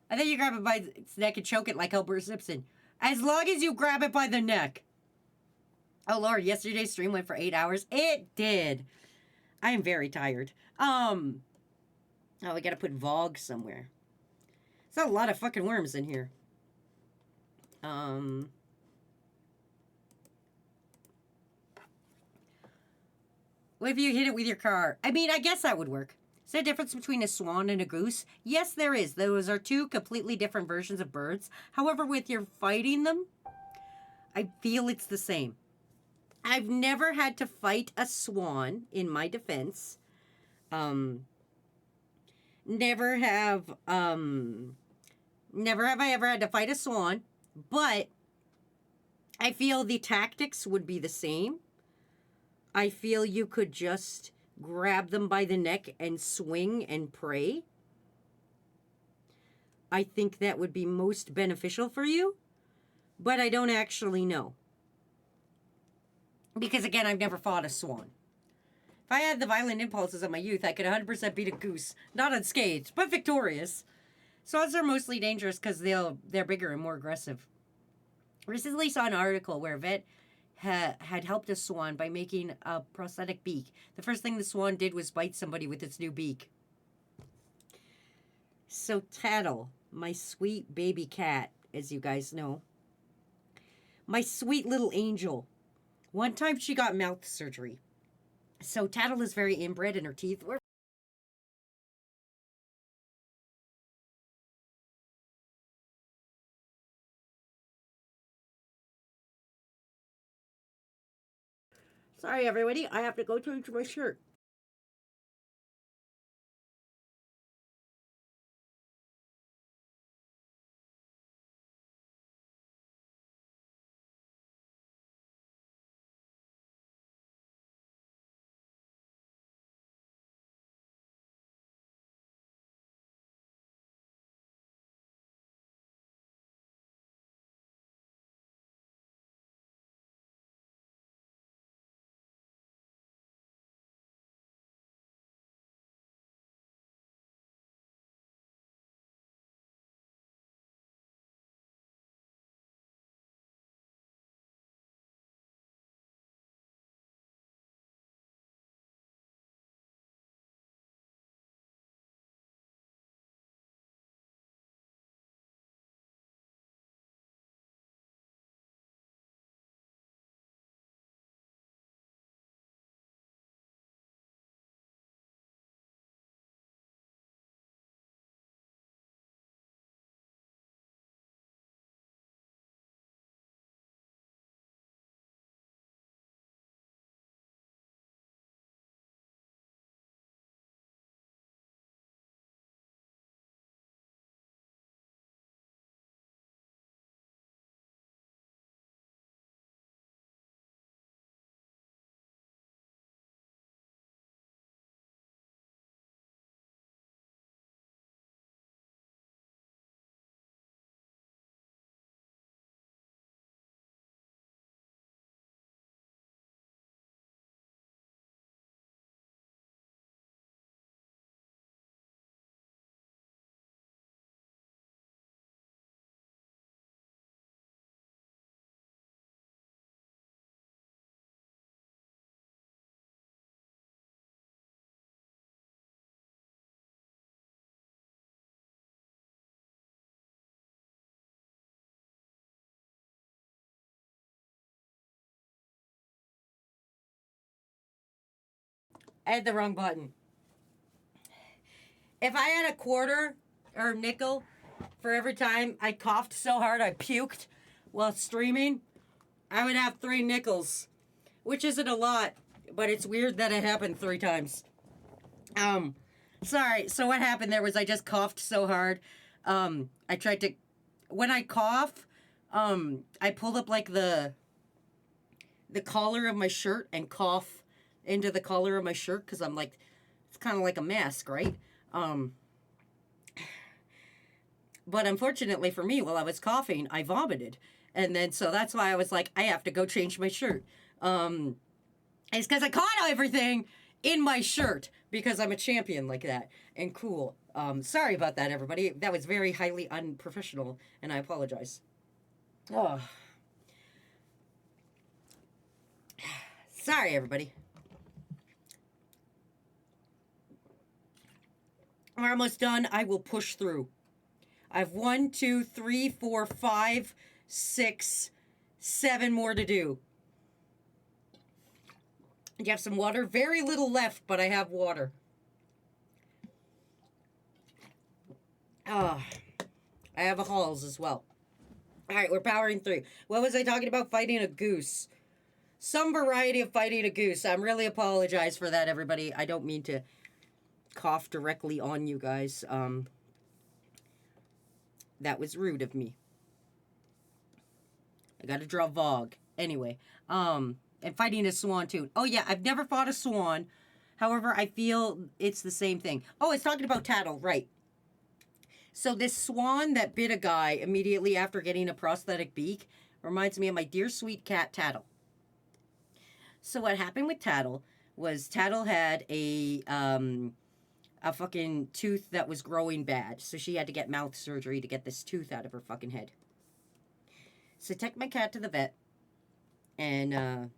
Speaker 3: And then you grab it by its neck and choke it like Albert Simpson. As long as you grab it by the neck. Oh, Lord, yesterday's stream went for 8 hours. It did. I am very tired. Oh, we gotta put Vogue somewhere. There's a lot of fucking worms in here. What if you hit it with your car? I mean, I guess that would work. Is there a difference between a swan and a goose? Yes, there is. Those are two completely different versions of birds. However, with your fighting them, I feel it's the same. I've never had to fight a swan in my defense. Never have I ever had to fight a swan, but I feel the tactics would be the same. I feel you could just grab them by the neck and swing and pray. I think that would be most beneficial for you, but I don't actually know. Because again, I've never fought a swan. If I had the violent impulses of my youth, I could 100% beat a goose. Not unscathed, but victorious. Swans are mostly dangerous because they're bigger and more aggressive. Recently saw an article where a vet had helped a swan by making a prosthetic beak. The first thing the swan did was bite somebody with its new beak. So Tattle, my sweet baby cat, as you guys know, my sweet little angel, one time she got mouth surgery. So Tattle is very inbred and her teeth were Sorry, everybody. I have to go change my shirt. I had the wrong button. If I had a quarter or nickel for every time I coughed so hard I puked while streaming, I would have 3 nickels, which isn't a lot, but it's weird that it happened 3 times. Sorry. So what happened there was I just coughed so hard. I tried to, when I cough, I pulled up like the collar of my shirt and cough into the collar of my shirt because I'm like, it's kind of like a mask, right? But unfortunately for me, while I was coughing, I vomited. And then, so that's why I was like, I have to go change my shirt. It's because I caught everything in my shirt because I'm a champion like that and cool. Sorry about that, everybody. That was very highly unprofessional, and I apologize. Oh. Sorry, everybody. We're almost done. I will push through. I have 1, 2, 3, 4, 5, 6, 7 more to do. You have some water? Very little left, but I have water. I have a Halls as well. All right, we're powering through. What was I talking about? Fighting a goose. Some variety of fighting a goose. I'm really apologize for that, everybody. I don't mean to cough directly on you guys. That was rude of me. I gotta draw Vogue. Anyway, and fighting a swan too. Oh yeah, I've never fought a swan. However, I feel it's the same thing. Oh, it's talking about Tattle, right. So this swan that bit a guy immediately after getting a prosthetic beak reminds me of my dear sweet cat, Tattle. So what happened with Tattle was Tattle had a fucking tooth that was growing bad. So she had to get mouth surgery to get this tooth out of her fucking head. So I take my cat to the vet. And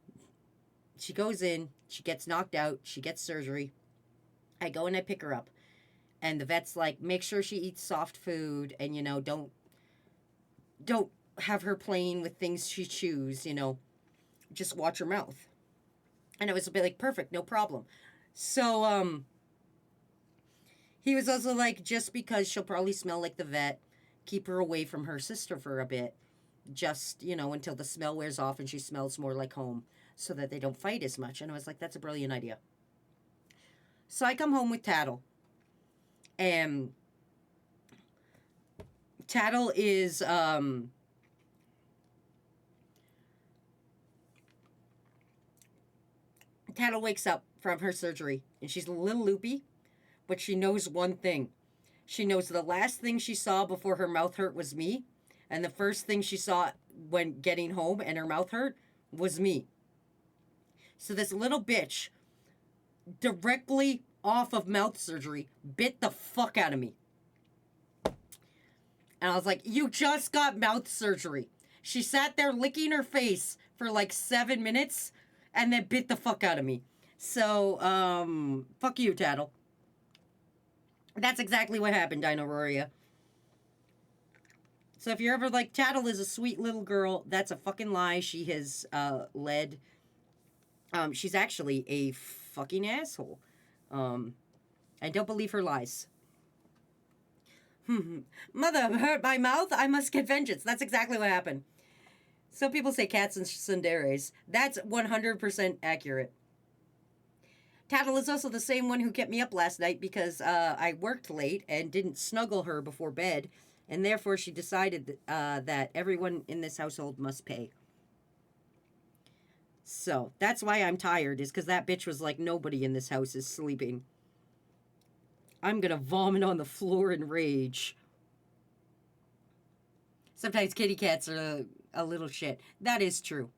Speaker 3: she goes in. She gets knocked out. She gets surgery. I go and I pick her up. And the vet's like, make sure she eats soft food. And, you know, don't have her playing with things she chews, you know. Just watch her mouth. And it was a bit like, perfect, no problem. So, he was also like, just because she'll probably smell like the vet, keep her away from her sister for a bit. Just, you know, until the smell wears off and she smells more like home. So that they don't fight as much. And I was like, that's a brilliant idea. So I come home with Tattle. And Tattle is, Tattle wakes up from her surgery. And she's a little loopy. But she knows one thing. She knows the last thing she saw before her mouth hurt was me. And the first thing she saw when getting home and her mouth hurt was me. So this little bitch, directly off of mouth surgery, bit the fuck out of me. And I was like, you just got mouth surgery. She sat there licking her face for like 7 minutes and then bit the fuck out of me. So, fuck you, Tattle. That's exactly what happened, Dinoauroria. So if you're ever like, Tattle is a sweet little girl, that's a fucking lie. She has led. She's actually a fucking asshole. I don't believe her lies. Mother hurt my mouth. I must get vengeance. That's exactly what happened. Some people say cats and tsunderes. That's 100% accurate. Tattle is also the same one who kept me up last night because I worked late and didn't snuggle her before bed. And therefore she decided that everyone in this household must pay. So, that's why I'm tired, is because that bitch was like, nobody in this house is sleeping. I'm gonna vomit on the floor in rage. Sometimes kitty cats are a little shit. That is true.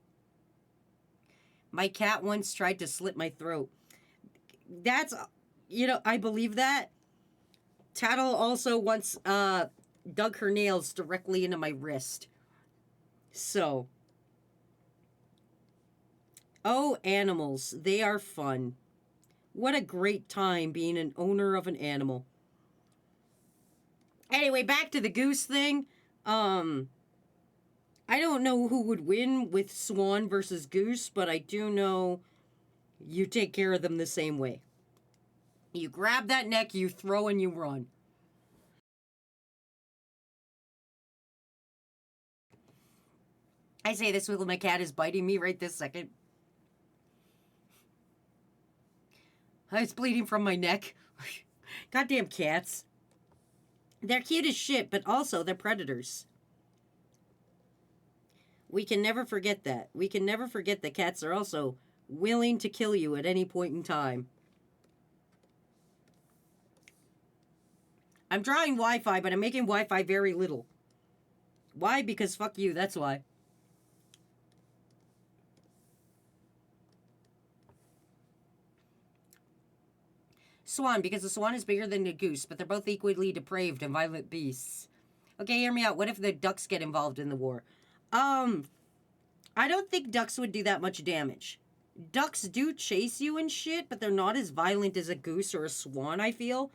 Speaker 3: My cat once tried to slit my throat. That's, you know, I believe that. Tattle also once dug her nails directly into my wrist. So. Oh, animals. They are fun. What a great time being an owner of an animal. Anyway, back to the goose thing. I don't know who would win with swan versus goose, but I do know you take care of them the same way. You grab that neck, you throw, and you run. I say this while my cat is biting me right this second. It's bleeding from my neck. Goddamn cats. They're cute as shit, but also they're predators. We can never forget that. We can never forget that cats are also willing to kill you at any point in time. I'm drawing Wi-Fi, but I'm making Wi-Fi very little. Why? Because fuck you, that's why. Swan, because the swan is bigger than the goose, but they're both equally depraved and violent beasts. Okay, hear me out. What if the ducks get involved in the war? I don't think ducks would do that much damage. Ducks do chase you and shit, but they're not as violent as a goose or a swan, I feel.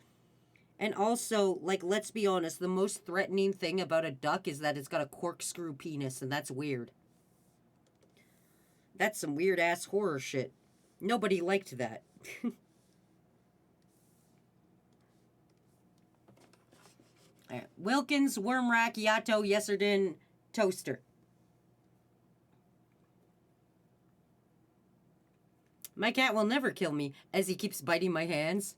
Speaker 3: And also, like, let's be honest, the most threatening thing about a duck is that it's got a corkscrew penis, and that's weird. That's some weird-ass horror shit. Nobody liked that. Right. Wilkins, Wormrack, Yato, Yeserden, Toaster. My cat will never kill me, as he keeps biting my hands.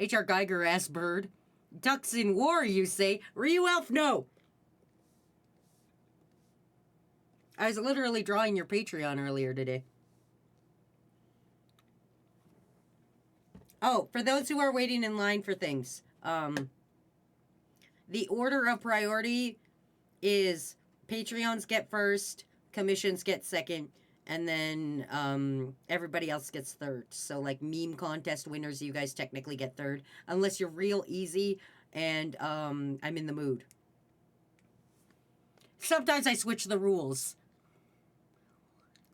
Speaker 3: H.R. Geiger ass bird. Ducks in war, you say? Ryu Elf, no! I was literally drawing your Patreon earlier today. Oh, for those who are waiting in line for things, the order of priority is Patreons get first, commissions get second, and then everybody else gets third. So, like, meme contest winners, you guys technically get third. Unless you're real easy and I'm in the mood. Sometimes I switch the rules.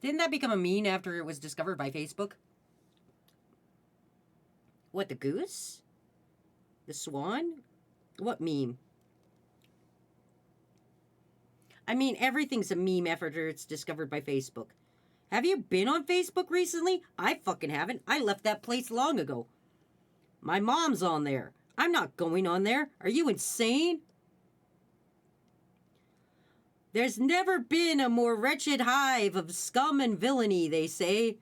Speaker 3: Didn't that become a meme after it was discovered by Facebook? What, the goose? The swan? What meme? I mean, everything's a meme after it's discovered by Facebook. Have you been on Facebook recently? I fucking haven't. I left that place long ago. My mom's on there. I'm not going on there. Are you insane? There's never been a more wretched hive of scum and villainy, they say.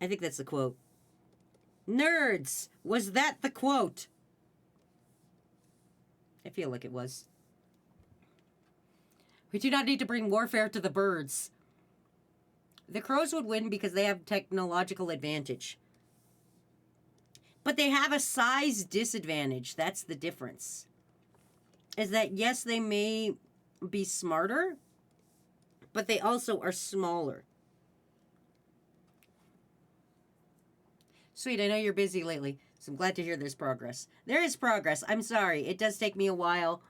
Speaker 3: I think that's the quote. Nerds! Was that the quote? I feel like it was. We do not need to bring warfare to the birds. The crows would win because they have technological advantage. But they have a size disadvantage. That's the difference. Is that, yes, they may be smarter, but they also are smaller. Sweet, I know you're busy lately, so I'm glad to hear there's progress. There is progress. I'm sorry. It does take me a while,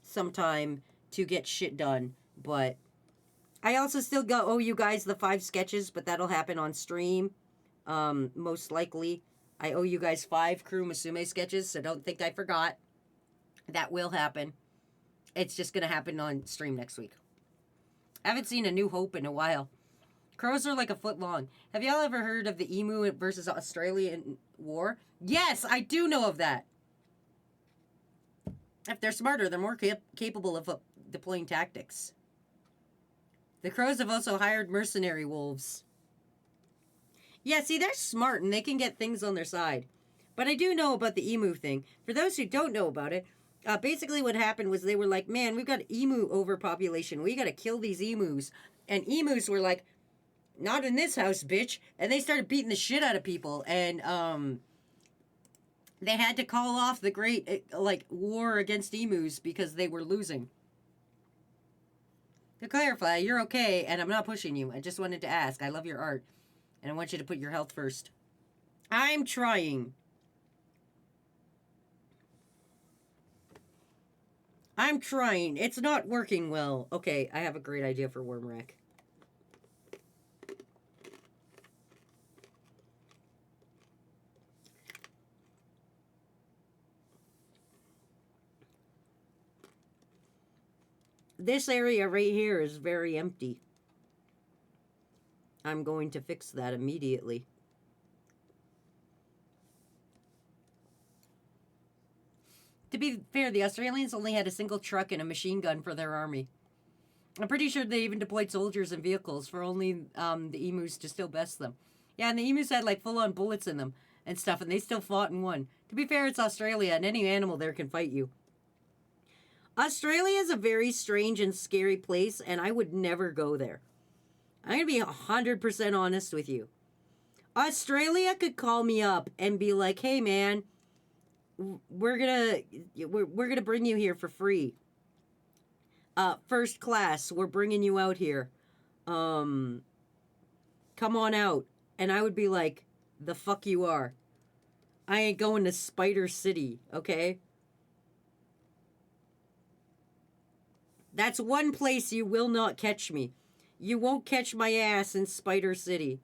Speaker 3: sometime, to get shit done, but I also still owe you guys the 5 sketches, but that'll happen on stream, most likely. I owe you guys 5 Crew Musume sketches, so don't think I forgot. That will happen. It's just gonna happen on stream next week. I haven't seen A New Hope in a while. Crows are like a foot long. Have y'all ever heard of the emu versus Australian war? Yes, I do know of that. If they're smarter, they're more capable of deploying tactics. The crows have also hired mercenary wolves. Yeah, see, they're smart and they can get things on their side. But I do know about the emu thing. For those who don't know about it, basically what happened was they were like, man, we've got emu overpopulation. We got to kill these emus. And emus were like, not in this house, bitch. And they started beating the shit out of people. And they had to call off the great, war against emus because they were losing. To clarify, you're okay, and I'm not pushing you. I just wanted to ask. I love your art, and I want you to put your health first. I'm trying. I'm trying. It's not working well. Okay, I have a great idea for Wormrack. This area right here is very empty. I'm going to fix that immediately. To be fair, the Australians only had a single truck and a machine gun for their army. I'm pretty sure they even deployed soldiers and vehicles for only the emus to still best them. Yeah, and the emus had like full-on bullets in them and stuff, and they still fought and won. To be fair, it's Australia, and any animal there can fight you. Australia is a very strange and scary place, and I would never go there. I'm going to be 100% honest with you. Australia could call me up and be like, hey, man, we're gonna bring you here for free. First class, we're bringing you out here. Come on out. And I would be like, the fuck you are. I ain't going to Spider City, okay? That's one place you will not catch me. You won't catch my ass in Spider City.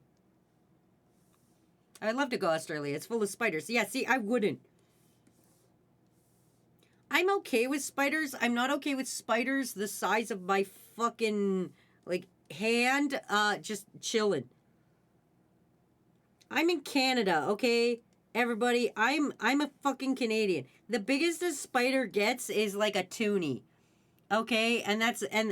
Speaker 3: I'd love to go to Australia. It's full of spiders. Yeah, see, I wouldn't. I'm okay with spiders. I'm not okay with spiders the size of my fucking, like, hand, just chilling. I'm in Canada, okay? Everybody, I'm a fucking Canadian. The biggest a spider gets is like a toonie. Okay? And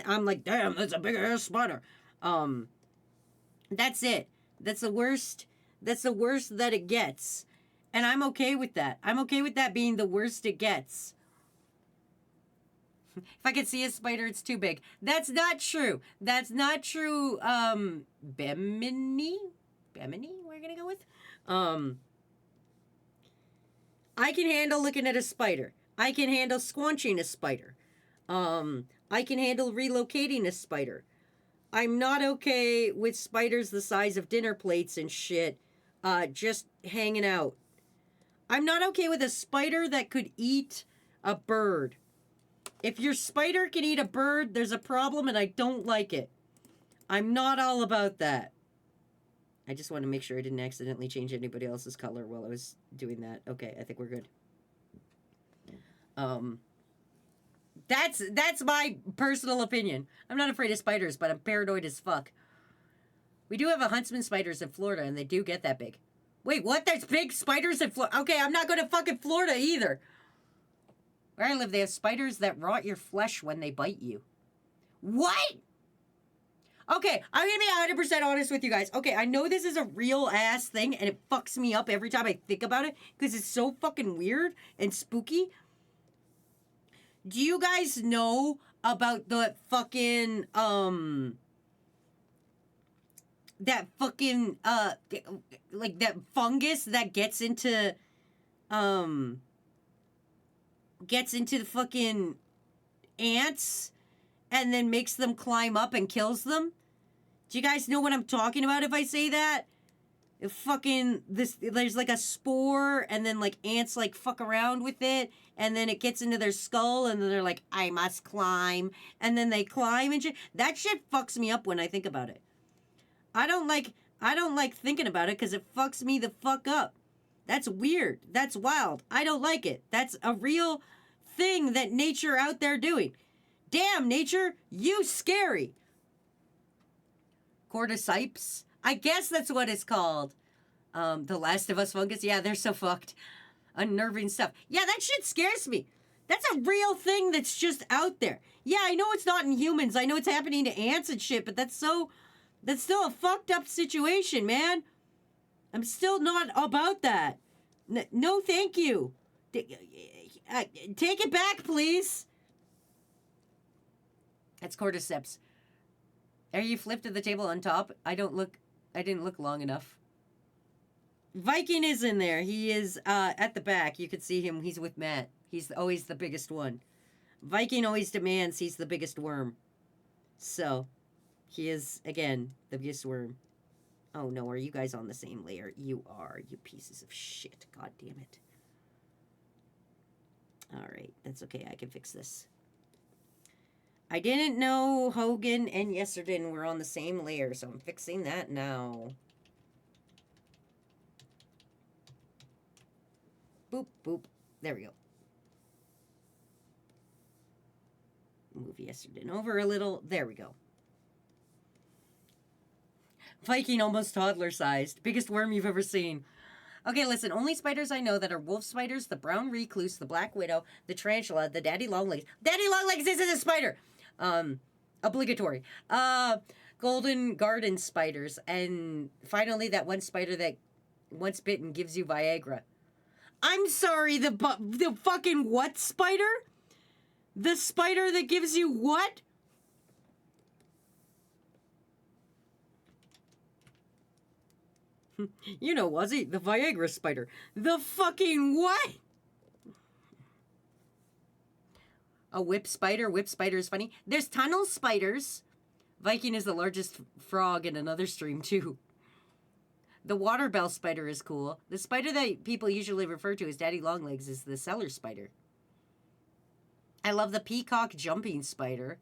Speaker 3: I'm like, damn, that's a big ass spider. That's it. That's the worst that it gets. And I'm okay with that. I'm okay with that being the worst it gets. If I could see a spider, it's too big. That's not true. That's not true. Bemini, we're gonna go with. I can handle looking at a spider. I can handle squanching a spider. I can handle relocating a spider. I'm not okay with spiders the size of dinner plates and shit, just hanging out. I'm not okay with a spider that could eat a bird. If your spider can eat a bird, there's a problem and I don't like it. I'm not all about that. I just want to make sure I didn't accidentally change anybody else's color while I was doing that. Okay, I think we're good. That's my personal opinion. I'm not afraid of spiders, but I'm paranoid as fuck. We do have a huntsman spiders in Florida, and they do get that big. Wait, what? There's big spiders in Florida? Okay, I'm not going to fucking Florida either. Where I live, they have spiders that rot your flesh when they bite you. What? Okay, I'm going to be 100% honest with you guys. Okay, I know this is a real ass thing, and it fucks me up every time I think about it, because it's so fucking weird and spooky. Do you guys know about the fucking, that fucking, like that fungus that gets into the fucking ants and then makes them climb up and kills them? Do you guys know what I'm talking about if I say that? There's like a spore and then like ants like fuck around with it and then it gets into their skull and then they're like, I must climb. And then they climb and shit. That shit fucks me up when I think about it. I don't like thinking about it because it fucks me the fuck up. That's weird. That's wild. I don't like it. That's a real thing that nature out there doing. Damn, nature, you scary. Cordyceps? I guess that's what it's called. The Last of Us fungus. Yeah, they're so fucked. Unnerving stuff. Yeah, that shit scares me. That's a real thing that's just out there. Yeah, I know it's not in humans. I know it's happening to ants and shit, but that's still a fucked up situation, man. I'm still not about that. No, thank you. Take it back, please. That's cordyceps. Are you flipped at the table on top? I didn't look long enough. Viking is in there. He is at the back. You can see him. He's with Matt. He's always the biggest one. Viking always demands he's the biggest worm. So, he is, again, the biggest worm. Oh no, are you guys on the same layer? You are, you pieces of shit. God damn it. Alright, that's okay. I can fix this. I didn't know Hogan and Yesterday were on the same layer, so I'm fixing that now. Boop, boop. There we go. Move Yesterday over a little. There we go. Viking almost toddler-sized. Biggest worm you've ever seen. Okay, listen, only spiders I know that are wolf spiders, the brown recluse, the black widow, the tarantula, the daddy longlegs. Daddy longlegs isn't a spider! Obligatory. Golden garden spiders, and finally that one spider that once bitten gives you Viagra. I'm sorry, the fucking what spider? The spider that gives you what? You know, Wazy, the Viagra spider. The fucking what? A whip spider? Whip spider is funny. There's tunnel spiders. Viking is the largest frog in another stream, too. The water bell spider is cool. The spider that people usually refer to as daddy longlegs is the cellar spider. I love the peacock jumping spider.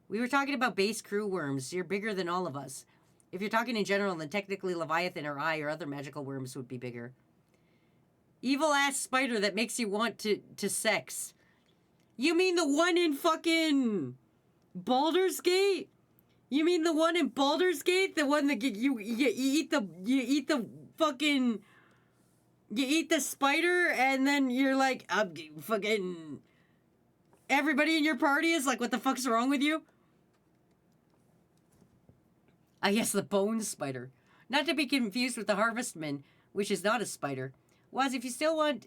Speaker 3: We were talking about base crew worms. You're bigger than all of us. If you're talking in general, then technically Leviathan or I or other magical worms would be bigger. Evil ass spider that makes you want to sex. You mean the one in fucking Baldur's Gate? You mean the one in Baldur's Gate? The one that you eat the fucking you eat the spider and then you're like fucking everybody in your party is like, what the fuck's wrong with you? Ah, yes, the bone spider. Not to be confused with the harvestman, which is not a spider. Was if you still want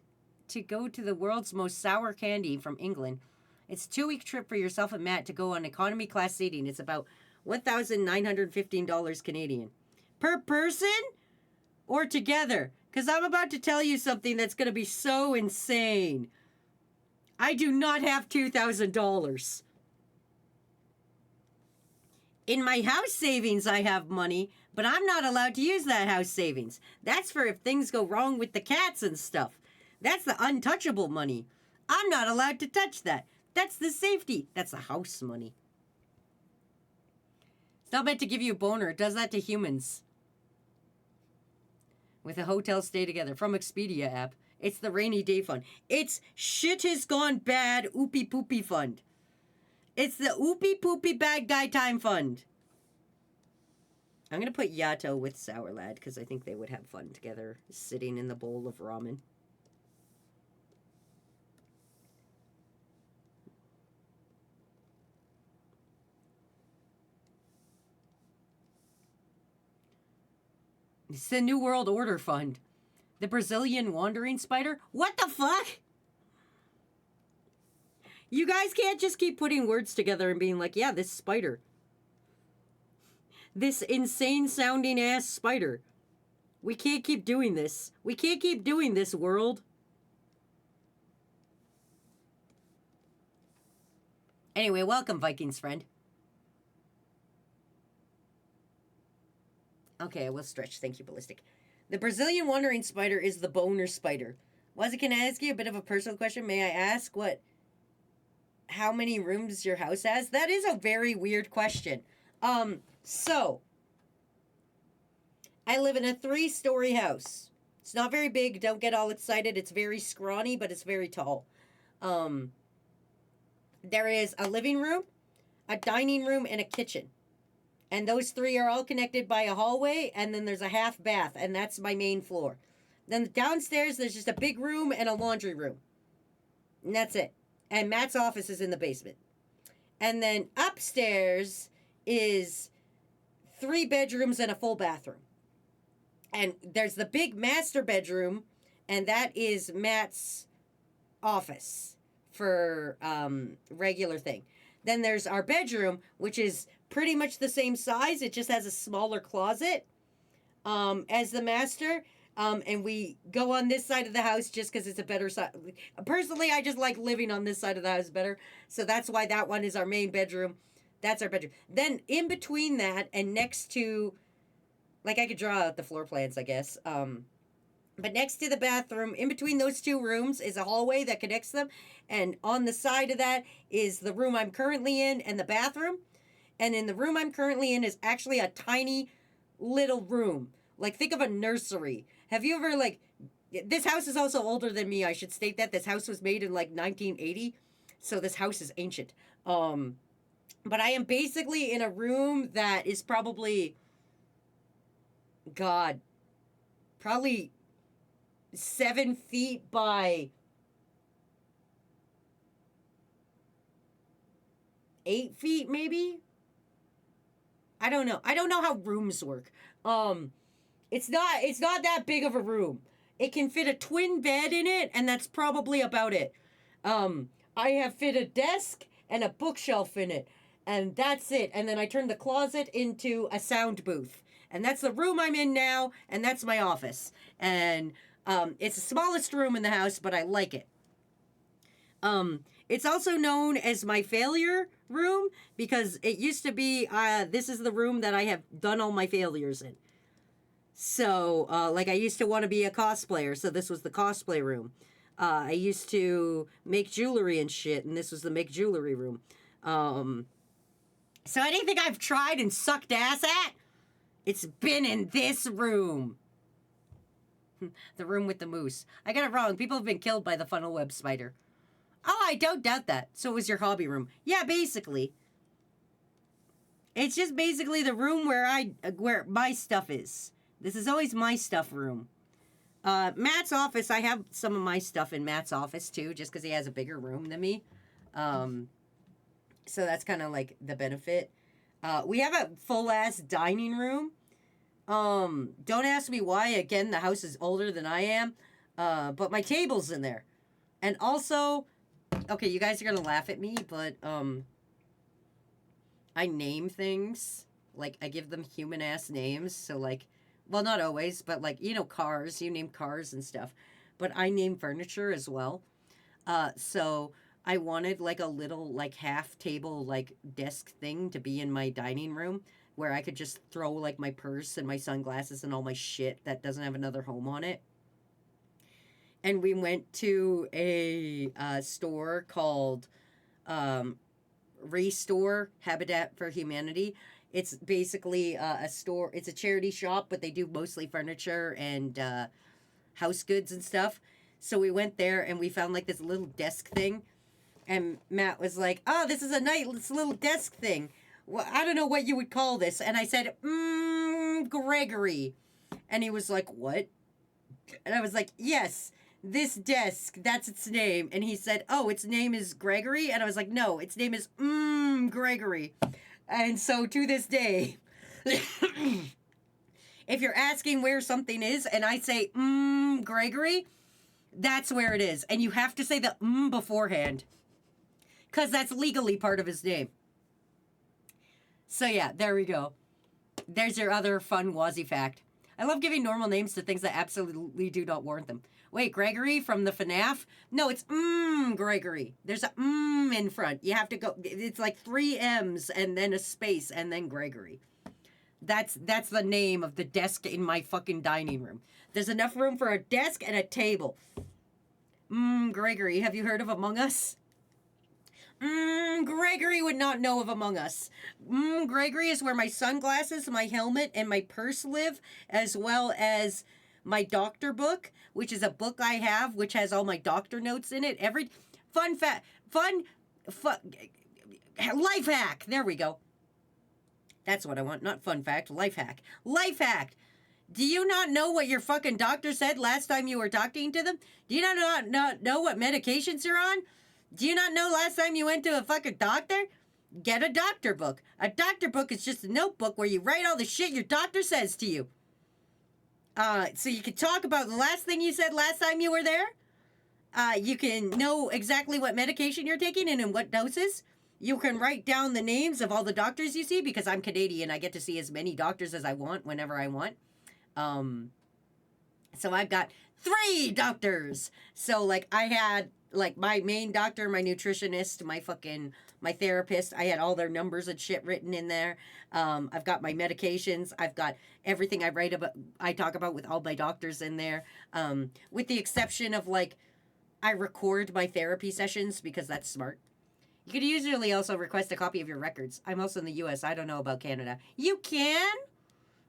Speaker 3: to go to the world's most sour candy from England, it's a 2-week trip for yourself and Matt to go on economy class seating. It's about $1,915 Canadian. Per person? Or together? Because I'm about to tell you something that's going to be so insane. I do not have $2,000. In my house savings, I have money, but I'm not allowed to use that house savings. That's for if things go wrong with the cats and stuff. That's the untouchable money. I'm not allowed to touch that. That's the safety. That's the house money. It's not meant to give you a boner. It does that to humans. With a hotel stay together from Expedia app. It's the rainy day fund. It's shit has gone bad oopie poopy fund. It's the oopie poopy bad guy time fund. I'm going to put Yato with Sour Lad because I think they would have fun together sitting in the bowl of ramen. It's the New World Order fund. The Brazilian wandering spider? What the fuck? You guys can't just keep putting words together and being like, yeah, this spider. This insane sounding ass spider. We can't keep doing this. We can't keep doing this, world. Anyway, welcome, Vikings friend. Okay, I will stretch. Thank you, Ballistic. The Brazilian wandering spider is the boner spider. Wazy, can I ask you a bit of a personal question? May I ask how many rooms your house has? That is a very weird question. So, I live in a 3-story house. It's not very big. Don't get all excited. It's very scrawny, but it's very tall. There is a living room, a dining room, and a kitchen. And those 3 are all connected by a hallway, and then there's a half bath, and that's my main floor. Then downstairs, there's just a big room and a laundry room. And that's it. And Matt's office is in the basement. And then upstairs is 3 bedrooms and a full bathroom. And there's the big master bedroom, and that is Matt's office for regular thing. Then there's our bedroom, which is pretty much the same size. It just has a smaller closet as the master. And we go on this side of the house just because it's a better side. Personally, I just like living on this side of the house better. So that's why that one is our main bedroom. That's our bedroom. Then in between that and next to, like I could draw out the floor plans, I guess. But next to the bathroom, in between those 2 rooms is a hallway that connects them. And on the side of that is the room I'm currently in and the bathroom. And in the room I'm currently in is actually a tiny little room. Like, think of a nursery. Have you ever, like, this house is also older than me. I should state that. This house was made in, like, 1980. So this house is ancient. But I am basically in a room that is probably, God, probably 7 feet by 8 feet, maybe. I don't know. I don't know how rooms work. It's not that big of a room. It can fit a twin bed in it, and that's probably about it. I have fit a desk and a bookshelf in it, and that's it. And then I turned the closet into a sound booth. And that's the room I'm in now, and that's my office. And it's the smallest room in the house, but I like it. It's also known as my failure room because it used to be, this is the room that I have done all my failures in. So, like, I used to want to be a cosplayer, so this was the cosplay room. I used to make jewelry and shit, and this was the make jewelry room. So anything I've tried and sucked ass at, it's been in this room. The room with the moose. I got it wrong. People have been killed by the funnel web spider. Oh, I don't doubt that. So it was your hobby room. Yeah, basically. It's just basically the room where my stuff is. This is always my stuff room. Matt's office, I have some of my stuff in Matt's office too, just because he has a bigger room than me. So that's kind of like the benefit. We have a full-ass dining room. Don't ask me why. Again, the house is older than I am. But my table's in there. And also, okay, you guys are gonna laugh at me, but, I name things. Like, I give them human-ass names. So, like, well, not always, but, like, you know, cars. You name cars and stuff. But I name furniture as well. So I wanted, like, a little, like, half-table, like, desk thing to be in my dining room where I could just throw, like, my purse and my sunglasses and all my shit that doesn't have another home on it. And we went to a store called Restore Habitat for Humanity. It's basically a store. It's a charity shop, but they do mostly furniture and house goods and stuff. So we went there and we found like this little desk thing. And Matt was like, "Oh, this is a nice little desk thing. Well, I don't know what you would call this." And I said, Gregory. And he was like, "What?" And I was like, "Yes. This desk, that's its name." And he said, "Oh, its name is Gregory?" And I was like, "No, its name is Gregory." And so to this day, if you're asking where something is and I say, Gregory, that's where it is. And you have to say the beforehand. Because that's legally part of his name. So yeah, there we go. There's your other fun Wazy fact. I love giving normal names to things that absolutely do not warrant them. Wait, Gregory from the FNAF? No, it's Gregory. There's a in front. You have to go. It's like 3 M's and then a space and then Gregory. That's the name of the desk in my fucking dining room. There's enough room for a desk and a table. Gregory. Have you heard of Among Us? Gregory would not know of Among Us. Gregory is where my sunglasses, my helmet, and my purse live, as well as my doctor book, which is a book I have, which has all my doctor notes in it. Every life hack. There we go. That's what I want. Not fun fact. Life hack. Life hack. Do you not know what your fucking doctor said last time you were talking to them? Do you not know what medications you're on? Do you not know last time you went to a fucking doctor? Get a doctor book. A doctor book is just a notebook where you write all the shit your doctor says to you. So you can talk about the last thing you said last time you were there. You can know exactly what medication you're taking and in what doses. You can write down the names of all the doctors you see, because I'm Canadian. I get to see as many doctors as I want whenever I want. So I've got 3 doctors. So, like, I had, like, my main doctor, my nutritionist, my therapist. I had all their numbers and shit written in there. I've got my medications. I've got everything I talk about with all my doctors in there. With the exception of, like, I record my therapy sessions because that's smart. You could usually also request a copy of your records. I'm also in the US. I don't know about Canada. You can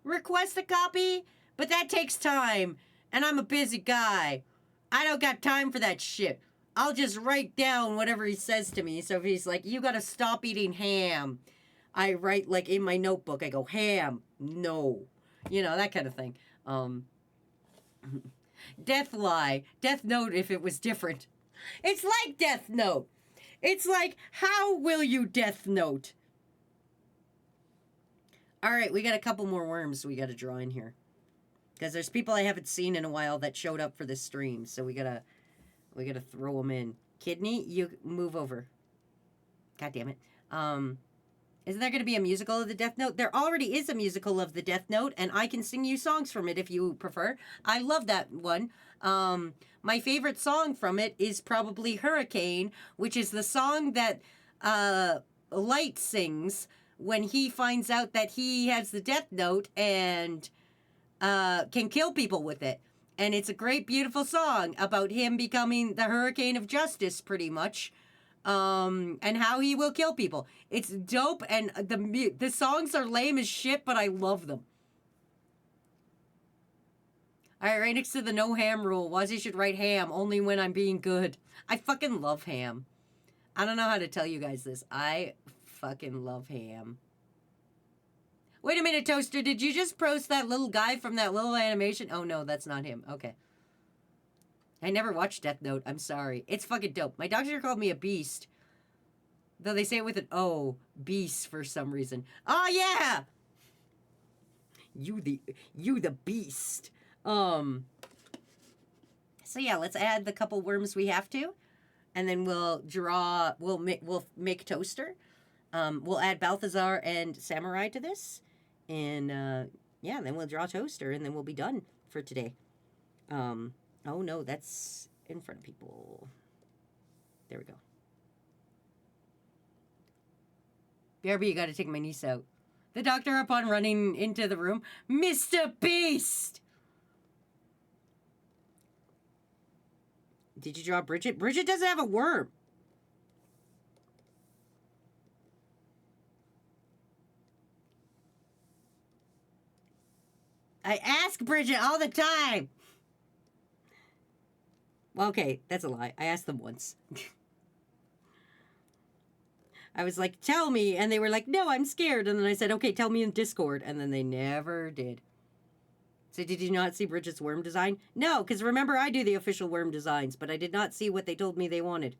Speaker 3: request a copy, but that takes time. And I'm a busy guy. I don't got time for that shit. I'll just write down whatever he says to me. So if he's like, "You gotta stop eating ham," I write, like, in my notebook, I go, "Ham, no." You know, that kind of thing. Deathfly. Death Note if it was different. It's like Death Note. It's like, how will you Death Note? All right, we got a couple more worms we got to draw in here. Because there's people I haven't seen in a while that showed up for this stream. So we gotta throw them in. Kidney, you move over. God damn it. Isn't there going to be a musical of the Death Note? There already is a musical of the Death Note, and I can sing you songs from it if you prefer. I love that one. My favorite song from it is probably Hurricane, which is the song that Light sings when he finds out that he has the Death Note and can kill people with it. And it's a great, beautiful song about him becoming the Hurricane of Justice, pretty much. And how he will kill people. It's dope, and the songs are lame as shit, but I love them. Alright, right next to the no ham rule, Wazy should write ham only when I'm being good. I fucking love ham. I don't know how to tell you guys this. I fucking love ham. Wait a minute, Toaster, did you just post that little guy from that little animation? Oh no, that's not him. Okay. I never watched Death Note. I'm sorry. It's fucking dope. My doctor called me a beast. Though they say it with an O. Beast for some reason. Oh, yeah! You the beast. So yeah, let's add the couple worms we have to. And then we'll make Toaster. We'll add Balthazar and Samurai to this. And, yeah, then we'll draw Toaster, and then we'll be done for today. Oh no, that's in front of people. There we go. BRB, you gotta take my niece out. The doctor, upon running into the room, Mr. Beast! Did you draw Bridget? Bridget doesn't have a worm. I ask Bridget all the time. Well, okay, that's a lie. I asked them once. I was like, tell me. And they were like, no, I'm scared. And then I said, okay, tell me in Discord. And then they never did. So did you not see Bridget's worm design? No, because remember, I do the official worm designs, but I did not see what they told me they wanted.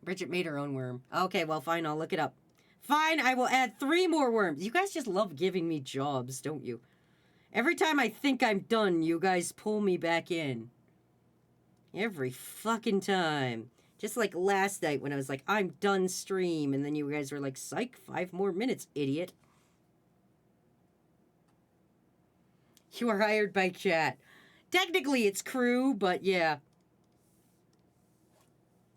Speaker 3: Bridget made her own worm. Okay, well, fine, I'll look it up. Fine, I will add 3 more worms. You guys just love giving me jobs, don't you? Every time I think I'm done, you guys pull me back in. Every fucking time. Just like last night when I was like, I'm done stream. And then you guys were like, psych, 5 more minutes, idiot. You are hired by chat. Technically, it's crew, but yeah.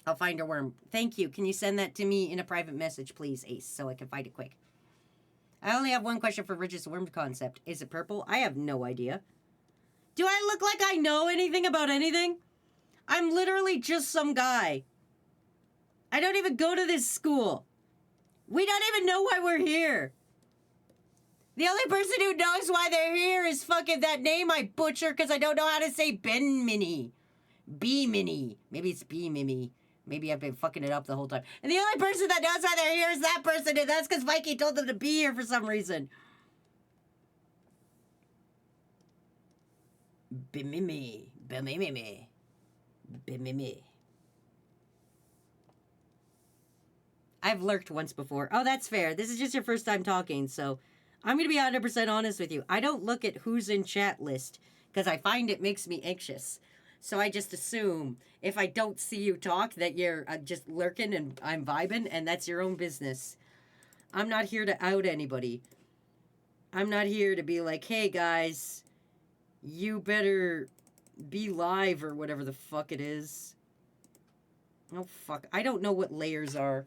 Speaker 3: I'll find a worm. Thank you. Can you send that to me in a private message, please, Ace, so I can find it quick? I only have one question for Bridget's worm concept. Is it purple? I have no idea. Do I look like I know anything about anything? I'm literally just some guy. I don't even go to this school. We don't even know why we're here. The only person who knows why they're here is fucking that name I butcher because I don't know how to say Ben Mini. B-Mini. Maybe it's B-Mimi. Maybe I've been fucking it up the whole time. And the only person that knows why they're here is that person, and that's because Mikey told them to be here for some reason. Bimimi. Bimimi. Bimimi. I've lurked once before. Oh, that's fair. This is just your first time talking, so I'm going to be 100% honest with you. I don't look at who's in chat list because I find it makes me anxious. So I just assume if I don't see you talk that you're just lurking and I'm vibing, and that's your own business. I'm not here to out anybody. I'm not here to be like, hey guys, you better be live or whatever the fuck it is. Oh fuck, I don't know what layers are.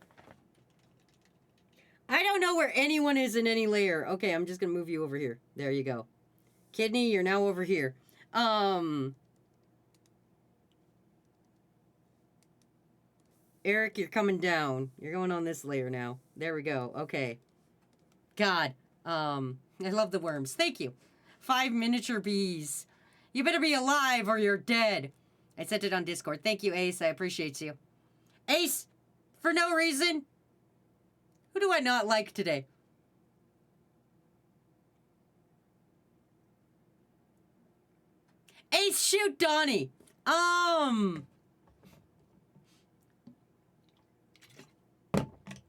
Speaker 3: I don't know where anyone is in any layer. Okay, I'm just gonna move you over here. There you go. Kidney, you're now over here. Eric, you're coming down. You're going on this layer now. There we go. Okay. God. I love the worms. Thank you. 5 miniature bees. You better be alive or you're dead. I sent it on Discord. Thank you, Ace. I appreciate you. Ace, for no reason. Who do I not like today? Ace, shoot Donnie.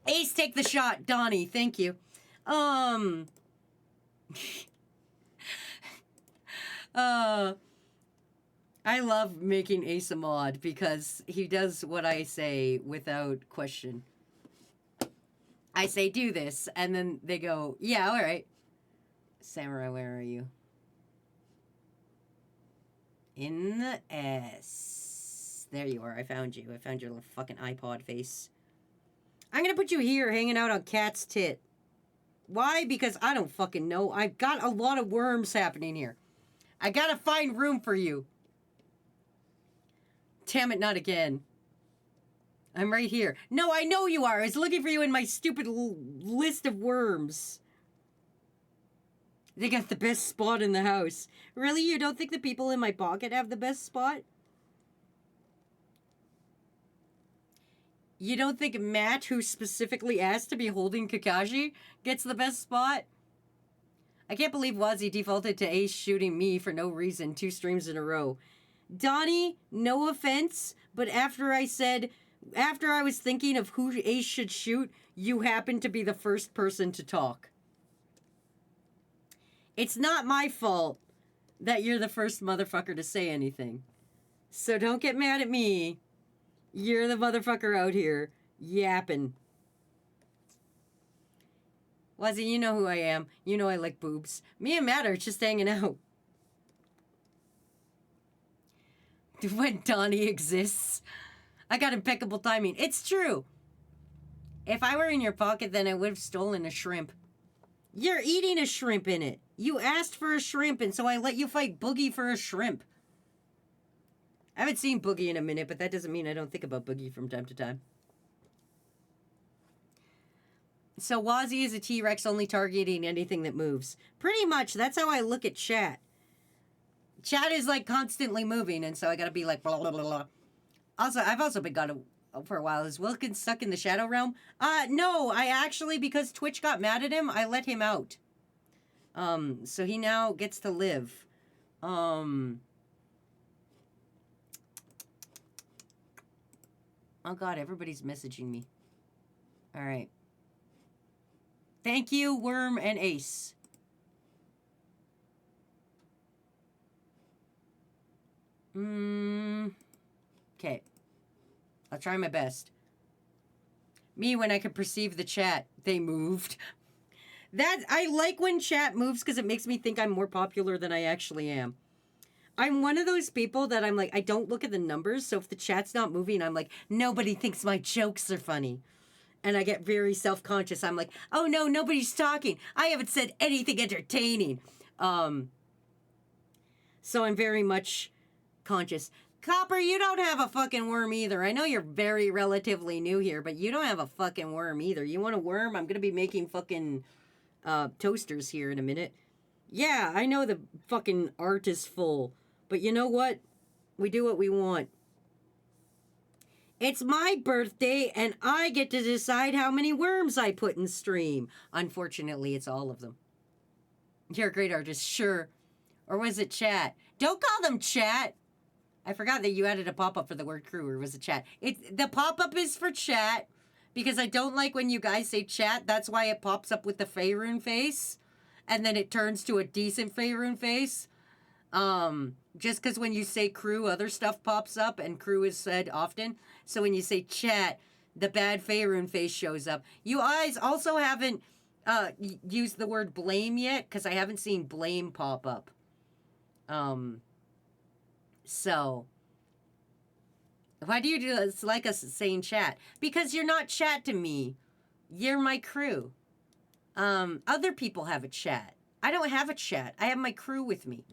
Speaker 3: Ace, take the shot. Donnie, thank you. I love making Ace a mod because he does what I say without question. I say, do this, and then they go, yeah, all right. Samurai, where are you? In the S. There you are. I found you. I found your little fucking iPod face. I'm gonna put you here hanging out on Cat's tit. Why? Because I don't fucking know. I've got a lot of worms happening here. I gotta find room for you. Damn it, not again. I'm right here. No, I know you are. I was looking for you in my stupid list of worms. They got the best spot in the house. Really? You don't think the people in my pocket have the best spot? You don't think Matt, who specifically asked to be holding Kakashi, gets the best spot? I can't believe Wazy defaulted to Ace shooting me for no reason 2 streams in a row. Donnie, no offense, but after I was thinking of who Ace should shoot, you happened to be the first person to talk. It's not my fault that you're the first motherfucker to say anything. So don't get mad at me. You're the motherfucker out here yapping. Wazy, you know who I am. You know I like boobs. Me and Matt are just hanging out. When Donnie exists. I got impeccable timing. It's true. If I were in your pocket, then I would have stolen a shrimp. You're eating a shrimp in it. You asked for a shrimp, and so I let you fight Boogie for a shrimp. I haven't seen Boogie in a minute, but that doesn't mean I don't think about Boogie from time to time. So Wazy is a T-Rex only targeting anything that moves. Pretty much, that's how I look at chat. Chat is like constantly moving, and so I gotta be like blah blah blah blah. Also, I've also been gone for a while. Is Wilkins stuck in the Shadow Realm? No, I actually, because Twitch got mad at him, I let him out. So he now gets to live. Oh god, everybody's messaging me. Alright. Thank you, Worm and Ace. Okay. I'll try my best. Me, when I could perceive the chat, they moved. I like when chat moves because it makes me think I'm more popular than I actually am. I'm one of those people that I'm like, I don't look at the numbers, so if the chat's not moving, I'm like, nobody thinks my jokes are funny. And I get very self-conscious. I'm like, oh no, nobody's talking. I haven't said anything entertaining. So I'm very much conscious. Copper, you don't have a fucking worm either. I know you're very relatively new here, but you don't have a fucking worm either. You want a worm? I'm gonna be making fucking toasters here in a minute. Yeah, I know the fucking art is full, but you know what? We do what we want. It's my birthday, and I get to decide how many worms I put in stream. Unfortunately, it's all of them. You're a great artist, sure. Or was it chat? Don't call them chat. I forgot that you added a pop-up for the word crew, or was it chat? The pop-up is for chat, because I don't like when you guys say chat. That's why it pops up with the Faerun face, and then it turns to a decent Faerun face. Just because when you say crew, other stuff pops up, and crew is said often. So when you say chat, the bad Faerun face shows up. You guys also haven't used the word blame yet, because I haven't seen blame pop up. So, why do you do this like us saying chat? Because you're not chat to me. You're my crew. Other people have a chat. I don't have a chat. I have my crew with me.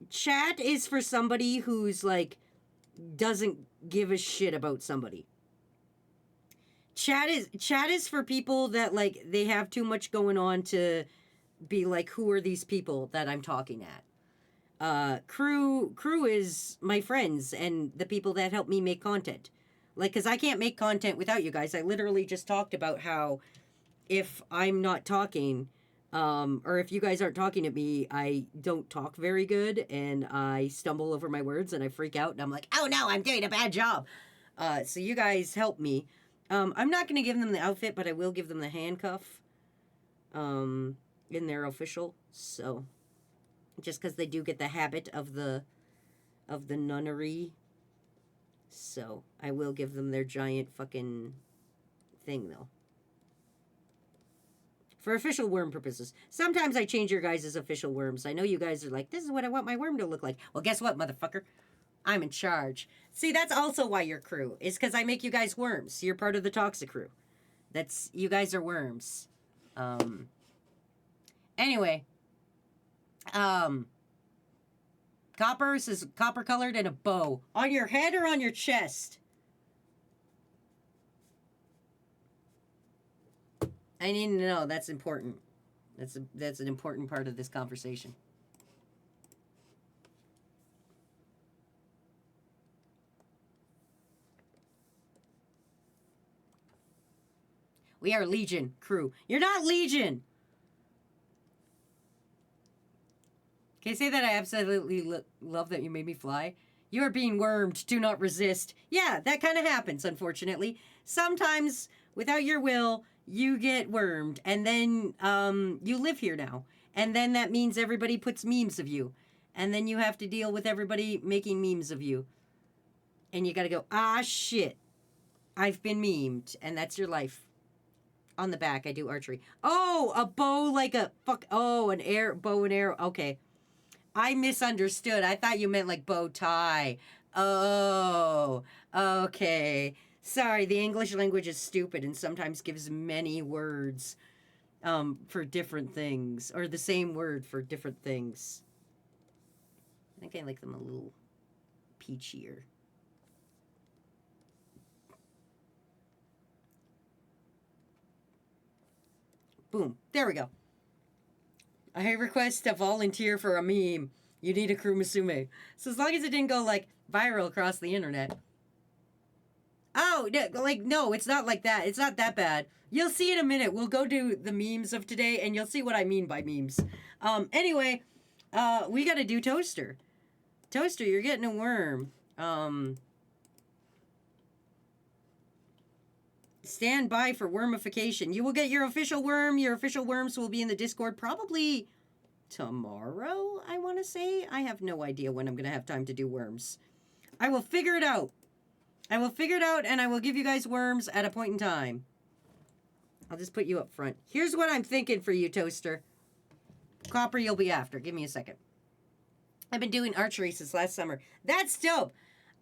Speaker 3: Chat is for somebody who's like, doesn't give a shit about somebody. Chat is for people that like, they have too much going on to be like, who are these people that I'm talking at? Crew is my friends and the people that help me make content. Like, because I can't make content without you guys. I literally just talked about how if I'm not talking, Or if you guys aren't talking to me, I don't talk very good and I stumble over my words and I freak out and I'm like, oh no, I'm doing a bad job. So you guys help me. I'm not going to give them the outfit, but I will give them the handcuff in their official. So just because they do get the habit of the nunnery. So I will give them their giant fucking thing though. For official worm purposes. Sometimes I change your guys' official worms. I know you guys are like, this is what I want my worm to look like. Well, guess what, motherfucker? I'm in charge. See, that's also why you're crew. Is because I make you guys worms. You're part of the toxic crew. You guys are worms. Anyway. Coppers is copper colored and a bow. On your head or on your chest? I need to know. That's important. That's an important part of this conversation. We are Legion crew. You're not Legion. Can I say that I absolutely love that you made me fly? You are being wormed. Do not resist. Yeah, that kind of happens, unfortunately. Sometimes, without your will, you get wormed. And then you live here now. And then that means everybody puts memes of you. And then you have to deal with everybody making memes of you. And you gotta go, ah, shit. I've been memed. And that's your life. On the back, I do archery. Oh, a bow like a... Oh, bow and arrow. Okay. I misunderstood. I thought you meant like bow tie. Oh, okay. Sorry, the English language is stupid and sometimes gives many words for different things, or the same word for different things. I think I like them a little peachier. Boom. There we go. I request a volunteer for a meme. You need a crew Musume. So as long as it didn't go, like, viral across the internet. Oh, no, it's not like that. It's not that bad. You'll see in a minute. We'll go do the memes of today, and you'll see what I mean by memes. Anyway, we gotta do Toaster. Toaster, you're getting a worm. Stand by for wormification. You will get your official worm. Your official worms will be in the Discord probably tomorrow, I want to say. I have no idea when I'm going to have time to do worms. I will figure it out. I will figure it out, and I will give you guys worms at a point in time. I'll just put you up front. Here's what I'm thinking for you, Toaster. Copper, you'll be after. Give me a second. I've been doing archery since last summer. That's dope.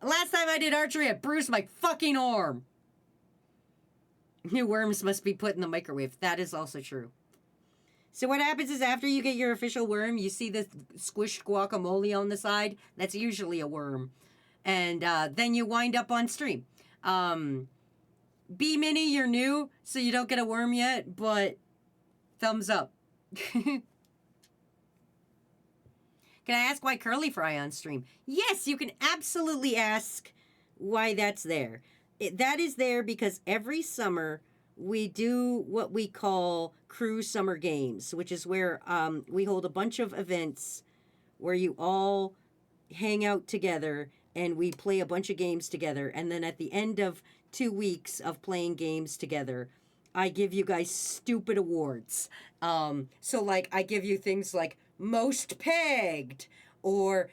Speaker 3: Last time I did archery, I bruised my fucking arm. New worms must be put in the microwave. That is also true. So what happens is after you get your official worm, you see the squished guacamole on the side. That's usually a worm. And then you wind up on stream. B-Mini, you're new, so you don't get a worm yet, but thumbs up. Can I ask why Curly Fry on stream? Yes, you can absolutely ask why that's there. That is there because every summer we do what we call Crew Summer Games, which is where we hold a bunch of events where you all hang out together and we play a bunch of games together. And then at the end of 2 weeks of playing games together, I give you guys stupid awards. So, like, I give you things like most pegged or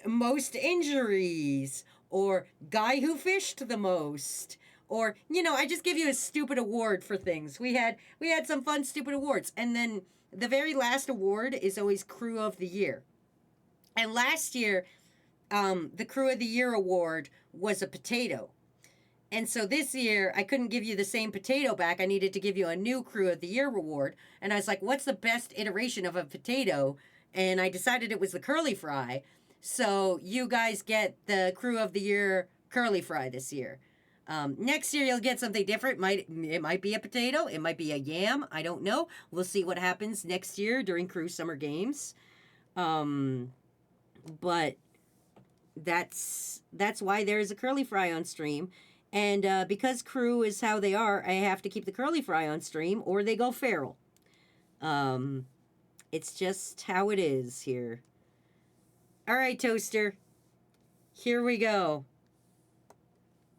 Speaker 3: most injuries or guy who fished the most, or, you know, I just give you a stupid award for things. We had some fun stupid awards. And then the very last award is always Crew of the Year. And last year, the Crew of the Year award was a potato. And so this year, I couldn't give you the same potato back. I needed to give you a new Crew of the Year award. And I was like, what's the best iteration of a potato? And I decided it was the curly fry. So you guys get the Crew of the Year curly fry this year. Next year you'll get something different. It might be a potato. It might be a yam. I don't know. We'll see what happens next year during Crew Summer Games. But that's why there is a curly fry on stream. And because Crew is how they are, I have to keep the curly fry on stream or they go feral. It's just how it is here. All right, toaster. Here we go.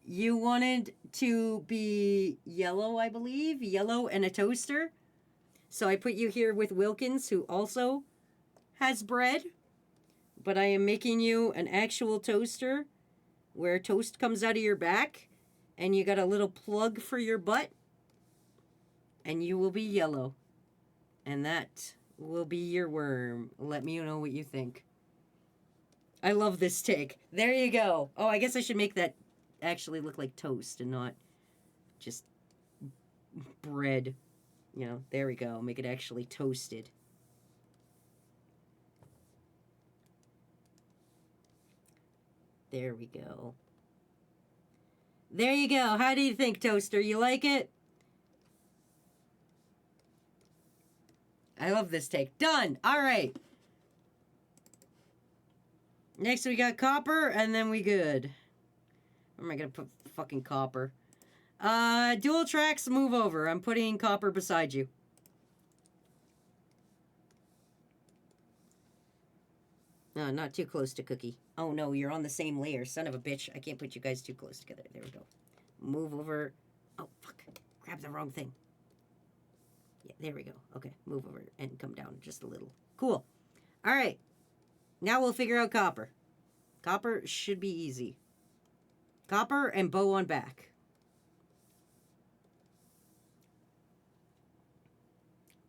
Speaker 3: You wanted to be yellow, I believe. Yellow and a toaster. So I put you here with Wilkins, who also has bread. But I am making you an actual toaster where toast comes out of your back. And you got a little plug for your butt. And you will be yellow. And that will be your worm. Let me know what you think. I love this take. There you go. Oh, I guess I should make that actually look like toast and not just bread. You know, there we go. Make it actually toasted. There we go. There you go. How do you think, toaster? You like it? I love this take. Done. All right. Next we got copper, and then we good. Where am I going to put fucking copper? Dual tracks, move over. I'm putting copper beside you. No, not too close to Cookie. Oh, no, you're on the same layer. Son of a bitch. I can't put you guys too close together. There we go. Move over. Oh, fuck. Grab the wrong thing. Yeah, there we go. Okay, move over and come down just a little. Cool. All right. Now we'll figure out copper. Copper should be easy. Copper and bow on back.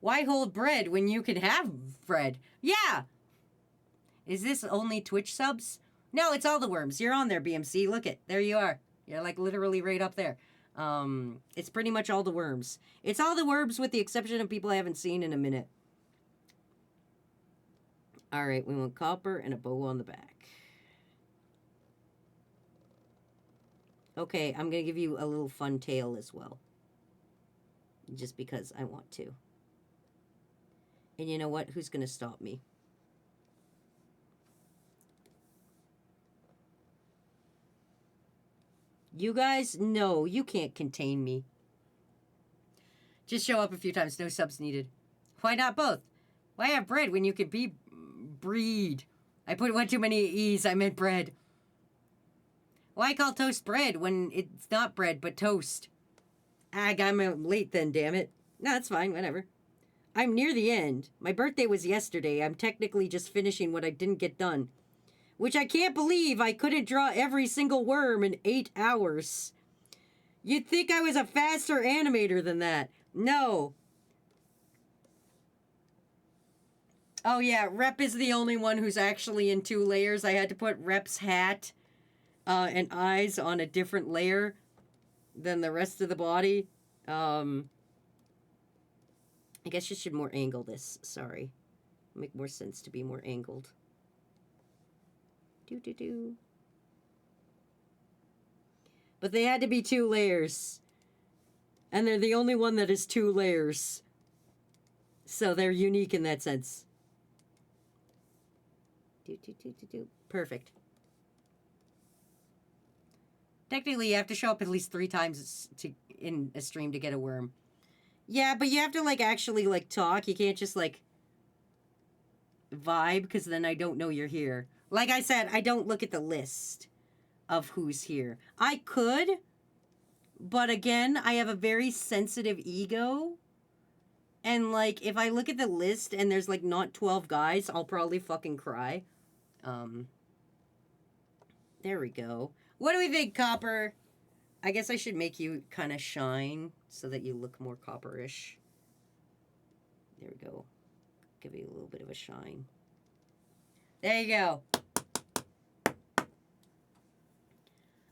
Speaker 3: Why hold bread when you can have bread? Yeah! Is this only Twitch subs? No, it's all the worms. You're on there, BMC. Look it. There you are. You're like literally right up there. It's pretty much all the worms. It's all the worms with the exception of people I haven't seen in a minute. All right, we want copper and a bow on the back. Okay, I'm going to give you a little fun tail as well. Just because I want to. And you know what? Who's going to stop me? You guys? No, you can't contain me. Just show up a few times. No subs needed. Why not both? Why have bread when you could be breed? I put one too many E's. I meant bread. Why call toast bread when it's not bread but toast? I got late then, damn it. No, that's fine. Whatever. I'm near the end. My birthday was yesterday. I'm technically just finishing what I didn't get done. Which I can't believe I couldn't draw every single worm in 8 hours. You'd think I was a faster animator than that. No. Oh yeah, Rep is the only one who's actually in 2 layers. I had to put Rep's hat and eyes on a different layer than the rest of the body. I guess you should more angle this. Sorry. Make more sense to be more angled. Do. But they had to be 2 layers. And they're the only one that is 2 layers. So they're unique in that sense. Do. Perfect. Technically, you have to show up at least 3 times in a stream to get a worm. Yeah, but you have to, like, actually, like, talk. You can't just, like, vibe, because then I don't know you're here. Like I said, I don't look at the list of who's here. I could, but again, I have a very sensitive ego. And, like, if I look at the list and there's, like, not 12 guys, I'll probably fucking cry. There we go. What do we think, Copper? I guess I should make you kind of shine so that you look more copperish. There we go. Give you a little bit of a shine. There you go.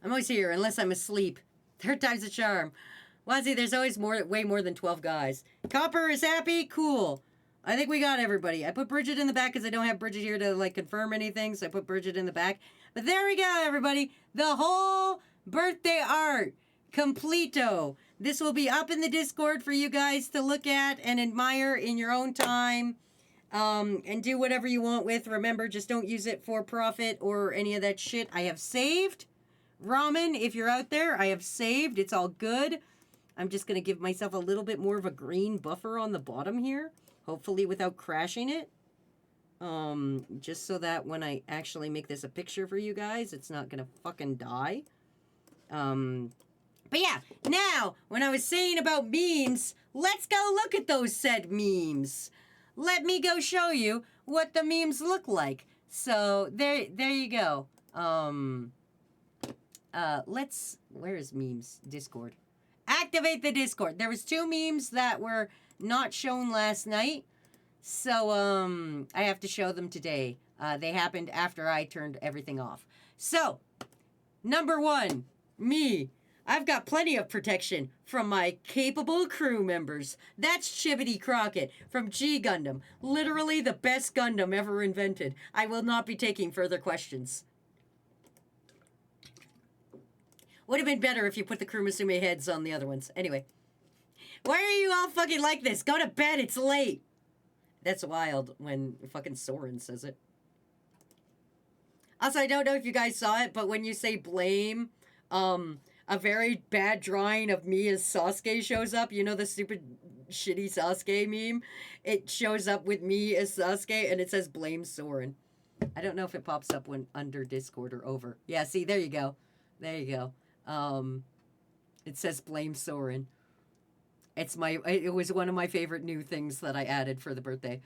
Speaker 3: I'm always here unless I'm asleep. 3rd time's a charm. Wazy, there's always way more than 12 guys. Copper is happy? Cool. I think we got everybody. I put Bridget in the back because I don't have Bridget here to, like, confirm anything, so I put Bridget in the back. But there we go, everybody. The whole birthday art. Completo. This will be up in the Discord for you guys to look at and admire in your own time. And do whatever you want with. Remember, just don't use it for profit or any of that shit. I have saved. Ramen, if you're out there, I have saved. It's all good. I'm just going to give myself a little bit more of a green buffer on the bottom here, hopefully without crashing it. Just so that when I actually make this a picture for you guys, it's not going to fucking die. But yeah, now, when I was saying about memes, let's go look at those said memes. Let me go show you what the memes look like. So, there you go. Where is memes? Discord. Activate the Discord. There was 2 memes that were not shown last night. So, I have to show them today. They happened after I turned everything off. So, number 1, me. I've got plenty of protection from my capable crew members. That's Chibbity Crockett from G Gundam. Literally the best Gundam ever invented. I will not be taking further questions. Would have been better if you put the Crew Musume heads on the other ones. Anyway. Why are you all fucking like this? Go to bed, it's late. That's wild when fucking Soren says it. Also, I don't know if you guys saw it, but when you say blame, a very bad drawing of me as Sasuke shows up. You know the stupid, shitty Sasuke meme? It shows up with me as Sasuke, and it says blame Soren. I don't know if it pops up when under Discord or over. Yeah, see, there you go. There you go. It says blame Soren. It was one of my favorite new things that I added for the birthday.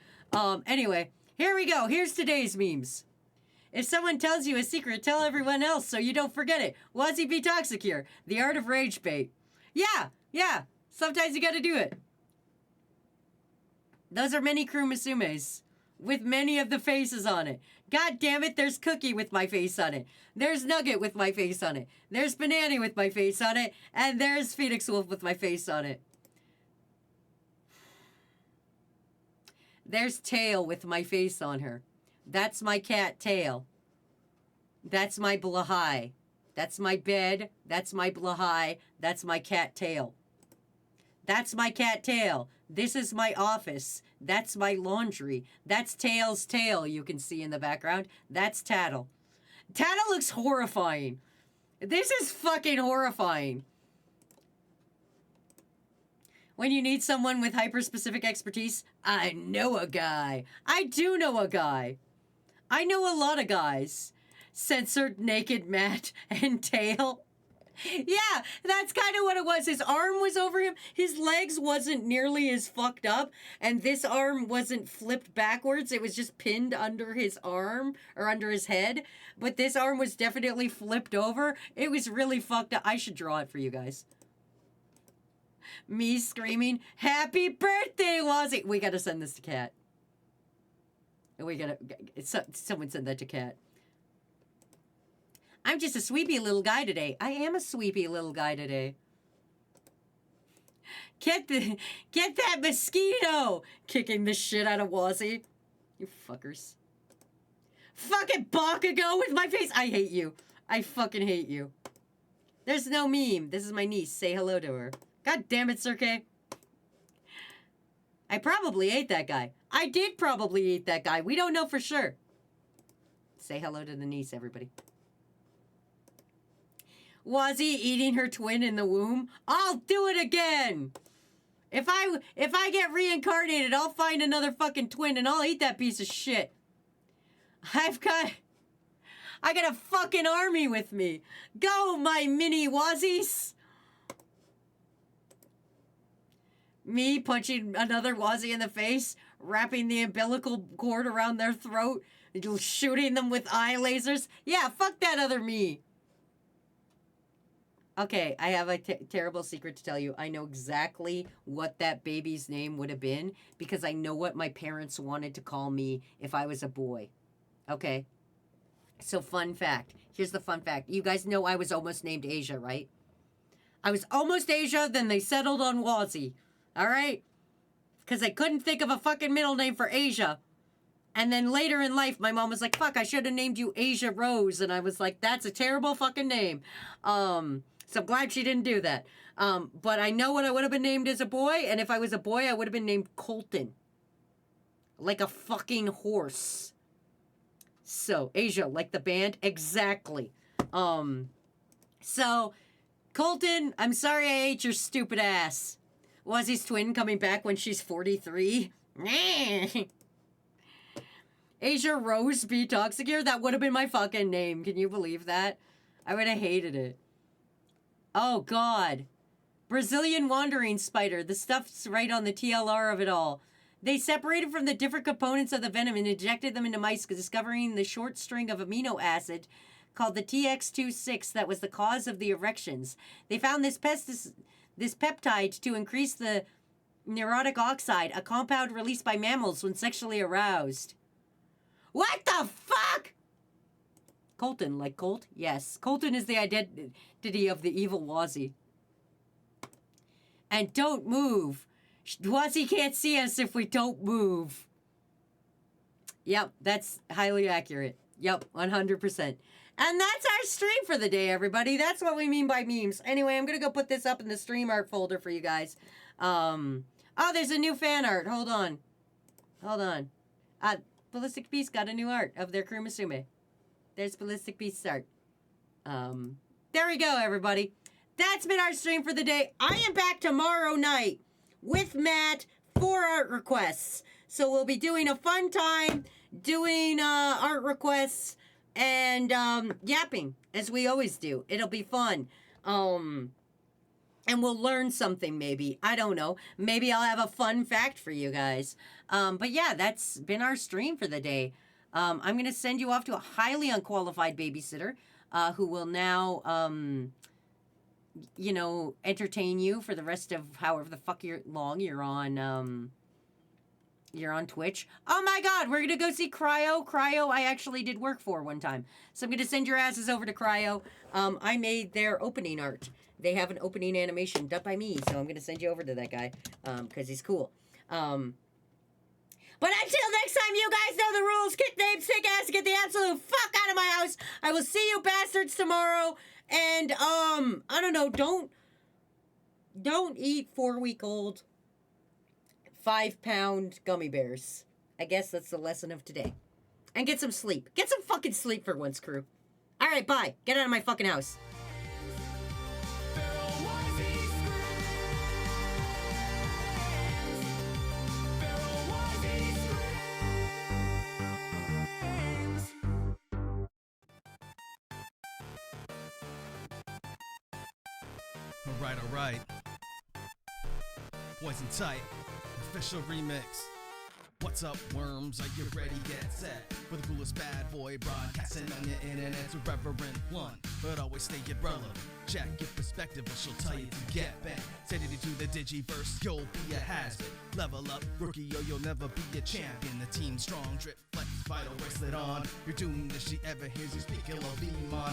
Speaker 3: Anyway, here we go. Here's today's memes. If someone tells you a secret, tell everyone else so you don't forget it. Wazy be toxic here. The art of rage bait. Yeah. Sometimes you gotta do it. Those are many Crew Musumes with many of the faces on it. God damn it, there's Cookie with my face on it. There's Nugget with my face on it. There's Banana with my face on it. And there's Phoenix Wolf with my face on it. There's Tail with my face on her. That's my cat Tail. That's my Blahai. That's my bed. That's my Blahai. That's my cat Tail. That's my cat Tail. This is my office. That's my laundry. That's Tail's tail you can see in the background. That's Tattle. Tattle looks horrifying. This is fucking horrifying. When you need someone with hyper-specific expertise, I know a guy. I do know a guy. I know a lot of guys. Censored naked Matt and Tail. Yeah, that's kind of what it was. His arm was over him. His legs wasn't nearly as fucked up. And this arm wasn't flipped backwards. It was just pinned under his arm or under his head. But this arm was definitely flipped over. It was really fucked up. I should draw it for you guys. Me screaming, "Happy birthday, Wazy!" We gotta send this to Kat. Someone send that to Kat. I'm just a sweepy little guy today. I am a sweepy little guy today. Get that mosquito! Kicking the shit out of Wazy. You fuckers. Fucking Bakugo with my face. I hate you. I fucking hate you. There's no meme. This is my niece. Say hello to her. God damn it, Sirke. I probably ate that guy. I did probably eat that guy. We don't know for sure. Say hello to the niece, everybody. Wazy eating her twin in the womb. I'll do it again. If I get reincarnated, I'll find another fucking twin and I'll eat that piece of shit. I got a fucking army with me. Go, my mini Wazzies. Me punching another Wazy in the face, wrapping the umbilical cord around their throat, shooting them with eye lasers. Yeah, fuck that other me. Okay, I have a terrible secret to tell you. I know exactly what that baby's name would have been because I know what my parents wanted to call me if I was a boy. Okay? So, fun fact. Here's the fun fact. You guys know I was almost named Asia, right? I was almost Asia, then they settled on Wazy. All right? Because I couldn't think of a fucking middle name for Asia. And then later in life, my mom was like, fuck, I should have named you Asia Rose. And I was like, that's a terrible fucking name. So I'm glad she didn't do that. But I know what I would have been named as a boy. And if I was a boy, I would have been named Colton. Like a fucking horse. So, Asia, like the band? Exactly. So, Colton, I'm sorry I ate your stupid ass. Wazy's twin coming back when she's 43. Asia Rose B. Toxic here? That would have been my fucking name. Can you believe that? I would have hated it. Oh, God. Brazilian wandering spider. The stuff's right on the TLR of it all. They separated from the different components of the venom and injected them into mice, discovering the short string of amino acid called the TX26 that was the cause of the erections. They found this peptide to increase the neurotic oxide, a compound released by mammals when sexually aroused. What the fuck? Colton, like Colt? Yes. Colton is the identity of the evil Wazy. And don't move. Wazy can't see us if we don't move. Yep, that's highly accurate. Yep, 100%. And that's our stream for the day, everybody. That's what we mean by memes. Anyway, I'm going to go put this up in the stream art folder for you guys. Oh, there's a new fan art. Hold on. Ballistic Beast got a new art of their Kurumasume. There's Ballistic Beast's art. There we go, everybody. That's been our stream for the day. I am back tomorrow night with Matt for art requests. So we'll be doing a fun time, doing art requests, and yapping, as we always do. It'll be fun. And we'll learn something, maybe. I don't know. Maybe I'll have a fun fact for you guys. But yeah, that's been our stream for the day. I'm going to send you off to a highly unqualified babysitter who will now, entertain you for the rest of however the fuck you're on Twitch. Oh my God, we're going to go see Cryo. Cryo, I actually did work for one time. So I'm going to send your asses over to Cryo. I made their opening art. They have an opening animation done by me, so I'm going to send you over to that guy because he's cool. But until next time, you guys know the rules. Kick names, kick ass, get the absolute fuck out of my house. I will see you bastards tomorrow. And, I don't know, don't eat 4-week-old 5-pound gummy bears. I guess that's the lesson of today. And get some sleep. Get some fucking sleep for once, crew. All right, bye. Get out of my fucking house.
Speaker 1: All right. Poison Tight, official remix. What's up, worms? Are you ready? Get set for the coolest bad boy broadcasting on your internet's irreverent one, but always stay relevant. Check your perspective, or she'll tell you to get back. Set it into the digiverse, you'll be a hazard. Level up, rookie, or you'll never be a champion. The team strong, drip, flex, vital bracelet on. You're doomed if she ever hears you speak, it'll be mon.